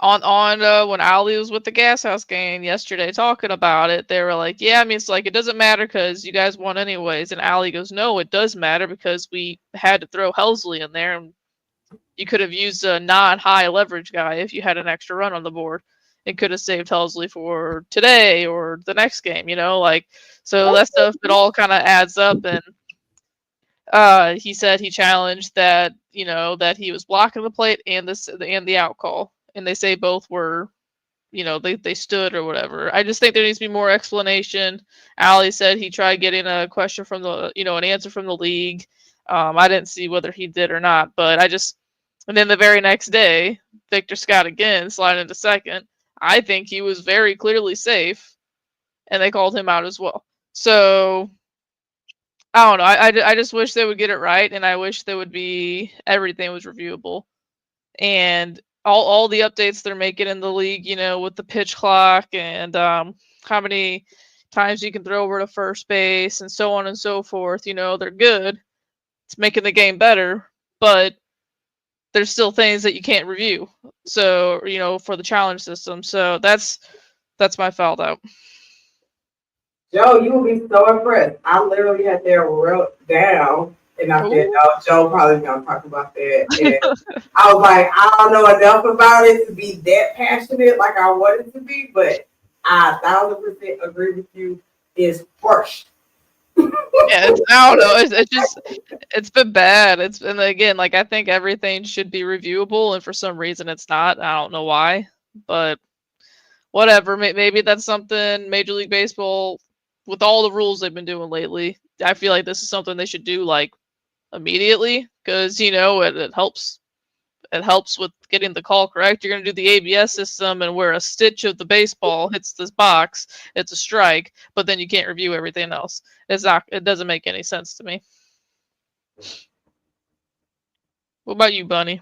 on when Ali was with the Gas House game yesterday talking about it, they were like, yeah, I mean, it's like, it doesn't matter because you guys won anyways. And Ali goes, no, it does matter because we had to throw Helsley in there, and you could have used a non-high leverage guy if you had an extra run on the board. It could have saved Helsley for today or the next game, like, so that stuff, it all kind of adds up. And he said he challenged that, that he was blocking the plate and the out call. And they say both were, they stood or whatever. I just think there needs to be more explanation. Ali said he tried getting a question from an answer from the league. I didn't see whether he did or not, but and then the very next day, Victor Scott again sliding into second. I think he was very clearly safe, and they called him out as well. So I don't know. I just wish they would get it right, and I wish there would be everything was reviewable, and all the updates they're making in the league, with the pitch clock and how many times you can throw over to first base and so on and so forth. They're good. It's making the game better, but there's still things that you can't review. So, for the challenge system. So that's my fouled out. Joe, you will be so impressed. I literally had that wrote down, and I said, no, Joe probably gonna talk about that. And I was like, I don't know enough about it to be that passionate like I wanted to be, but I 1,000% agree with you. It's harsh. Yeah, I don't know. It's been bad. And again, like, I think everything should be reviewable, and for some reason it's not. I don't know why, but whatever. Maybe that's something Major League Baseball, with all the rules they've been doing lately, I feel like this is something they should do like immediately, because it helps. It helps with getting the call correct. You're going to do the ABS system, and where a stitch of the baseball hits this box, it's a strike, but then you can't review everything else. It doesn't make any sense to me. What about you, Bunny?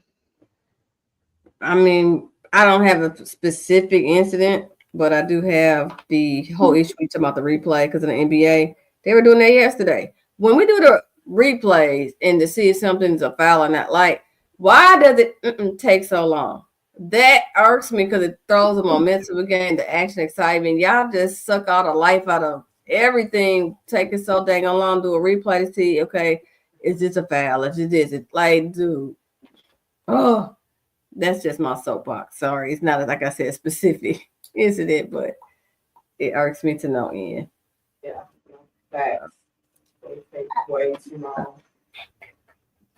I mean, I don't have a specific incident, but I do have the whole issue we talking about the replay, because in the NBA, they were doing that yesterday. When we do the replays and to see if something's a foul or not, like, why does it take so long? That irks me, because it throws the momentum again, the action, excitement. Y'all just suck all the life out of everything, taking so dang long to do a replay to see, okay, is this a foul? Is it like, dude? Oh, that's just my soapbox. Sorry, it's not, like I said, specific incident, but it irks me to no end. Yeah, facts. They take way too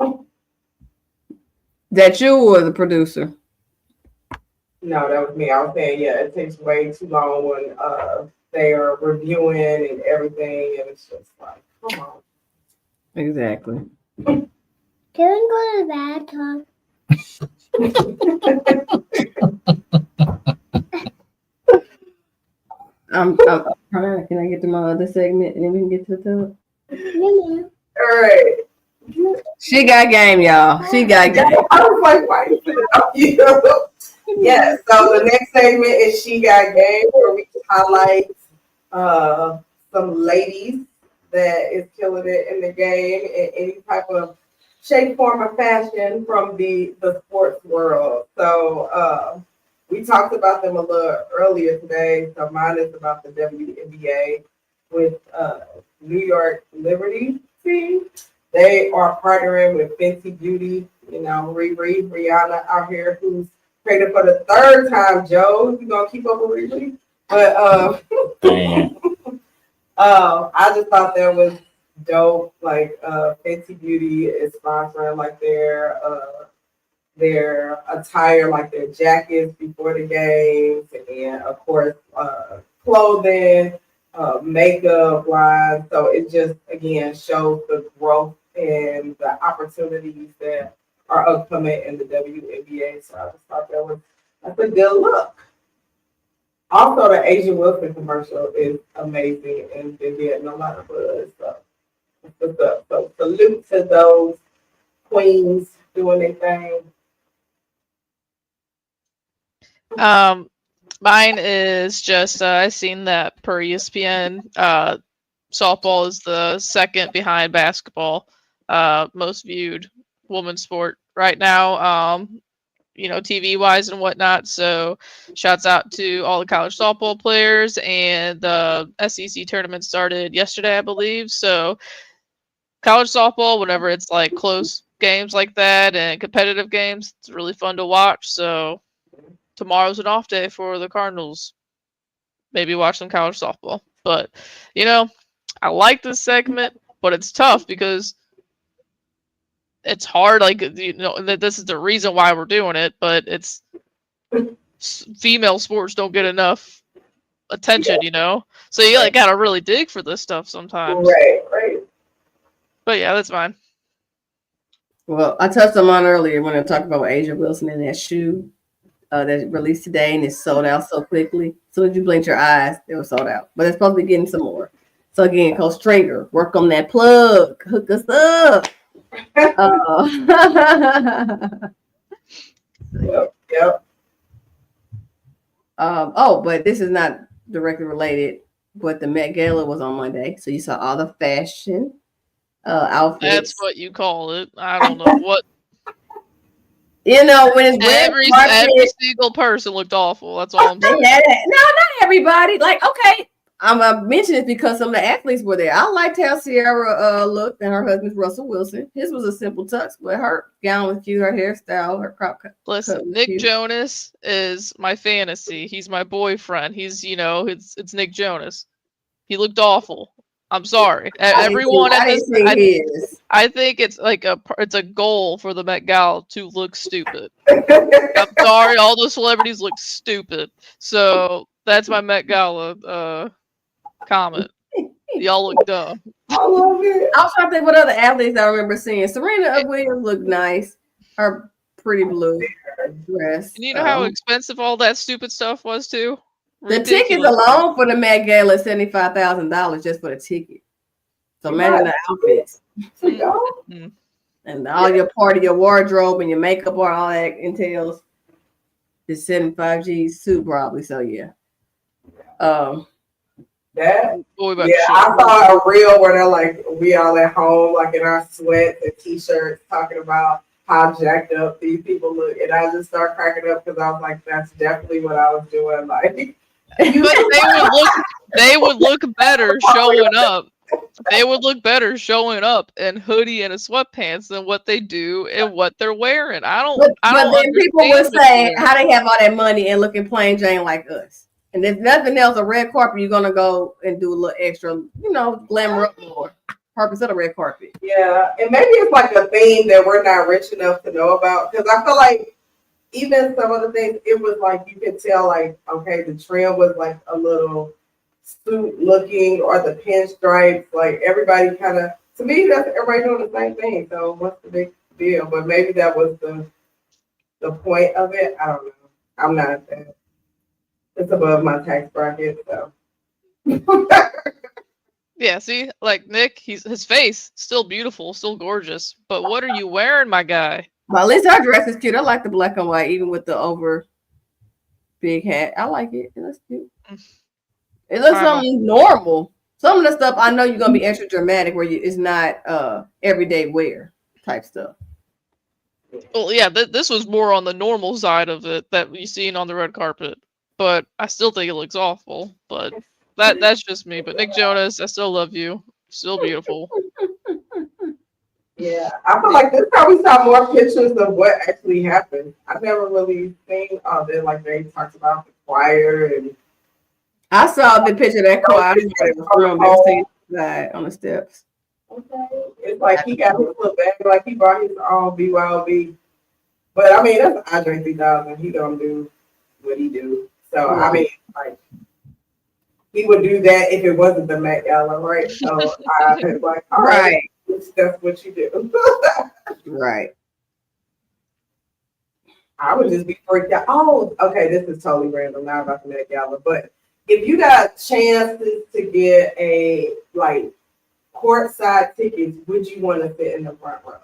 long. That you were the producer. No, that was me. I was saying, yeah, it takes way too long when they are reviewing and everything, and it's just like, come on. Exactly. Can we go to the bathroom? I'm trying. Can I get to my other segment and then we can get to the No, All right. She got game, y'all. She got game. I was like, why you put it on you? Yeah, so the next segment is She Got Game, where we highlight some ladies that is killing it in the game in any type of shape, form, or fashion from the sports world. So we talked about them a little earlier today. So mine is about the WNBA with New York Liberty team. They are partnering with Fenty Beauty, Riri, Rihanna out here, who's created for the third time. Joe, you gonna keep up with Riri? But I just thought that was dope. Like Fenty Beauty is sponsoring like their attire, like their jackets before the games, and of course clothing, makeup line. So it just again shows the growth and the opportunities that are upcoming in the WNBA. So I just thought that's a good look. Also, the Asia Wilson commercial is amazing and been getting a lot of buzz. So what's up? So salute to those queens doing their thing. Mine is just I seen that per ESPN. Softball is the second behind basketball, most viewed women's sport right now. TV wise and whatnot. So shouts out to all the college softball players, and the SEC tournament started yesterday, I believe. So college softball, whenever it's like close games like that and competitive games, it's really fun to watch. So tomorrow's an off day for the Cardinals. Maybe watch some college softball. But, I like this segment, but it's tough because it's hard. Like, this is the reason why we're doing it, but it's female sports don't get enough attention, So you gotta really dig for this stuff sometimes. Right. But yeah, that's mine. Well, I touched on mine earlier when I talked about Asia Wilson and that shoe that released today, and it's sold out so quickly. As soon as you blinked your eyes, it was sold out. But it's supposed to be getting some more. So again, Coach Stringer, work on that plug. Hook us up. Yep. But this is not directly related. But the Met Gala was on Monday, so you saw all the fashion outfits. That's what you call it. I don't know what. When it's every single person looked awful. That's all I'm saying. No, not everybody. Like, okay, I'm mentioning it because some of the athletes were there. I liked how Sierra looked, and her husband's Russell Wilson. His was a simple tux, but her gown was cute. Her hairstyle, her crop cut. Listen, Nick cute. Jonas is my fantasy. He's my boyfriend. He's it's Nick Jonas. He looked awful. I'm sorry. Everyone at this, I think it's like it's a goal for the Met Gala to look stupid. I'm sorry, all those celebrities look stupid. So that's my Met Gala comment. Y'all look dumb. I love it. I was trying to think what other athletes I remember seeing. Serena Williams looked nice. Her pretty blue dress. And you know how expensive all that stupid stuff was too? The tickets alone for the Met Gala is $75,000 just for the ticket. So imagine the outfits. And all your part of your wardrobe and your makeup or all that entails is 75 G's too, probably. So yeah. I saw a reel where they're like, we all at home, like in our sweats and t-shirts, talking about how jacked up these people look, and I just started cracking up because I was like, that's definitely what I was doing. Like, but they would look better showing up. They would look better showing up in hoodie and a sweatpants than what they do and what they're wearing. I don't. But then people would say how they have all that money and looking plain Jane like us. And if nothing else, a red carpet, you're gonna go and do a little extra, glamour up more. purpose of the red carpet. Yeah, and maybe it's like a theme that we're not rich enough to know about. Because I feel like even some of the things, it was like you could tell, like, okay, the trend was like a little suit looking, or the pinstripes. Like everybody kind of, to me, that's everybody doing the same thing. So what's the big deal? But maybe that was the point of it. I don't know. I'm not that. It's above my tax bracket, so. Yeah, see, like Nick, his face still beautiful, still gorgeous. But what are you wearing, my guy? Well, at least our dress is cute. I like the black and white, even with the over big hat. I like it. It looks cute. It looks something normal. Some of the stuff I know you're gonna be extra dramatic, where it's not everyday wear type stuff. Well, yeah, this was more on the normal side of it that we seen on the red carpet. But I still think it looks awful. But that's just me. But Nick Jonas, I still love you. Still beautiful. Yeah, I feel like this time we saw more pictures of what actually happened. I've never really seen that, like they talked about the choir, and I saw the picture of that choir on the steps. Okay. It's like he got his little bag, like he brought his own BYOB. But I mean, that's Andre 3000. He don't do what he do. So I mean, like he would do that if it wasn't the Met Gala, right? So I was like, all right, that's what you do. Right. I would just be freaked out. Oh, okay, this is totally random now about the Met Gala, but if you got chances to get a like courtside tickets, would you want to sit in the front row?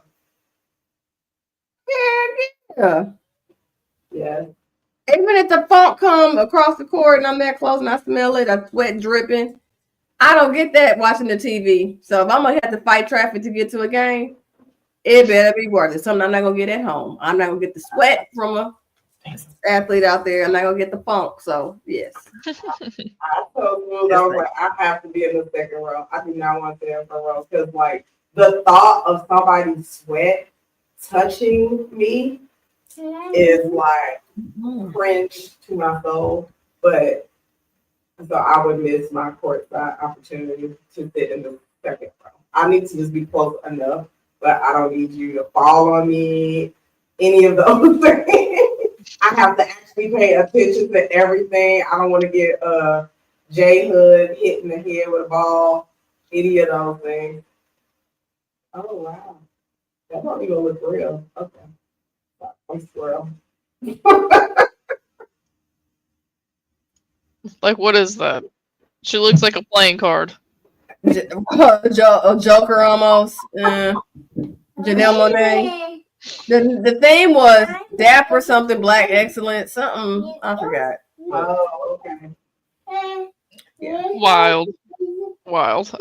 Yeah. Yeah. Even if the funk come across the court and I'm that close and I smell it, I'm sweat dripping, I don't get that watching the TV. So if I'm gonna have to fight traffic to get to a game, it better be worth it. Something I'm not gonna get at home. I'm not gonna get the sweat from a athlete out there. I'm not gonna get the funk. So yes. I told Smoooth, I was like, I have to be in the second row. I do not want to be in the front row because like the thought of somebody's sweat touching me is like cringe to my soul. But so I would miss my courtside opportunity to sit in the second row. I need to just be close enough, but I don't need you to fall on me, any of those things. I have to actually pay attention to everything. I don't want to get J Hood hit in the head with a ball, any of those things. Oh wow, that don't even look real. Okay, I'm swirl. Like, what is that? She looks like a playing card. Joker almost. Janelle Monáe. The theme was dapper something, black excellence, something I forgot. Oh, okay. Yeah. Wild. What's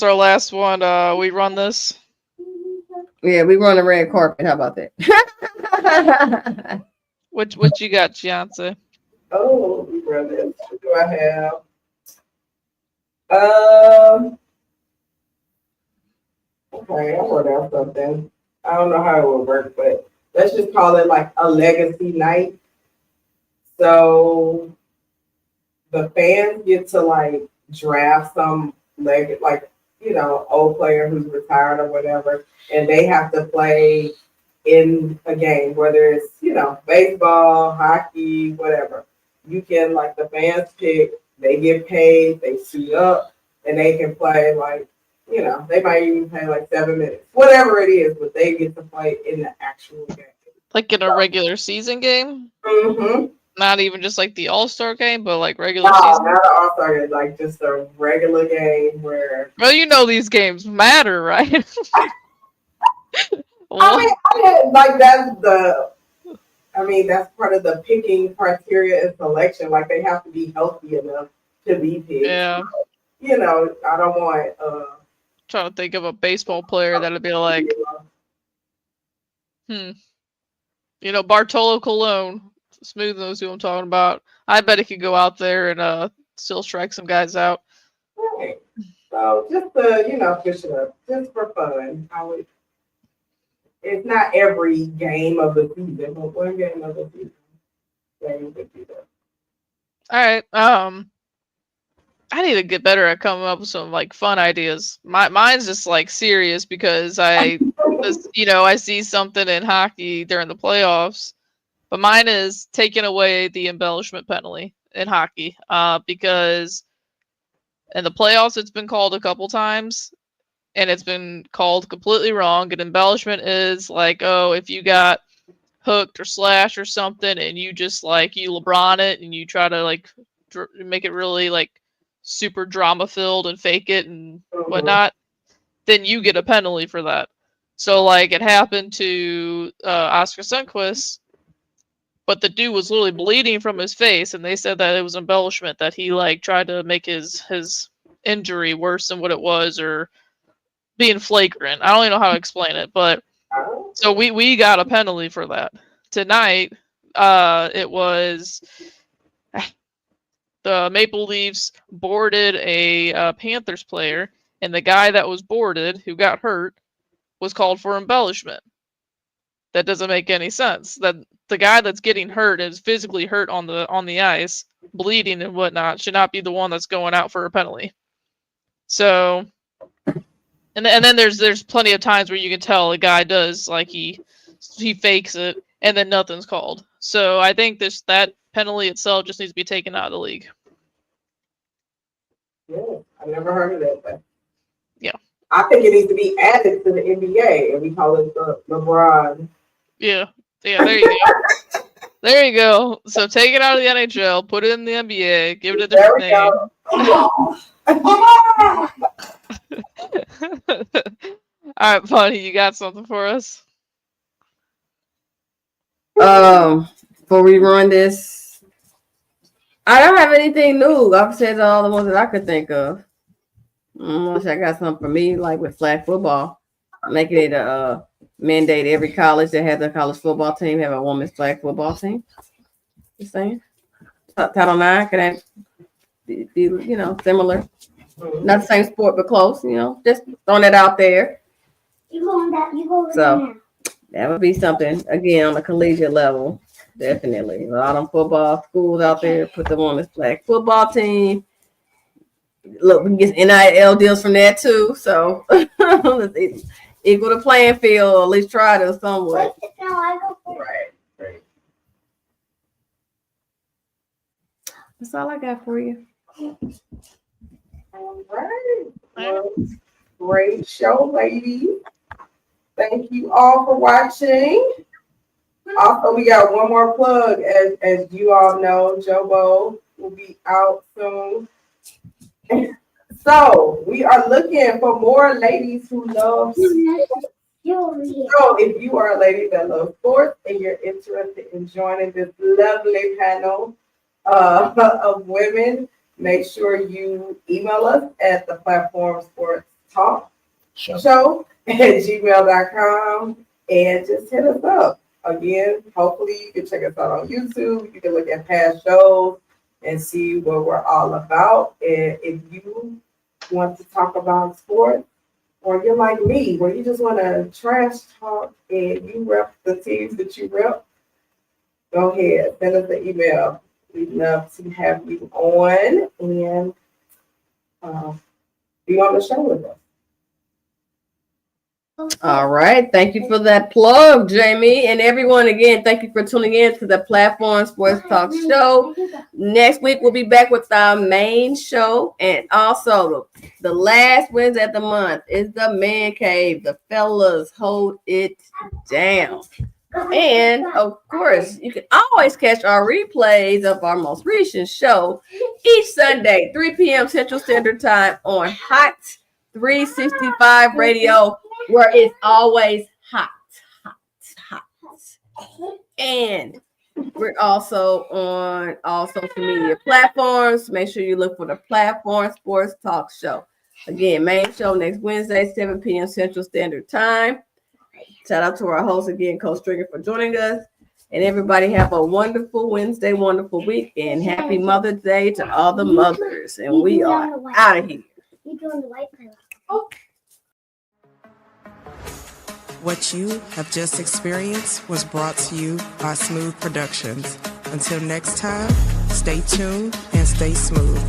our last one? We run this. Yeah, we run a red carpet. How about that? What you got, Beyonce? Oh, we run this. What do I have? Okay, I wrote down something. I don't know how it would work, but let's just call it like a legacy night. So the fans get to like draft some old player who's retired or whatever, and they have to play in a game, whether it's baseball, hockey, whatever. You can the fans pick. They get paid. They suit up, and they can play they might even play 7 minutes, whatever it is, but they get to play in the actual game. Like in a regular season game? Mm-hmm. Not even just like the All-Star game, but like regular season? No, not an All-Star game, just a regular game where... Well, these games matter, right? that's part of the picking criteria and selection. They have to be healthy enough to be picked. Yeah. I don't want... trying to think of a baseball player that'd be like... Bartolo Colon. Smoooth knows who I'm talking about. I bet he could go out there and still strike some guys out. Right. So just to, fish it up, just for fun. It's not every game of the season, but one game of the season. All right. I need to get better at coming up with some like fun ideas. Mine's just like serious because I see something in hockey during the playoffs, but mine is taking away the embellishment penalty in hockey. Because in the playoffs it's been called a couple times, and it's been called completely wrong. An embellishment is like, oh, if you got hooked or slashed or something, and you just like you LeBron it, and you try to like make it really like super drama filled and fake it and whatnot, then you get a penalty for that. So like it happened to Oscar Sundqvist, but the dude was literally bleeding from his face, and they said that it was embellishment, that he like tried to make his injury worse than what it was, or being flagrant. I don't even know how to explain it, but so we got a penalty for that. Tonight, it was the Maple Leafs boarded a Panthers player, and the guy that was boarded, who got hurt, was called for embellishment. That doesn't make any sense. That the guy that's getting hurt is physically hurt on the ice, bleeding and whatnot, should not be the one that's going out for a penalty. So, and then there's plenty of times where you can tell a guy does like he fakes it, and then nothing's called. So I think that penalty itself just needs to be taken out of the league. Yeah, I never heard of that. But yeah, I think it needs to be added to the NBA, and we call it the LeBron. Yeah, there you go. There you go. So take it out of the NHL, put it in the NBA, give it a different name. All right, Bunny, you got something for us? Before we run this, I don't have anything new. I've said all the ones that I could think of. Unless I got something for me, like with flag football, making it a mandate every college that has a college football team have a women's flag football team. Just saying. Title IX, can that be similar? Not the same sport, but close. Just throwing it out there. So that would be something again on a collegiate level. Definitely, a lot of football schools out there put the women's flag football team. Look, we can get NIL deals from that too. So let's equal the playing field, or at least try to somewhat. Right. That's all I got for you. All right. Well, great show, ladies. Thank you all for watching. Also, we got one more plug. As you all know, Jobo will be out soon. So we are looking for more ladies who love sports. So if you are a lady that loves sports and you're interested in joining this lovely panel of women, make sure you email us at the Platform Sports Talk Show at gmail.com and just hit us up. Again, hopefully you can check us out on YouTube. You can look at past shows and see what we're all about. And if you want to talk about sports, or you're like me, where you just want to trash talk and you rep the teams that you rep, go ahead, send us an email. We'd love to have you on and be on the show with us. All right. Thank you for that plug, Jamie. And everyone, again, thank you for tuning in to the Platform Sports Talk Show. Next week, we'll be back with our main show. And also, the last Wednesday of the month is the Man Cave. The fellas hold it down. And, of course, you can always catch our replays of our most recent show each Sunday, 3 p.m. Central Standard Time on Hot 365 Radio, where it's always hot. And we're also on all social media platforms. Make sure you look for the Platform Sports Talk Show. Again, main show next Wednesday, 7 p.m. Central Standard Time. Shout out to our host again, Coach Stringer, for joining us. And everybody have a wonderful Wednesday, wonderful week, and happy Mother's Day to all the mothers. And we are out of here. What you have just experienced was brought to you by Smoooth Productions. Until next time, stay tuned and stay smooth.